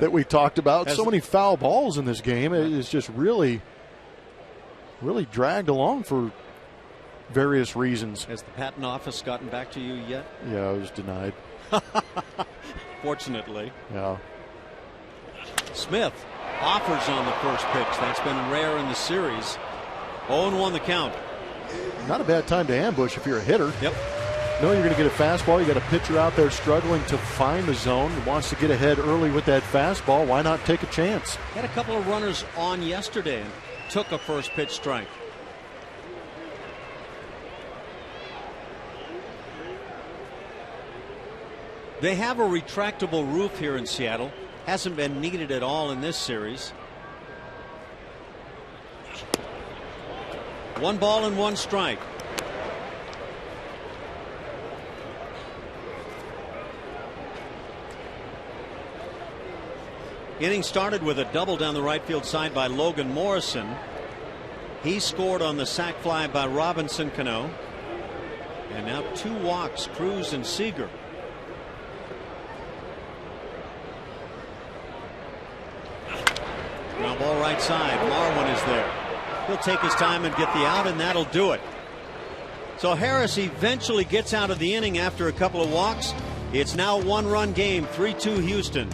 that we talked about. So many foul balls in this game. It is just really dragged along for various reasons. Has the patent office gotten back to you yet? Yeah, I was denied. Fortunately. Yeah. Smith offers on the first pitch. That's been rare in the series. 0-1 the count. Not a bad time to ambush if you're a hitter. Yep. No, you're going to get a fastball. You got a pitcher out there struggling to find the zone, wants to get ahead early with that fastball. Why not take a chance? Had a couple of runners on yesterday and took a first pitch strike. They have a retractable roof here in Seattle. Hasn't been needed at all in this series. 1 ball and 1 strike. Inning started with a double down the right field side by Logan Morrison. He scored on the sac fly by Robinson Cano. And now 2 walks, Cruz and Seager. Ground ball right side. Marwin is there. He'll take his time and get the out, and that'll do it. So Harris eventually gets out of the inning after a couple of walks. It's now a 1-run game, 3-2 Houston.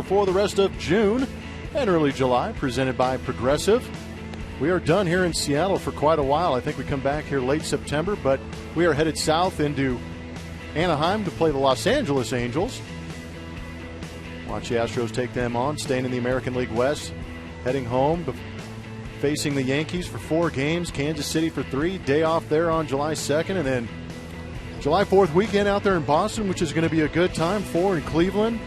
For the rest of June and early July, presented by Progressive. We are done here in Seattle for quite a while. I think we come back here late September, but we are headed south into Anaheim to play the Los Angeles Angels. Watch the Astros take them on, staying in the American League West, heading home, facing the Yankees for 4 games, Kansas City for 3, day off there on July 2nd, and then July 4th weekend out there in Boston, which is going to be a good time, 4 in Cleveland.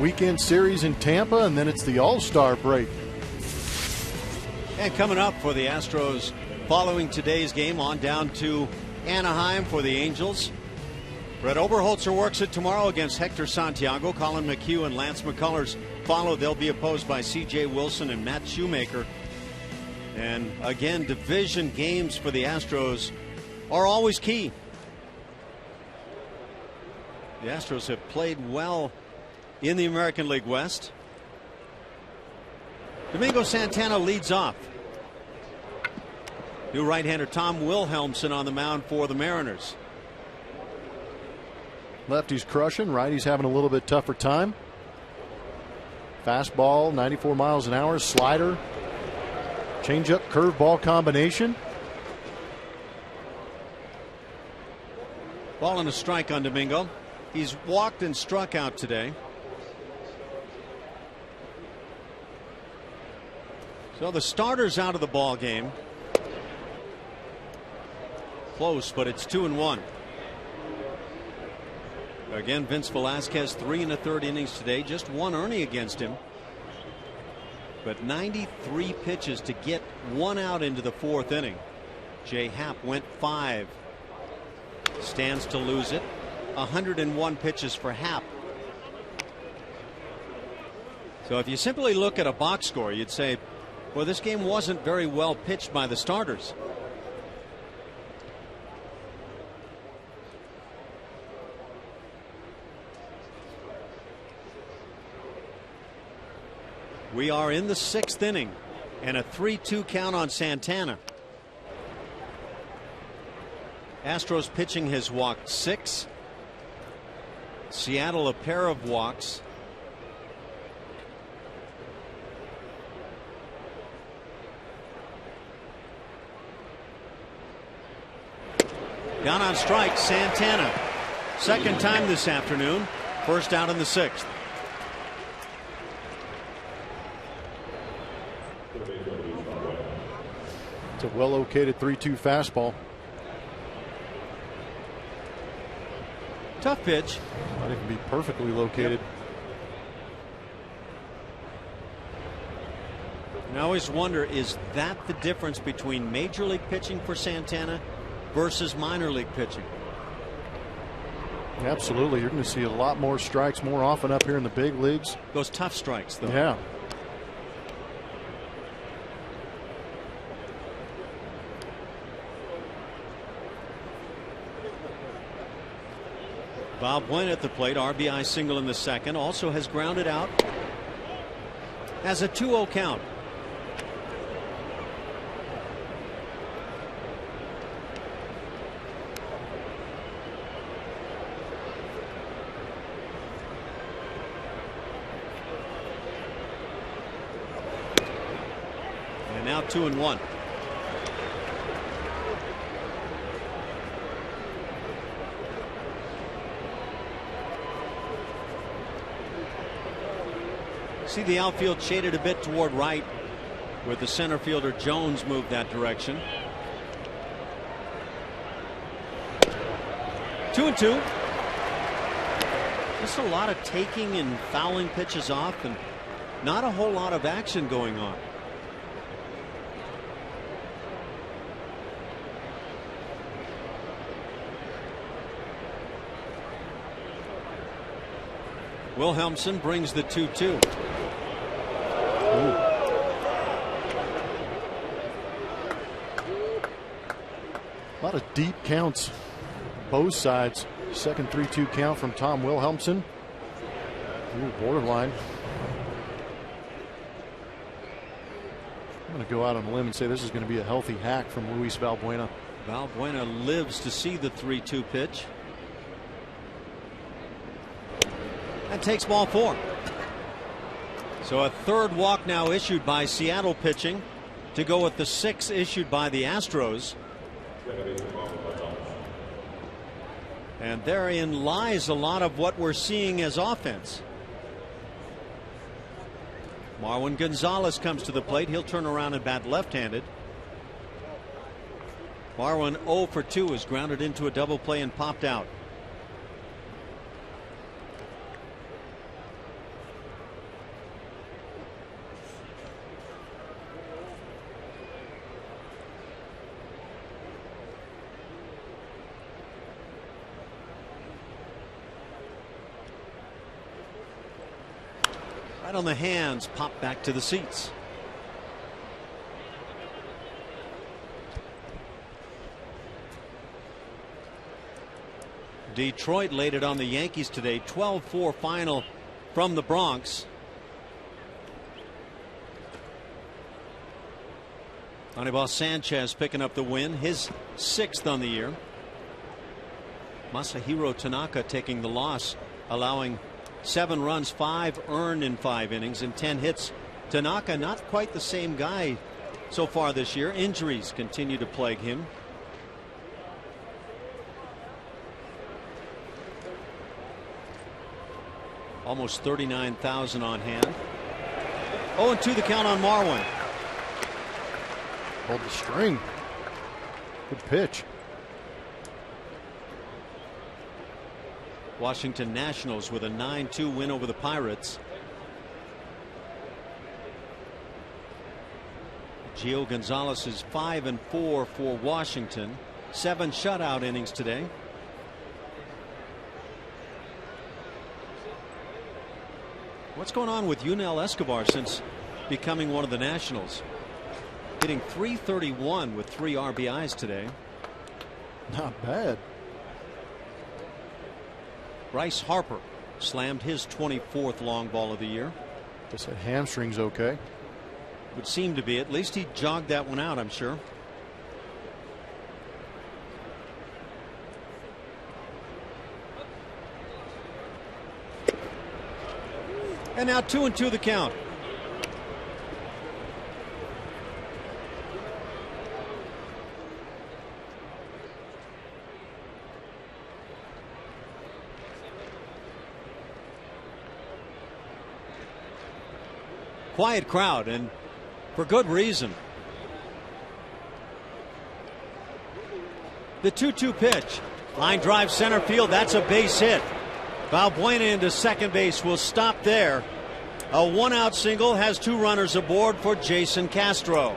Weekend series in Tampa, and then it's the All-Star break. And coming up for the Astros following today's game, on down to Anaheim for the Angels. Brett Oberholzer works it tomorrow against Hector Santiago. Colin McHugh and Lance McCullers follow. They'll be opposed by C.J. Wilson and Matt Shoemaker. And again, division games for the Astros are always key. The Astros have played well in the American League West. Domingo Santana leads off. New right-hander Tom Wilhelmsen on the mound for the Mariners. Lefty's crushing, righty's having a little bit tougher time. Fastball, 94 miles an hour, slider, changeup, curveball combination. Ball and a strike on Domingo. He's walked and struck out today. So the starter's out of the ball game. Close, but it's 2-1. Again, Vince Velasquez 3 1/3 innings today. Just one earning against him. But 93 pitches to get one out into the 4th inning. Jay Happ went 5. Stands to lose it. 101 pitches for Happ. So if you simply look at a box score, you'd say, well, this game wasn't very well pitched by the starters. We are in the 6th inning and a 3-2 count on Santana. Astros pitching has walked 6. Seattle a pair of walks. Down on strike, Santana. Second time this afternoon. First out in the 6th. It's a well-located 3-2 fastball. Tough pitch. Might even be perfectly located. And I always wonder, is that the difference between major league pitching for Santana versus minor league pitching? Absolutely. You're going to see a lot more strikes more often up here in the big leagues. Those tough strikes, though. Yeah. Valbuena at the plate, RBI single in the 2nd, also has grounded out. Has a 2-0 count. And now 2-1. See the outfield shaded a bit toward right, with the center fielder Jones moved that direction. 2-2. Just a lot of taking and fouling pitches off, and not a whole lot of action going on. Wilhelmsen brings the 2-2. A lot of deep counts, both sides. Second 3-2 count from Tom Wilhelmsen. Ooh, borderline. I'm going to go out on a limb and say this is going to be a healthy hack from Luis Valbuena. Valbuena lives to see the 3-2 pitch. That takes ball 4. So a 3rd walk now issued by Seattle pitching to go with the 6 issued by the Astros. And therein lies a lot of what we're seeing as offense. Marwin Gonzalez comes to the plate. He'll turn around and bat left-handed. Marwin 0 for 2 is grounded into a double play and popped out. Right on the hands, pop back to the seats. Detroit laid it on the Yankees today. 12-4 final from the Bronx. Anibal Sanchez picking up the win, his 6th on the year. Masahiro Tanaka taking the loss, allowing 7 runs, 5 earned in 5 innings and 10 hits. Tanaka not quite the same guy so far this year. Injuries continue to plague him. Almost 39,000 on hand. 0-2 the count on Marwin. Hold the string. Good pitch. Washington Nationals with a 9-2 win over the Pirates. Gio Gonzalez is 5-4 for Washington. 7 shutout innings today. What's going on with Yunel Escobar since becoming one of the Nationals? Hitting .331 with 3 RBIs today. Not bad. Bryce Harper slammed his 24th long ball of the year. Guess that hamstring's okay. Would seem to be. At least he jogged that one out, I'm sure. And now 2-2 the count. Quiet crowd, and for good reason. The 2-2 pitch. Line drive center field. That's a base hit. Valbuena into second base will stop there. A 1-out single has 2 runners aboard for Jason Castro.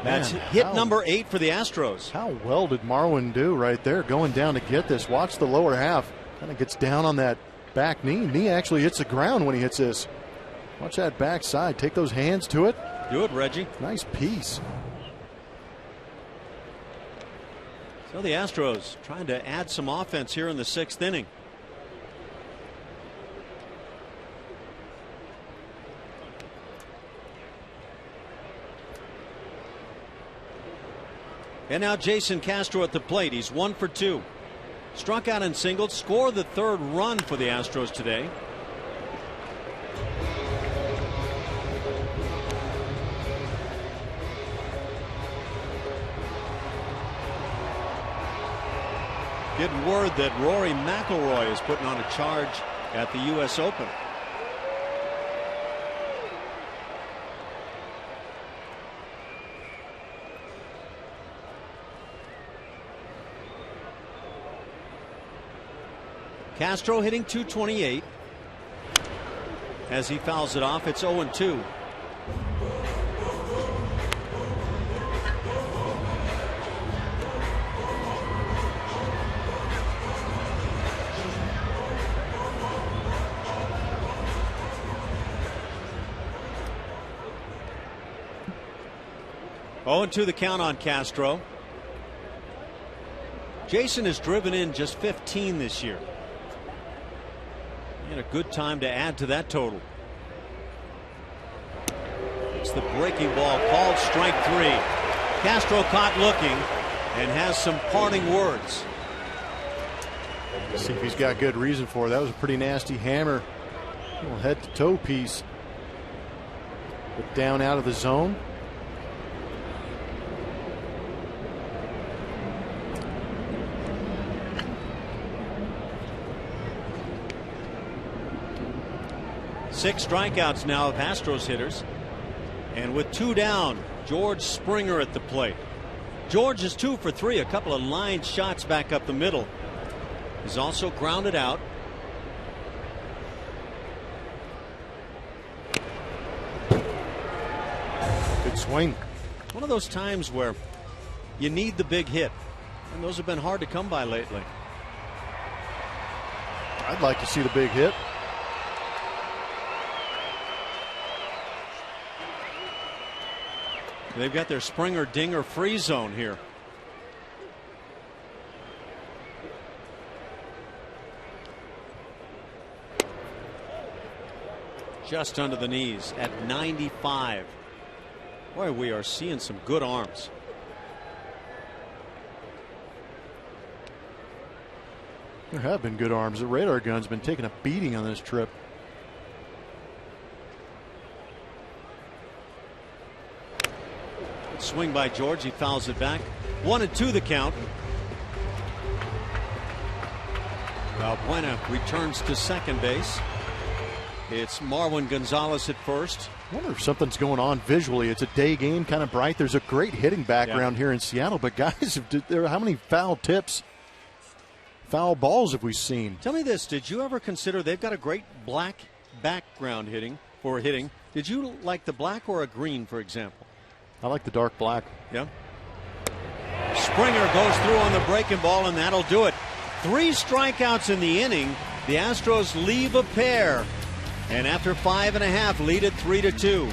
That's hit number 8 for the Astros. How well did Marwin do right there going down to get this? Watch the lower half. Kind of gets down on that back knee. Knee actually hits the ground when he hits this. Watch that backside. Take those hands to it. Do it, Reggie. Nice piece. So the Astros trying to add some offense here in the 6th inning. And now Jason Castro at the plate. He's 1 for 2. Struck out and singled. Scored the 3rd run for the Astros today. Getting word that Rory McIlroy is putting on a charge at the U.S. Open. Castro hitting .228 as he fouls it off. It's 0-2. To the count on Castro. Jason has driven in just 15 this year. And a good time to add to that total. It's the breaking ball called strike 3. Castro caught looking and has some parting words. Let's see if he's got good reason for it. That was a pretty nasty hammer. Little head to toe piece. But down out of the zone. Six strikeouts now of Astros hitters. And with 2 down, George Springer at the plate. George is 2 for 3. A couple of line shots back up the middle. He's also grounded out. Good swing. One of those times where you need the big hit. And those have been hard to come by lately. I'd like to see the big hit. They've got their Springer Dinger free zone here. Just under the knees at 95. Boy, we are seeing some good arms. There have been good arms. The radar gun's been taking a beating on this trip. Swing by George. He fouls it back. 1-2 the count. Balbuena returns to second base. It's Marwin Gonzalez at first. I wonder if something's going on visually. It's a day game, kind of bright. There's a great hitting background here in Seattle, but guys, how many foul tips, foul balls have we seen? Tell me this, did you ever consider, they've got a great black background hitting. Did you like the black or a green, for example? I like the dark black. Yeah. Springer goes through on the breaking ball, and that'll do it. 3 strikeouts in the inning. The Astros leave a pair, and after 5.5, lead it 3-2.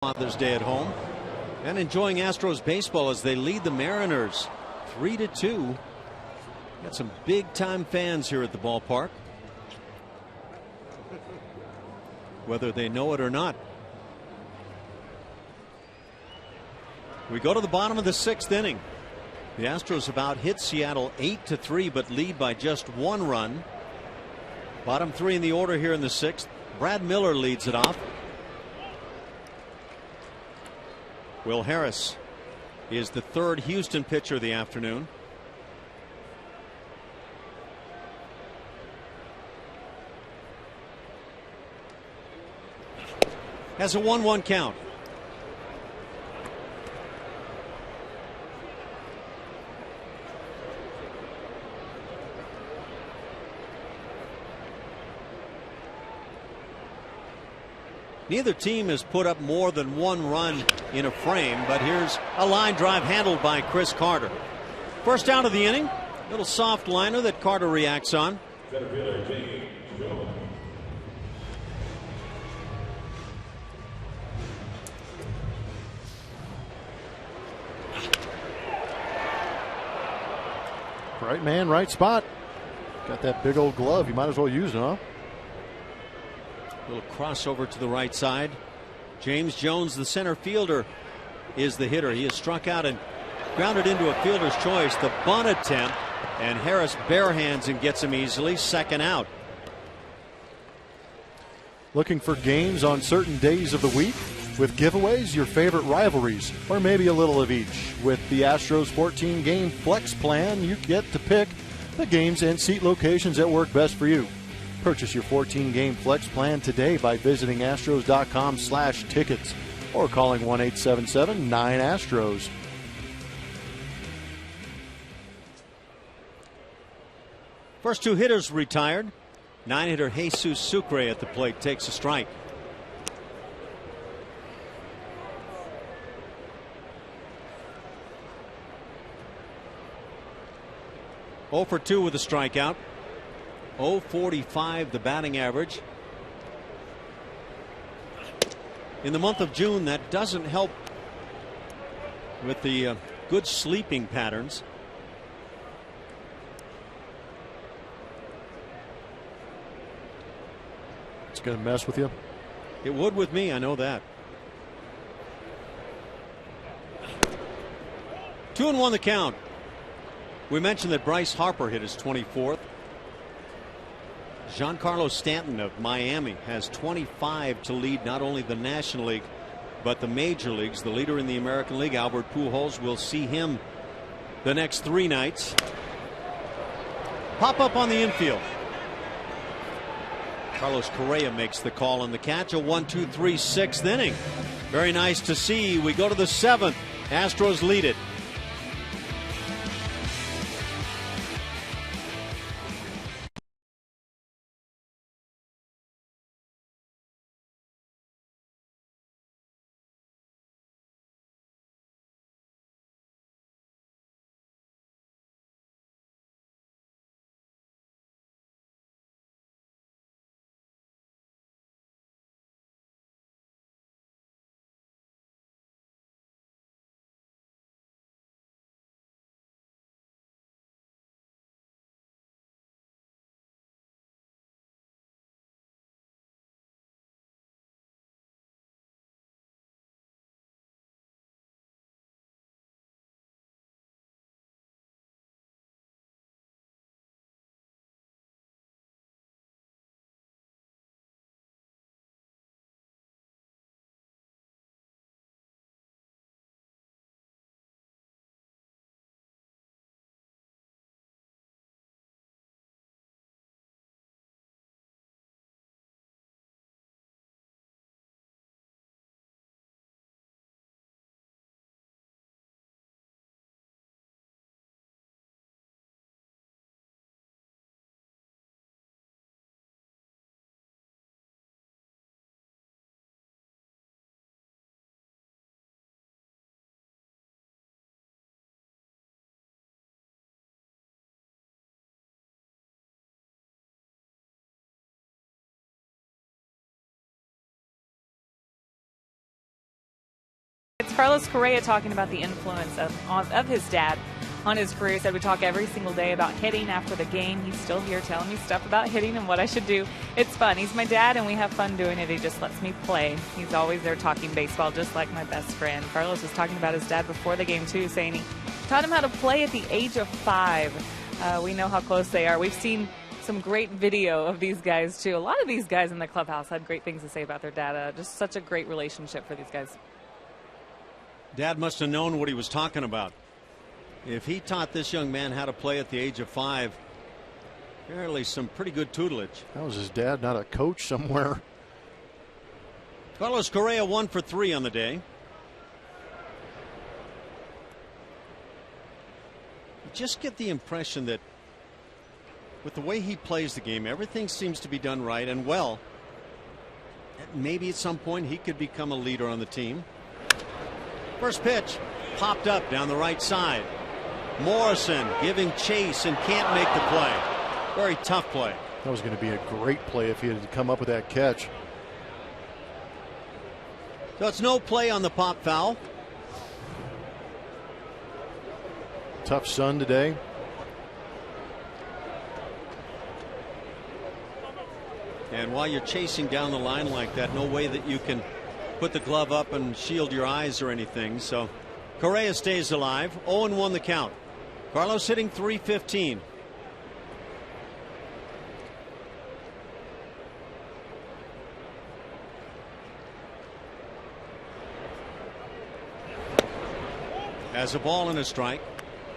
Father's Day at home, and enjoying Astros baseball as they lead the Mariners 3-2. Got some big time fans here at the ballpark, whether they know it or not. We go to the bottom of the 6th inning. The Astros about hit Seattle 8-3, but lead by just 1 run. Bottom 3 in the order here in the 6th. Brad Miller leads it off. Will Harris is the 3rd Houston pitcher of the afternoon. Has a 1-1 count. Neither team has put up more than 1 run in a frame, but here's a line drive handled by Chris Carter. First out of the inning, little soft liner that Carter reacts on. Right man, right spot. Got that big old glove. You might as well use it, huh? Little crossover to the right side. James Jones, the center fielder, is the hitter. He is struck out and grounded into a fielder's choice. The bunt attempt, and Harris barehands and gets him easily. 2nd out. Looking for games on certain days of the week? With giveaways, your favorite rivalries, or maybe a little of each. With the Astros 14-game flex plan, you get to pick the games and seat locations that work best for you. Purchase your 14-game flex plan today by visiting astros.com/tickets or calling 1-877-9-ASTROS. First 2 hitters retired. 9-hitter Jesus Sucre at the plate takes a strike. Oh for 2 with a strikeout. 0.45 the batting average. In the month of June, that doesn't help with the good sleeping patterns. It's going to mess with you. It would with me, I know that. 2-1 the count. We mentioned that Bryce Harper hit his 24th. Giancarlo Stanton of Miami has 25 to lead not only the National League but the major leagues. The leader in the American League, Albert Pujols, will see him the next 3 nights. Pop up on the infield. Carlos Correa makes the call and the catch. A 1-2-3 6th inning. Very nice to see. We go to the 7th. Astros lead it. It's Carlos Correa talking about the influence of his dad on his career. He said we talk every single day about hitting after the game. He's still here telling me stuff about hitting and what I should do. It's fun. He's my dad, and we have fun doing it. He just lets me play. He's always there talking baseball, just like my best friend. Carlos was talking about his dad before the game, too, saying he taught him how to play at the age of 5. We know how close they are. We've seen some great video of these guys, too. A lot of these guys in the clubhouse had great things to say about their dad. Just such a great relationship for these guys. Dad must have known what he was talking about. If he taught this young man how to play at the age of 5, apparently some pretty good tutelage. That was his dad, not a coach somewhere. Carlos Correa 1 for 3 on the day. You just get the impression that with the way he plays the game, everything seems to be done right and well. Maybe at some point he could become a leader on the team. First pitch popped up down the right side. Morrison giving chase and can't make the play. Very tough play. That was going to be a great play if he had come up with that catch. So it's no play on the pop foul. Tough sun today. And while you're chasing down the line like that, no way that you can put the glove up and shield your eyes or anything. So Correa stays alive. 0-1 the count. Carlos hitting .315. As a ball and a strike.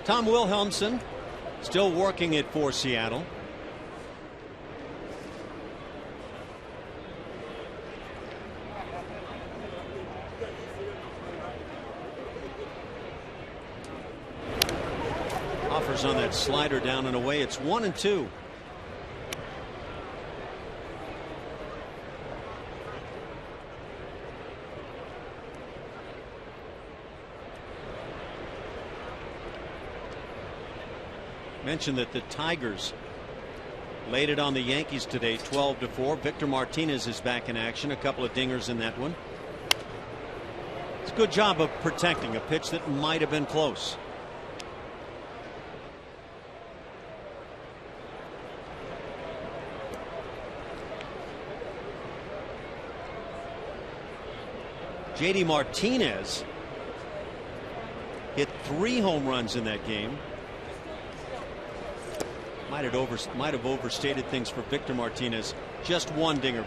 Tom Wilhelmsen still working it for Seattle. Offers on that slider down and away. It's 1-2. Mentioned that the Tigers laid it on the Yankees today 12-4. Victor Martinez is back in action. A couple of dingers in that one. It's a good job of protecting a pitch that might have been close. JD Martinez hit 3 home runs in that game. Might have overstated things for Victor Martinez. Just 1 dinger.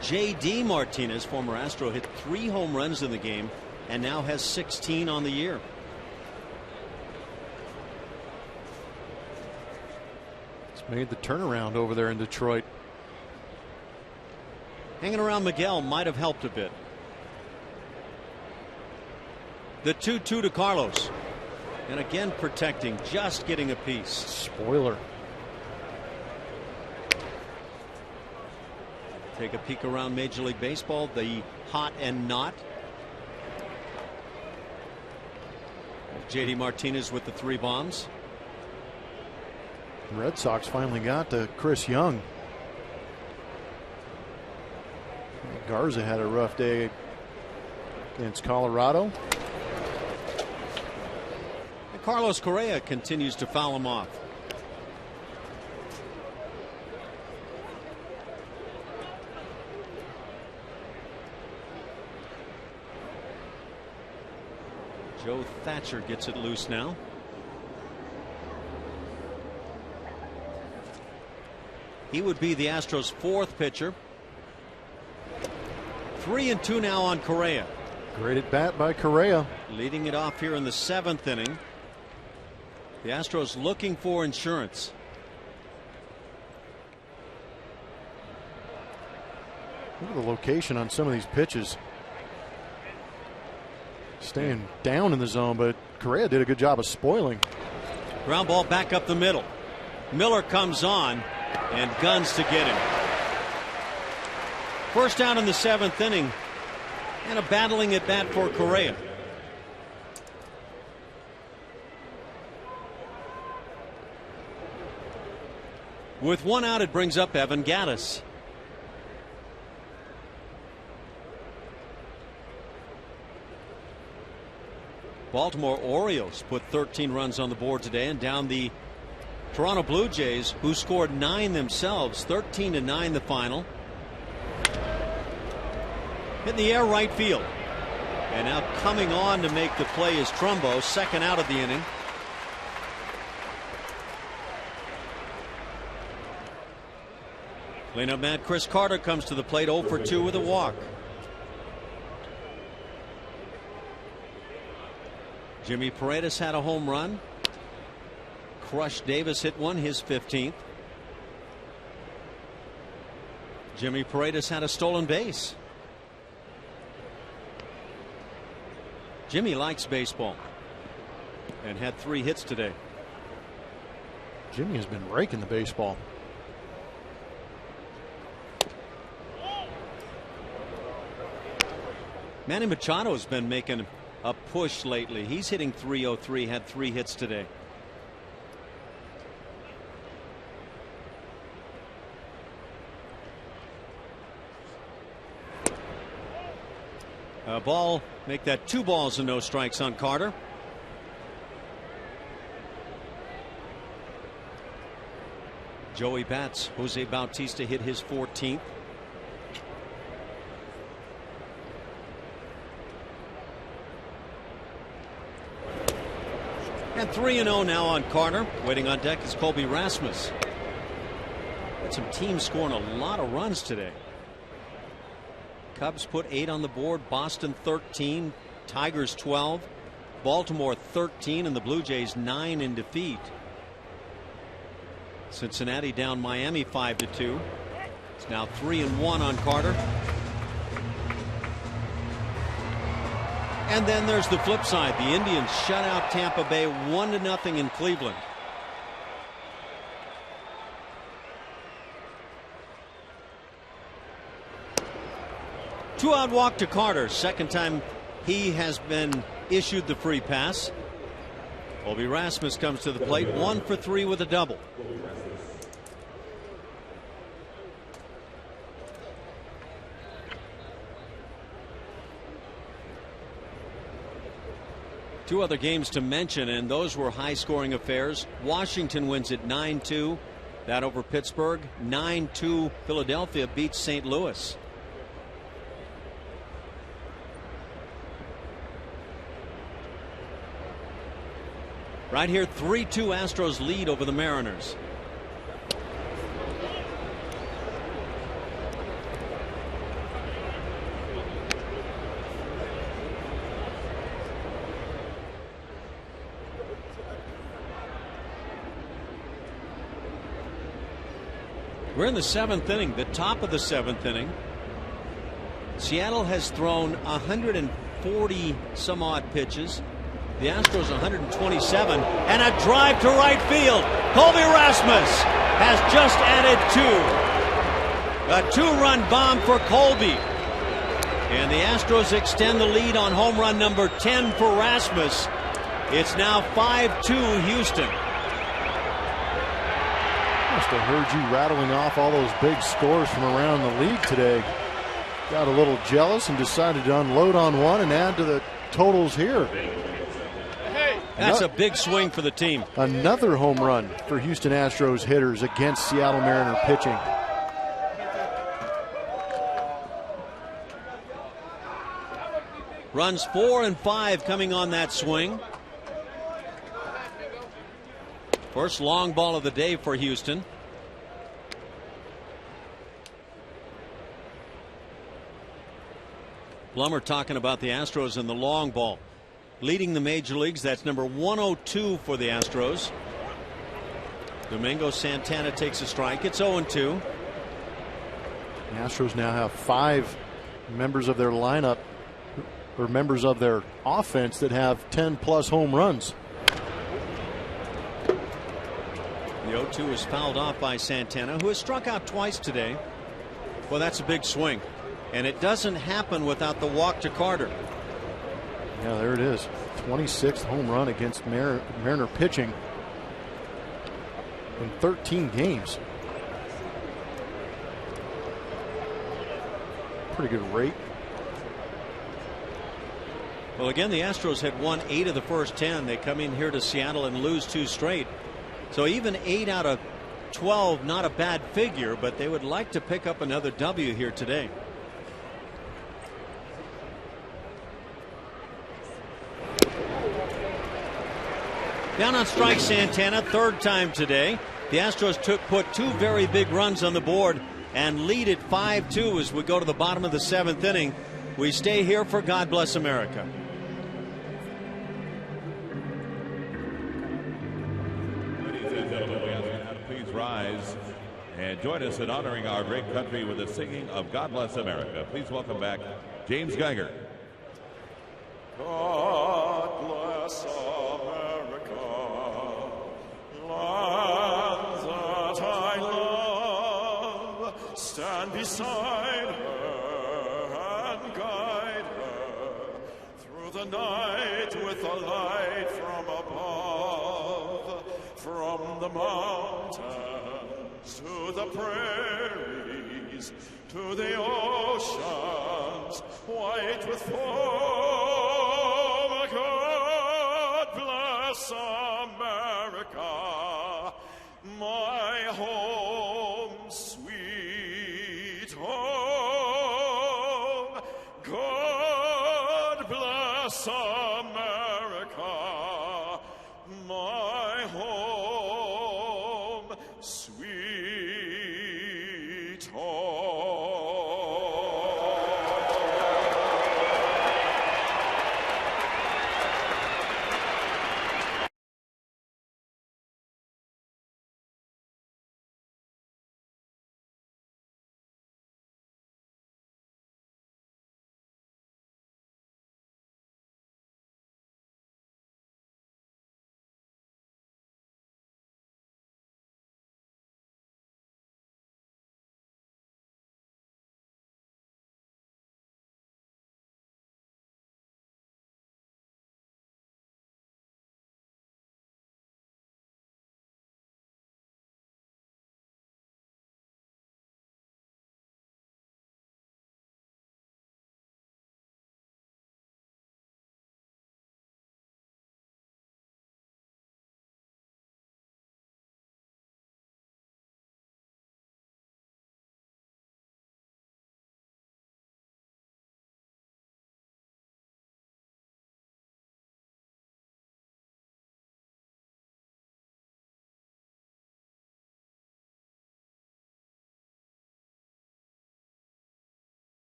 JD Martinez, former Astro, hit 3 home runs in the game and now has 16 on the year. It's made the turnaround over there in Detroit. Hanging around Miguel might have helped a bit. The 2-2 to Carlos. And again protecting, just getting a piece. Spoiler. Take a peek around Major League Baseball, the hot and not. JD Martinez with the 3 bombs. Red Sox finally got to Chris Young. Garza had a rough day against Colorado. And Carlos Correa continues to foul him off. Joe Thatcher gets it loose now. He would be the Astros' 4th pitcher. 3-2 now on Correa. Great at bat by Correa. Leading it off here in the 7th inning. The Astros looking for insurance. Look at the location on some of these pitches. Staying down in the zone, but Correa did a good job of spoiling. Ground ball back up the middle. Miller comes on and guns to get him. First down in the 7th inning, and a battling at bat for Correa. With 1 out, it brings up Evan Gattis. Baltimore Orioles put 13 runs on the board today and down the Toronto Blue Jays, who scored 9 themselves. 13-9 the final. Hit in the air right field. And now coming on to make the play is Trumbo, 2nd out of the inning. Cleanup man Chris Carter comes to the plate, 0 for 2 with a walk. Jimmy Paredes had a home run. Crush Davis hit one, his 15th. Jimmy Paredes had a stolen base. Jimmy likes baseball and had 3 hits today. Jimmy has been raking the baseball. Manny Machado has been making a push lately. He's hitting .303, had 3 hits today. A ball, make that 2 balls and no strikes on Carter. Joey Bats, Jose Bautista hit his 14th. And 3-0 now on Carter. Waiting on deck is Colby Rasmus. Had some teams scoring a lot of runs today. Cubs put 8 on the board, Boston 13, Tigers 12, Baltimore 13, and the Blue Jays 9 in defeat. Cincinnati down Miami 5-2. It's now 3-1 on Carter. And then there's the flip side. The Indians shut out Tampa Bay 1-0 in Cleveland. Two-out walk to Carter. Second time he has been issued the free pass. Colby Rasmus comes to the plate, 1 for 3 with a double. Two other games to mention, and those were high-scoring affairs. Washington wins at 9-2. That over Pittsburgh. 9-2. Philadelphia beats St. Louis. Right here, 3-2 Astros lead over the Mariners. We're in the 7th inning, the top of the 7th inning. Seattle has thrown 140 some odd pitches. The Astros 127, and a drive to right field. Colby Rasmus has just added 2. A 2-run bomb for Colby. And the Astros extend the lead on home run number 10 for Rasmus. It's now 5-2 Houston. Must have heard you rattling off all those big scores from around the league today. Got a little jealous and decided to unload on one and add to the totals here. That's a big swing for the team. Another home run for Houston Astros hitters against Seattle Mariner pitching. Runs 4 and 5 coming on that swing. First long ball of the day for Houston. Plummer talking about the Astros and the long ball. Leading the major leagues, that's number 102 for the Astros. Domingo Santana takes a strike. It's 0-2. The Astros now have 5 members of their lineup, or members of their offense, that have 10+ home runs. The 0-2 is fouled off by Santana, who has struck out twice today. Well, that's a big swing. And it doesn't happen without the walk to Carter. Yeah, there it is. 26th home run against Mariner pitching in 13 games. Pretty good rate. Well, again, the Astros had won 8 of the first 10. They come in here to Seattle and lose 2 straight. So even 8 out of 12, not a bad figure, but they would like to pick up another W here today. Down on strike, Santana, 3rd time today. The Astros put 2 very big runs on the board and lead at 5-2 as we go to the bottom of the 7th inning. We stay here for God Bless America. Ladies and gentlemen, we ask you now to please rise and join us in honoring our great country with the singing of God Bless America. Please welcome back James Geiger. God bless America. Lands that I love, stand beside her and guide her through the night with a light from above, from the mountains to the prairies to the oceans white with foam. God bless America, my home, sweet home. God bless America, my home, sweet home.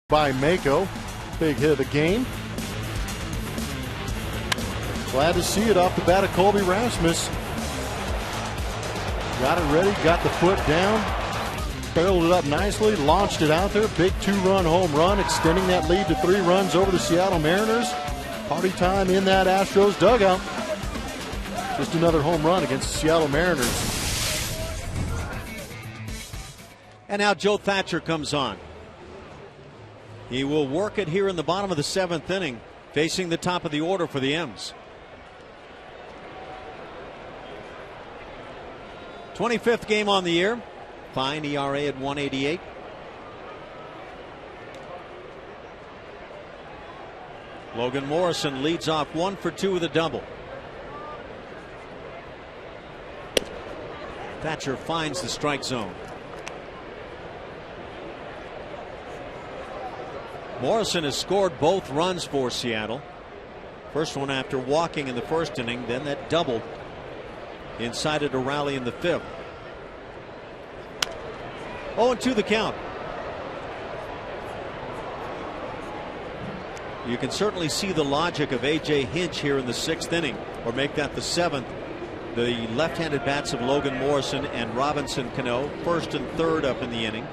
by Mako. Big hit of the game. Glad to see it off the bat of Colby Rasmus. Got it ready, got the foot down, barreled it up nicely, launched it out there. Big 2-run home run, extending that lead to 3 runs over the Seattle Mariners. Party time in that Astros dugout. Just another home run against the Seattle Mariners. And now Joe Thatcher comes on. He will work it here in the bottom of the 7th inning, facing the top of the order for the M's. 25th game on the year. Fine ERA at 1.88. Logan Morrison leads off 1 for 2 with a double. Thatcher finds the strike zone. Morrison has scored both runs for Seattle. First one after walking in the 1st inning, then that double incited a rally in the 5th. 0-2 the count. You can certainly see the logic of A.J. Hinch here in the 6th inning, or make that the 7th. The left-handed bats of Logan Morrison and Robinson Cano, 1st and 3rd up in the inning.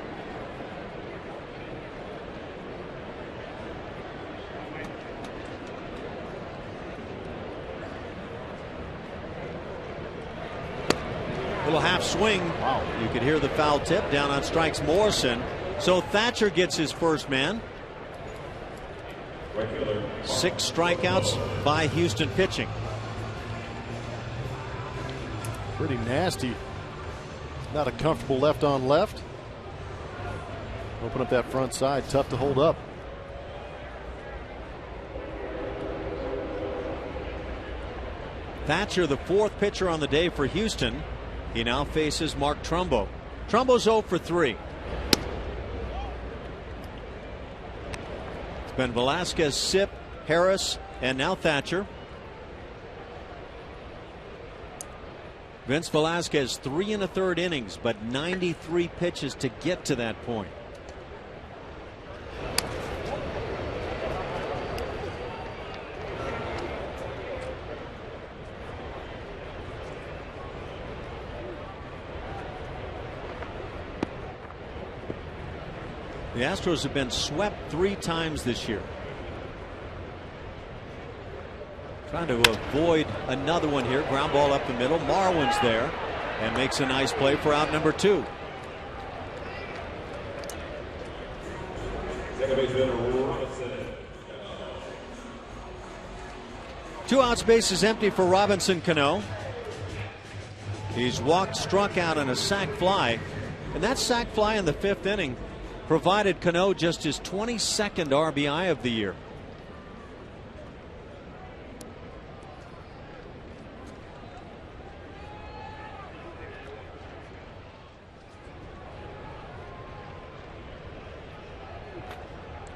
Little half swing. Wow. You could hear the foul tip. Down on strikes Morrison. So Thatcher gets his first man. 6 strikeouts by Houston pitching. Pretty nasty. Not a comfortable left on left. Open up that front side. Tough to hold up. Thatcher, the 4th pitcher on the day for Houston. He now faces Mark Trumbo. Trumbo's 0 for 3. It's been Velasquez, Sipp, Harris, and now Thatcher. Vince Velasquez 3 1/3 innings, but 93 pitches to get to that point. The Astros have been swept 3 times this year. Trying to avoid another one here. Ground ball up the middle. Marwin's there and makes a nice play for out number 2. Two outs, bases empty for Robinson Cano. He's walked, struck out on a sac fly, and that sac fly in the 5th inning provided Cano just his 22nd RBI of the year.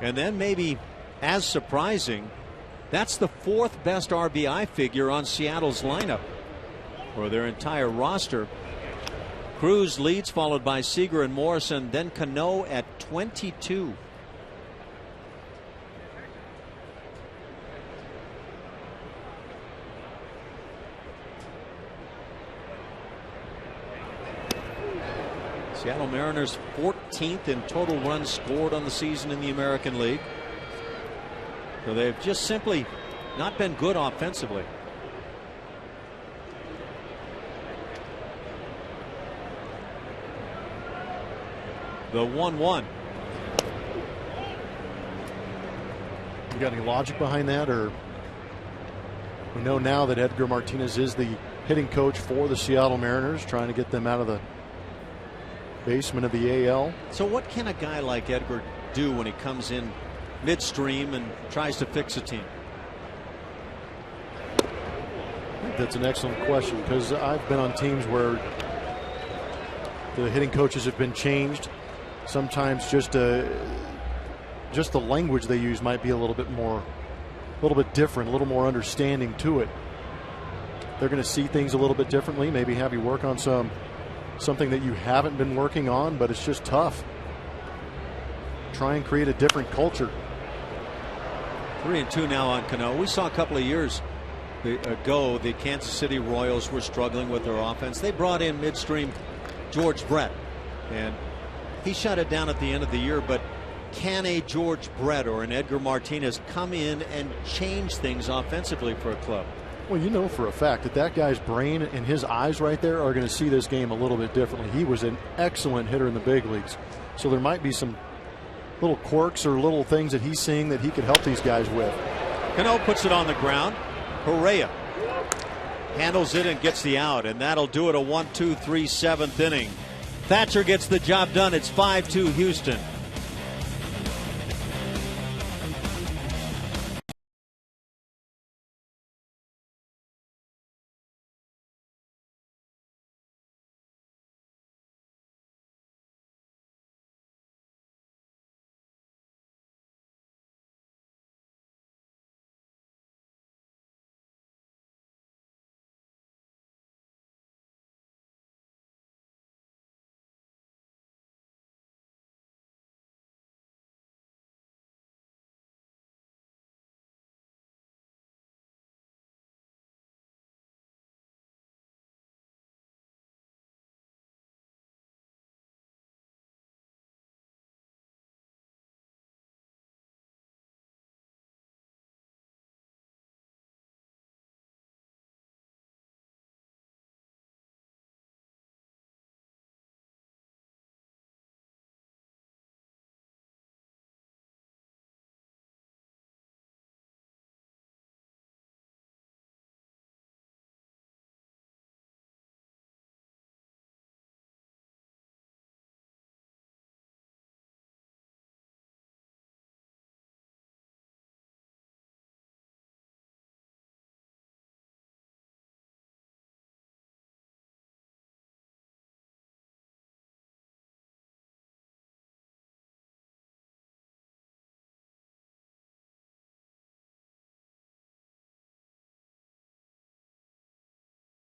And then maybe as surprising, that's the 4th best RBI figure on Seattle's lineup or their entire roster. Cruz leads, followed by Seager and Morrison, then Cano at 22. Seattle Mariners 14th in total runs scored on the season in the American League. So they've just simply not been good offensively. The 1-1. You got any logic behind that, or we know now that Edgar Martinez is the hitting coach for the Seattle Mariners, trying to get them out of the basement of the AL. So what can a guy like Edgar do when he comes in midstream and tries to fix a team? I think that's an excellent question, because I've been on teams where the hitting coaches have been changed. Sometimes just the language they use might be a little bit different, a little more understanding to it. They're going to see things a little bit differently, maybe have you work on something that you haven't been working on, but it's just tough try and create a different culture. 3-2 now on Cano. We saw a couple of years ago the Kansas City Royals were struggling with their offense. They brought in midstream George Brett, and he shut it down at the end of the year. But can a George Brett or an Edgar Martinez come in and change things offensively for a club? Well, you know for a fact that that guy's brain and his eyes right there are going to see this game a little bit differently. He was an excellent hitter in the big leagues. So there might be some little quirks or little things that he's seeing that he could help these guys with. Cano puts it on the ground. Correa handles it and gets the out, and that'll do it. A 1-2-3 7th inning. Thatcher gets the job done. It's 5-2 Houston.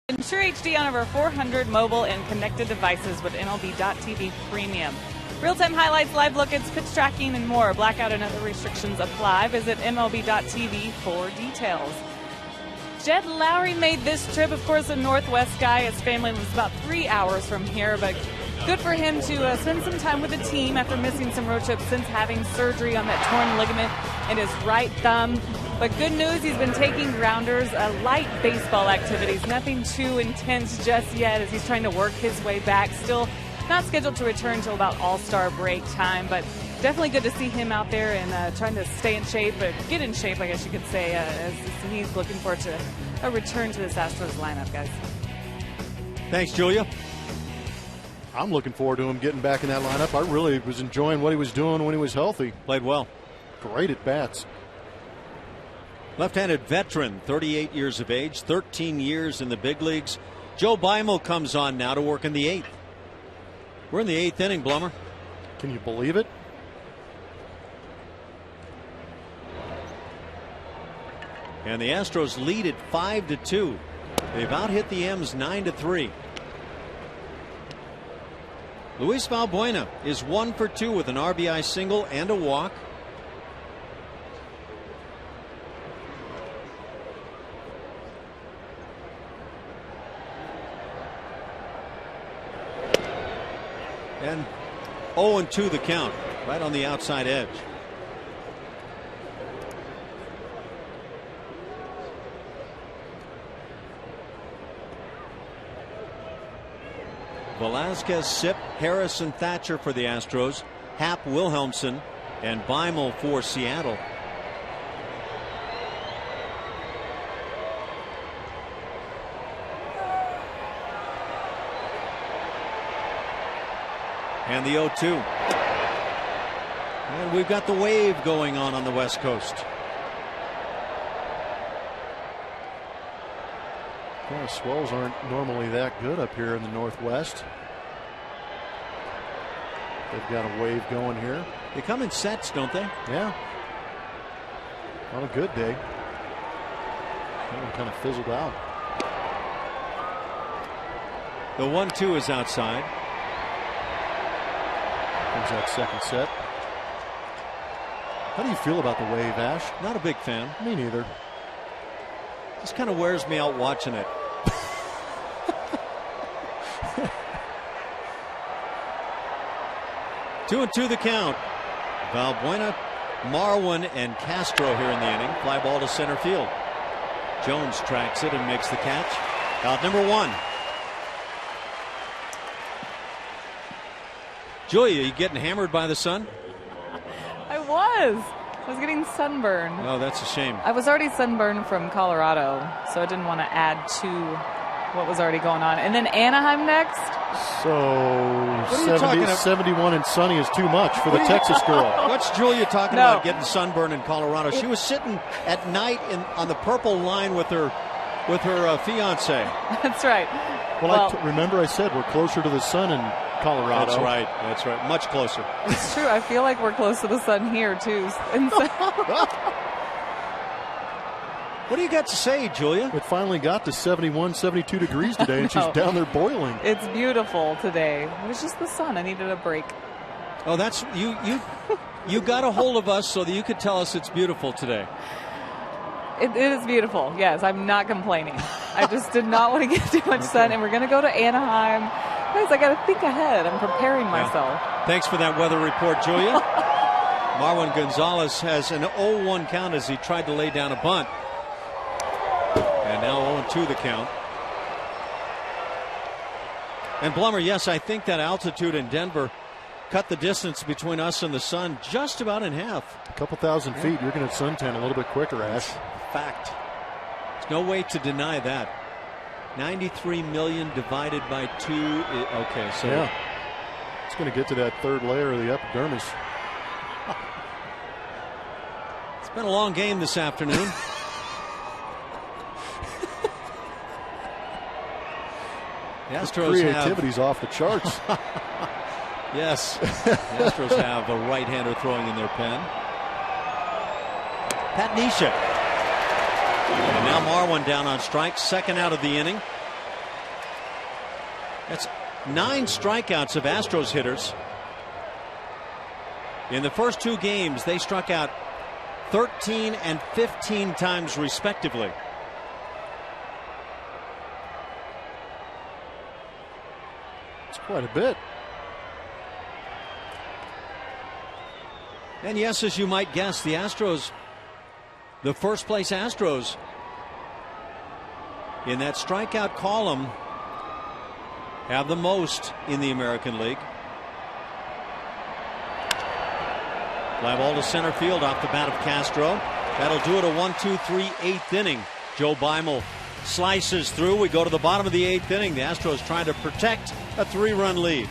Ensure HD on over 400 mobile and connected devices with MLB.TV Premium. Real-time highlights, live look-ins, pitch tracking, and more. Blackout and other restrictions apply. Visit MLB.TV for details. Jed Lowry made this trip, of course, a Northwest guy. His family lives about 3 hours from here, but good for him to spend some time with the team after missing some road trips since having surgery on that torn ligament in his right thumb. But good news, he's been taking grounders, light baseball activities, nothing too intense just yet as he's trying to work his way back. Still not scheduled to return until about All-Star break time, but definitely good to see him out there and trying to stay in shape, but get in shape, I guess you could say, as he's looking forward to a return to this Astros lineup, guys. Thanks, Julia. I'm looking forward to him getting back in that lineup. I really was enjoying what he was doing when he was healthy. Played well. Great at bats. Left-handed veteran, 38 years of age, 13 years in the big leagues. Joe Beimel comes on now to work in the 8th. We're in the 8th inning, Blummer. Can you believe it? And the Astros lead at 5-2. They've out-hit the M's 9-3. Luis Valbuena is 1 for 2 with an RBI single and a walk. And 0-2 the count, right on the outside edge. Velasquez, Sip, Harris, and Thatcher for the Astros. Happ, Wilhelmsen, and Beimel for Seattle. And the 0-2. And we've got the wave going on the West Coast. Yeah, swells aren't normally that good up here in the Northwest. They've got a wave going here. They come in sets, don't they? Yeah. On a good day. That one kind of fizzled out. The 1-2 is outside. Comes that second set. How do you feel about the wave, Ash? Not a big fan. Me neither. Just kind of wears me out watching it. 2-2 the count. Valbuena, Marwin, and Castro here in the inning. Fly ball to center field. Jones tracks it and makes the catch. Out number 1. Julia, you getting hammered by the sun? I was getting sunburned. Oh, that's a shame. I was already sunburned from Colorado, so I didn't want to add to what was already going on. And then Anaheim next. So 71 and sunny is too much for the Texas girl. What's Julia talking about getting sunburned in Colorado? She was sitting at night on the purple line with her fiance. That's right. Well, remember I said we're closer to the sun in Colorado. That's right. That's right. Much closer. It's true. I feel like we're close to the sun here too. And so what do you got to say, Julia? It finally got to 71, 72 degrees today, and she's down there boiling. It's beautiful today. It was just the sun. I needed a break. Oh, that's you. You got a hold of us so that you could tell us it's beautiful today. It is beautiful. Yes, I'm not complaining. I just did not want to get too much sun, and we're going to go to Anaheim. Guys, I got to think ahead. I'm preparing myself. Thanks for that weather report, Julia. Marwin Gonzalez has an 0-1 count as he tried to lay down a bunt. And now 0-2 the count. And Blummer, yes, I think that altitude in Denver cut the distance between us and the sun just about in half. A couple thousand feet, you're going to suntan a little bit quicker, Ash. Fact. There's no way to deny that. 93 million divided by 2. Okay, so yeah, it's going to get to that third layer of the epidermis. It's been a long game this afternoon. The Astros creativity's off the charts. Yes, the Astros have a right-hander throwing in their pen. Pat Neshek. And now Marwin down on strikes, second out of the inning. That's 9 strikeouts of Astros hitters. In the first 2 games, they struck out 13 and 15 times respectively. It's quite a bit. And yes, as you might guess, the Astros, the first place Astros in that strikeout column, have the most in the American League. Fly ball to center field off the bat of Castro. That'll do it, a 1-2-3 8th inning. Joe Beimel slices through. We go to the bottom of the 8th inning. The Astros trying to protect a 3-run lead.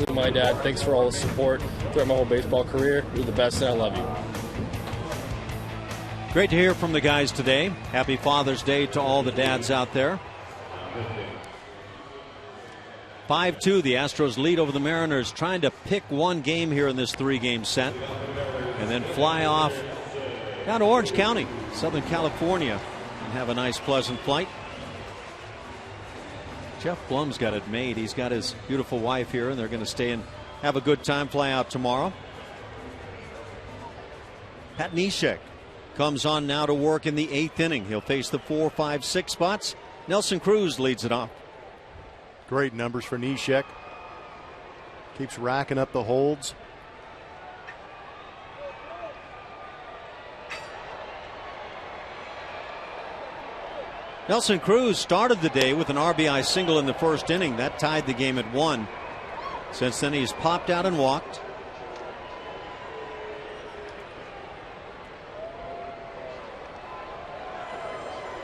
My dad, thanks for all the support throughout my whole baseball career. You're the best, and I love you. Great to hear from the guys today. Happy Father's Day to all the dads out there. 5-2, the Astros lead over the Mariners, trying to pick one game here in this 3-game set and then fly off down to Orange County, Southern California, and have a nice pleasant flight. Jeff Blum's got it made. He's got his beautiful wife here, and they're going to stay and have a good time, fly out tomorrow. Pat Neshek comes on now to work in the 8th inning. He'll face the 4, 5, 6 spots. Nelson Cruz leads it off. Great numbers for Neshek. Keeps racking up the holds. Nelson Cruz started the day with an RBI single in the 1st inning. That tied the game at 1. Since then, he's popped out and walked.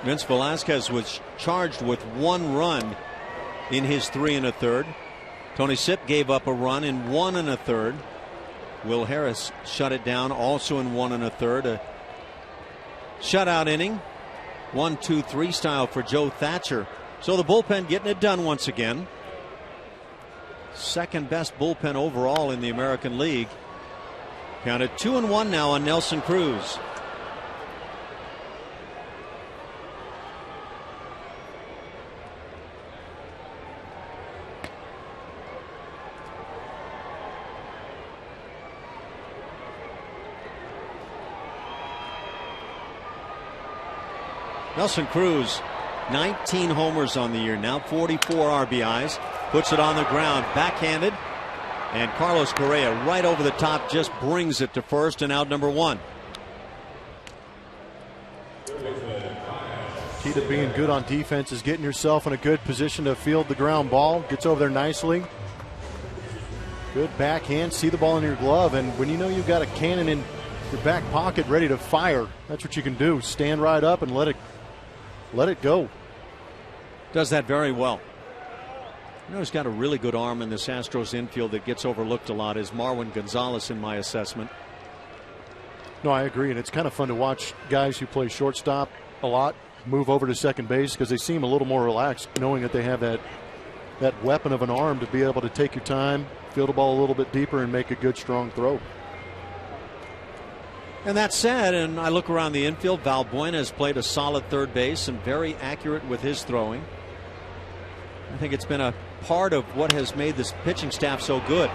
Vince Velasquez was charged with 1 run in his 3 1/3. Tony Sipp gave up a run in 1 1/3. Will Harris shut it down also in 1 1/3. A shutout inning. 1-2-3 style for Joe Thatcher. So the bullpen getting it done once again. Second best bullpen overall in the American League. Counted 2-1 now on Nelson Cruz. Nelson Cruz, 19 homers on the year, now 44 RBIs, puts it on the ground, backhanded, and Carlos Correa right over the top just brings it to first, and out number 1. Key to being good on defense is getting yourself in a good position to field the ground ball. Gets over there nicely. Good backhand, see the ball in your glove, and when you know you've got a cannon in your back pocket ready to fire, that's what you can do. Stand right up and let it go. Does that very well. You know, he's got a really good arm in this Astros infield that gets overlooked a lot, is Marwin Gonzalez in my assessment. No, I agree, and it's kind of fun to watch guys who play shortstop a lot move over to second base because they seem a little more relaxed knowing that they have that weapon of an arm to be able to take your time, field the ball a little bit deeper, and make a good strong throw. And that said, and I look around the infield, Valbuena has played a solid third base and very accurate with his throwing. I think it's been a part of what has made this pitching staff so good.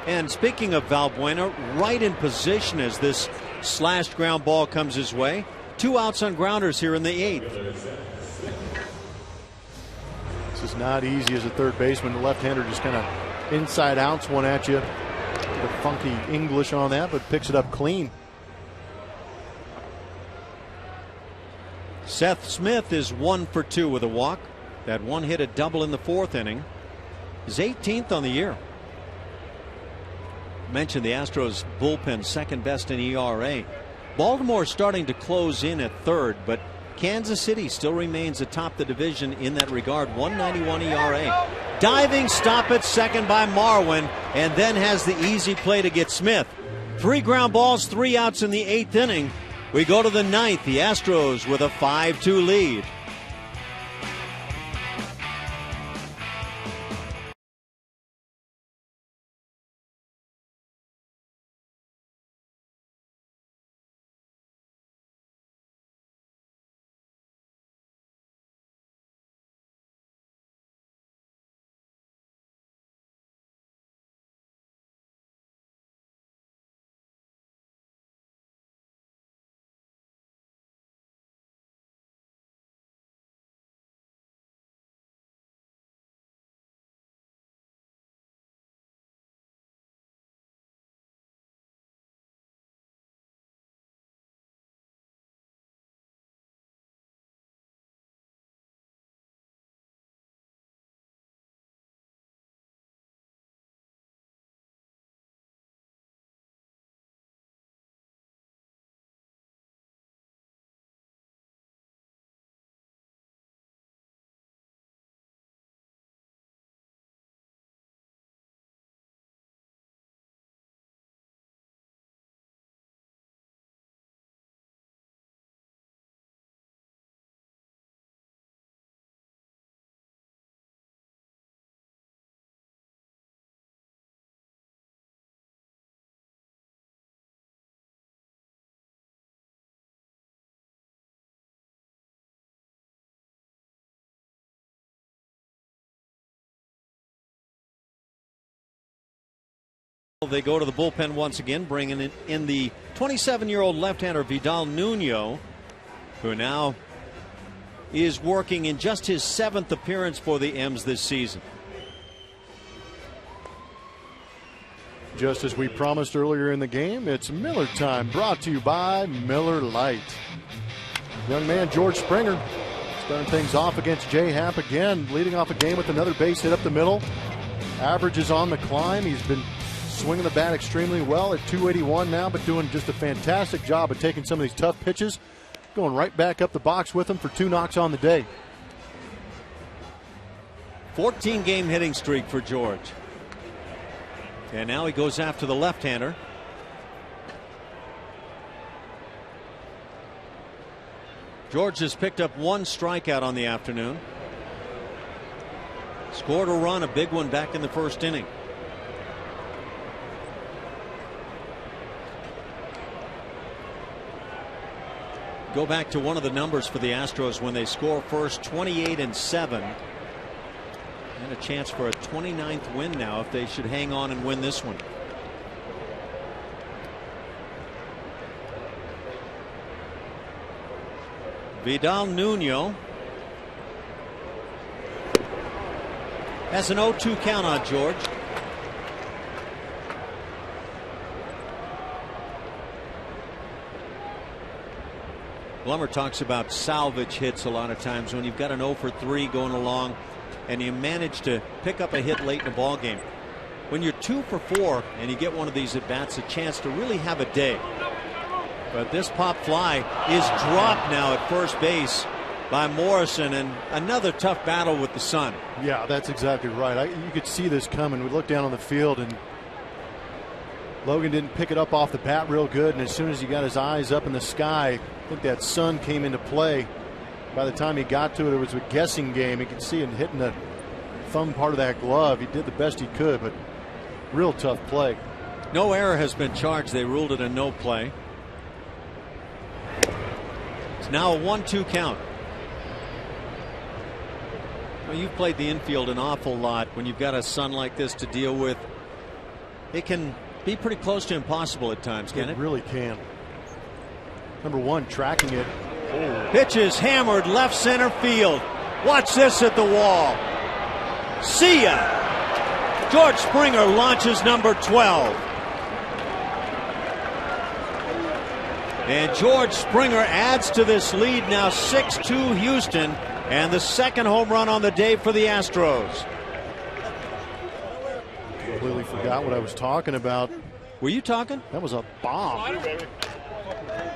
And speaking of Valbuena, right in position as this slashed ground ball comes his way. 2 outs on grounders here in the 8th. This is not easy as a third baseman. The left-hander just kind of inside outs one at you. The funky English on that, but picks it up clean. Seth Smith is 1 for 2 with a walk. That one hit a double in the 4th inning. His 18th on the year. Mentioned the Astros bullpen second best in ERA. Baltimore starting to close in at 3rd, but Kansas City still remains atop the division in that regard. 191 ERA. Diving stop at second by Marwin, and then has the easy play to get Smith. 3 ground balls, 3 outs in the 8th inning. We go to the 9th. The Astros with a 5-2 lead. They go to the bullpen once again, bringing in the 27-year-old left-hander Vidal Nuno, who now is working in just his 7th appearance for the M's this season. Just as we promised earlier in the game, it's Miller time, brought to you by Miller Lite. Young man George Springer starting things off against Jay Happ again, leading off a game with another base hit up the middle. Average is on the climb. He's been swinging the bat extremely well at 281 now, but doing just a fantastic job of taking some of these tough pitches, going right back up the box with him for 2 knocks on the day. 14-game hitting streak for George. And now he goes after the left-hander. George has picked up 1 strikeout on the afternoon. Scored a run, a big one back in the first inning. Go back to one of the numbers for the Astros when they score first, 28-7. And a chance for a 29th win now if they should hang on and win this one. Vidal Nuno has an 0-2 count on George. Blummer talks about salvage hits a lot of times when you've got an 0 for 3 going along and you manage to pick up a hit late in the ball game. When you're 2 for 4 and you get one of these at bats, a chance to really have a day. But this pop fly is dropped now at first base by Morrison, and another tough battle with the sun. Yeah, that's exactly right. You could see this coming. We looked down on the field and Logan didn't pick it up off the bat real good, and as soon as he got his eyes up in the sky, I think that sun came into play. By the time he got to it, it was a guessing game. You could see him hitting the thumb part of that glove. He did the best he could, but real tough play. No error has been charged. They ruled it a no play. It's now a 1-2 count. Well, you've played the infield an awful lot. When you've got a sun like this to deal with, it can be pretty close to impossible at times, can it? It really can. Number one, tracking it. Oh. Pitch is hammered left center field. Watch this at the wall. See ya. George Springer launches number 12. And George Springer adds to this lead now, 6-2 Houston, and the second home run on the day for the Astros. Completely forgot what I was talking about. Were you talking? That was a bomb.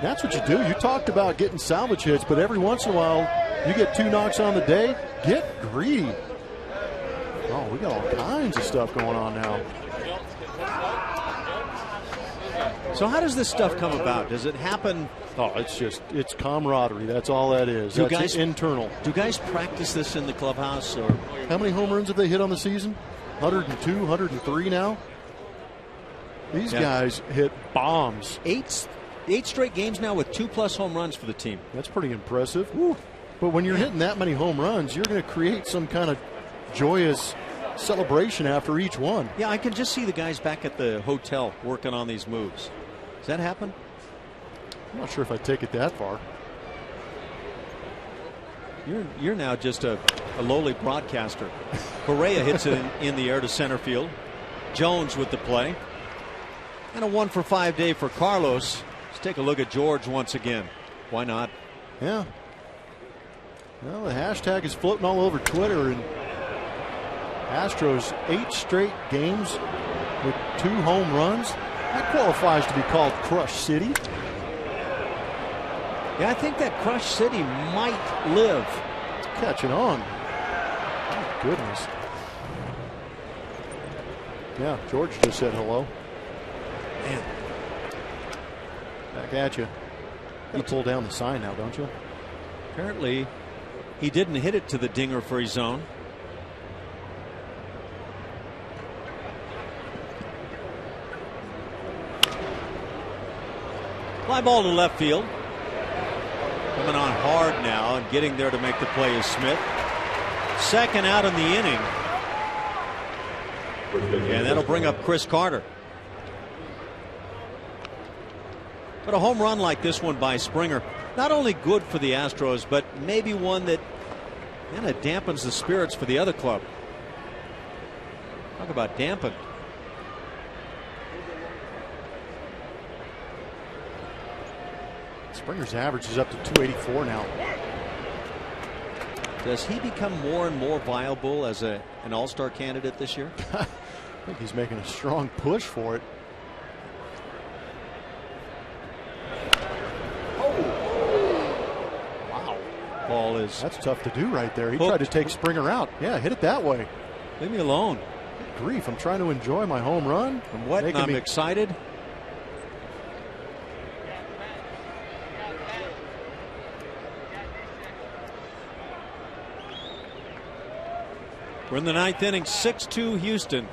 That's what you do. You talked about getting salvage hits, but every once in a while you get 2 knocks on the day. Get greedy. Oh, we got all kinds of stuff going on now. So how does this stuff come about? Does it happen? Oh, it's camaraderie. That's all that is. That's internal. Do guys practice this in the clubhouse? Or how many home runs have they hit on the season? 102, 103 now. These guys hit bombs. 8 straight games now with 2+ home runs for the team. That's pretty impressive. Woo. But when you're hitting that many home runs, you're going to create some kind of joyous celebration after each one. Yeah, I can just see the guys back at the hotel working on these moves. Does that happen? I'm not sure if I take it that far. You're now just a lowly broadcaster. Correa hits it in the air to center field. Jones with the play. And a 1-for-5 day for Carlos. Let's take a look at George once again. Why not? Yeah. Well, the hashtag is floating all over Twitter, and Astros 8 straight games with 2 home runs. That qualifies to be called Crush City. Yeah, I think that Crush City might live. It's catching on. Oh, goodness. Yeah, George just said hello. Man. Back at you. You pull down the sign now, don't you? Apparently, he didn't hit it to the dinger for his zone. Fly ball to left field. Coming on hard now and getting there to make the play is Smith. Second out in the inning. And that'll bring up Chris Carter. But a home run like this one by Springer, not only good for the Astros, but maybe one that kind of dampens the spirits for the other club. Talk about dampened. Springer's average is up to 284 now. Does he become more and more viable as an all-star candidate this year? I think he's making a strong push for it. Wow. Ball is. That's tough to do right there. He hooked. tried to take Springer out. Yeah, hit it that way. Leave me alone. Good grief. I'm trying to enjoy my home run. I'm wet and I'm excited. We're in the ninth inning, 6-2 Houston.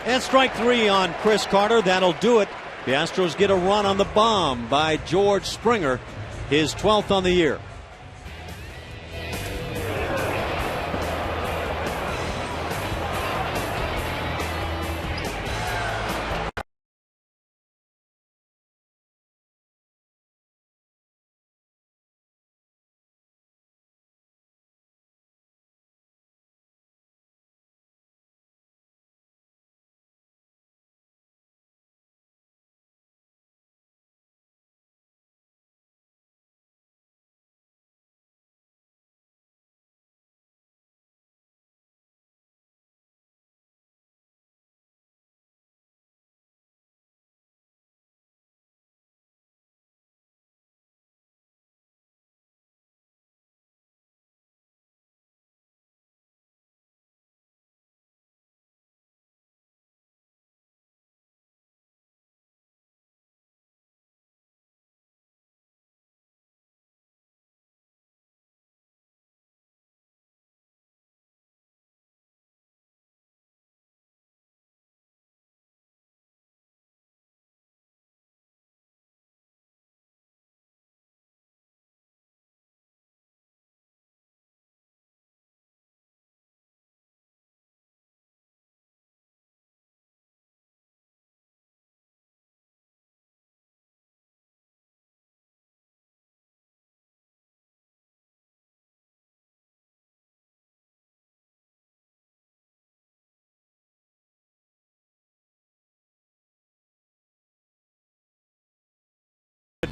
And strike three on Chris Carter. That'll do it. The Astros get a run on the bomb by George Springer, his 12th on the year.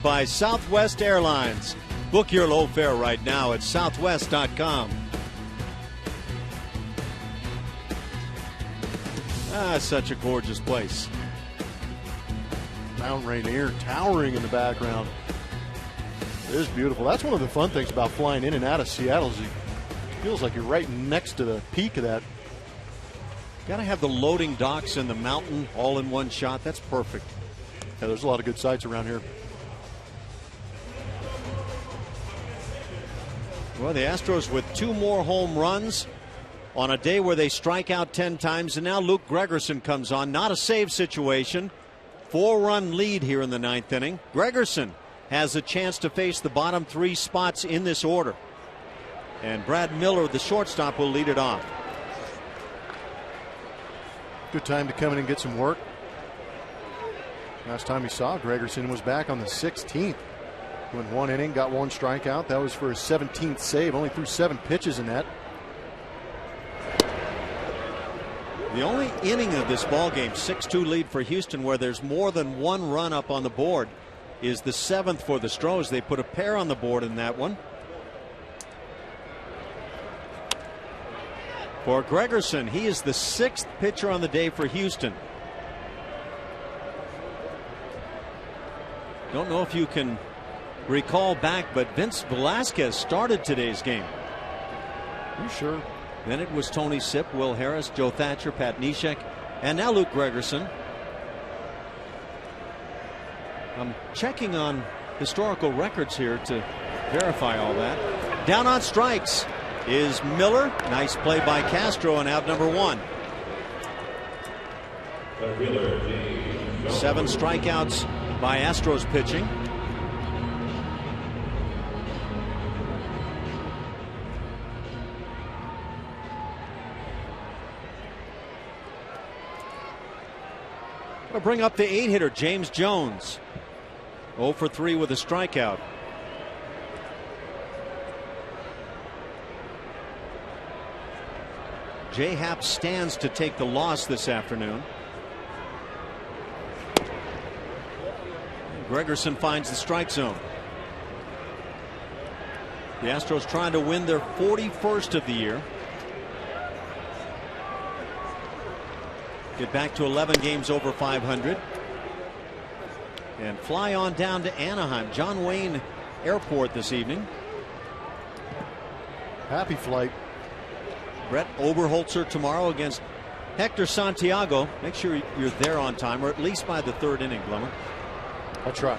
By Southwest Airlines. Book your low fare right now at southwest.com. Such a gorgeous place. Mount Rainier towering in the background. It is beautiful. That's one of the fun things about flying in and out of Seattle is it feels like you're right next to the peak of that. Got to have the loading docks and the mountain all in one shot. That's perfect. Yeah, there's a lot of good sights around here. Well, the Astros with 2 more home runs on a day where they strike out 10 times. And now Luke Gregerson comes on. Not a save situation. 4-run lead here in the ninth inning. Gregerson has a chance to face the bottom 3 spots in this order. And Brad Miller, the shortstop, will lead it off. Good time to come in and get some work. Last time we saw Gregerson was back on the 16th. Went 1 inning, got 1 strikeout. That was for his 17th save. Only threw 7 pitches in that. The only inning of this ball game, 6-2 lead for Houston, where there's more than 1 run up on the board, is the 7th for the Astros. They put a pair on the board in that one. For Gregerson, he is the 6th pitcher on the day for Houston. Don't know if you can recall back, but Vince Velasquez started today's game. You sure? Then it was Tony Sipp, Will Harris, Joe Thatcher, Pat Neshek, and now Luke Gregerson. I'm checking on historical records here to verify all that. Down on strikes is Miller. Nice play by Castro and out number 1. 7 strikeouts by Astros pitching. We'll bring up the 8-hitter, James Jones. 0 for 3 with a strikeout. J. Happ stands to take the loss this afternoon. Gregerson finds the strike zone. The Astros trying to win their 41st of the year. Get back to 11 games over 500. And fly on down to Anaheim, John Wayne Airport this evening. Happy flight. Brett Oberholzer tomorrow against Hector Santiago. Make sure you're there on time, or at least by the 3rd inning, Blummer. I'll try.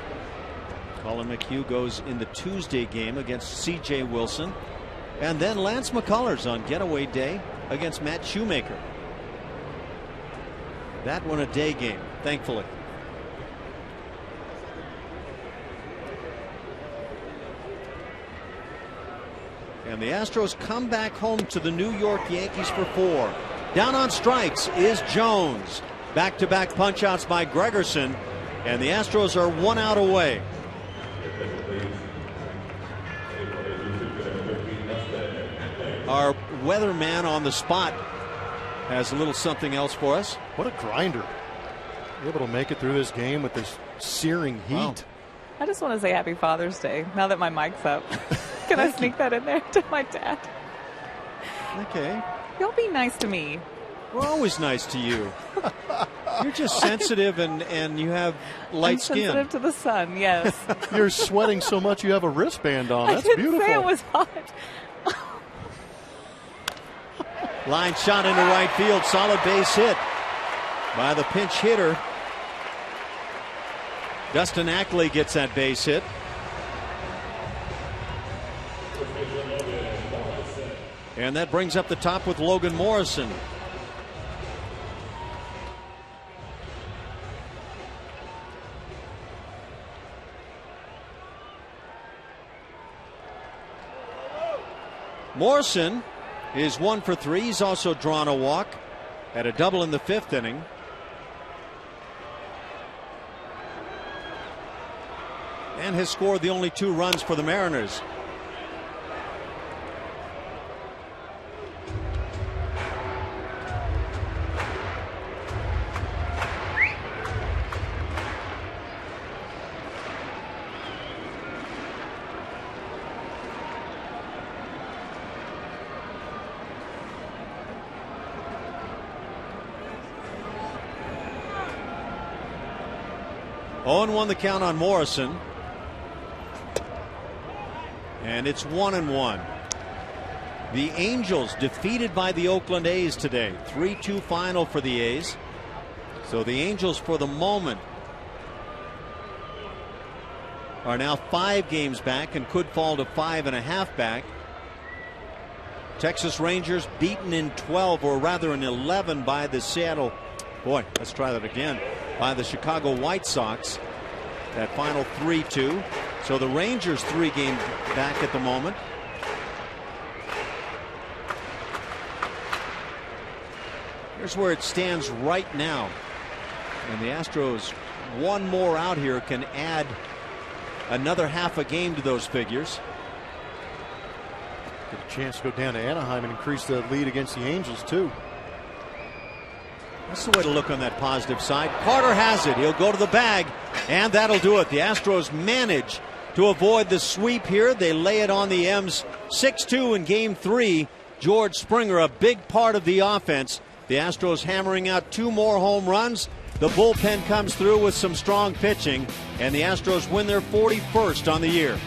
Colin McHugh goes in the Tuesday game against C.J. Wilson. And then Lance McCullers on getaway day against Matt Shoemaker. That one a day game, thankfully. And the Astros come back home to the New York Yankees for 4. Down on strikes is Jones. Back-to-back punch-outs by Gregerson. And the Astros are 1 out away. Our weatherman on the spot has a little something else for us. What a grinder. Able to make it through this game with this searing heat. Wow. I just want to say Happy Father's Day now that my mic's up. Can I sneak that in there to my dad? Okay. You'll be nice to me. We're always nice to you. You're just sensitive and you have light I'm skin. Sensitive to the sun, yes. You're sweating so much you have a wristband on. That's I didn't beautiful. say it was hot. Line shot into right field. Solid base hit by the pinch hitter. Dustin Ackley gets that base hit. And that brings up the top with Logan Morrison. Morrison is 1 for 3. He's also drawn a walk. Had a double in the 5th inning. And has scored the only 2 runs for the Mariners. Won the count on Morrison. And it's 1-1. The Angels defeated by the Oakland A's today. 3-2 final for the A's. So the Angels for the moment are now 5 games back and could fall to 5.5 back. Texas Rangers beaten in 12, or rather in 11, by the let's try that again, by the Chicago White Sox. That final 3-2. So the Rangers 3 games back at the moment. Here's where it stands right now. And the Astros, 1 more out here, can add another half a game to those figures. Get a chance to go down to Anaheim and increase the lead against the Angels too. That's the way to look on that positive side. Carter has it. He'll go to the bag, and that'll do it. The Astros manage to avoid the sweep here. They lay it on the M's 6-2 in Game 3. George Springer, a big part of the offense. The Astros hammering out 2 more home runs. The bullpen comes through with some strong pitching, and the Astros win their 41st on the year.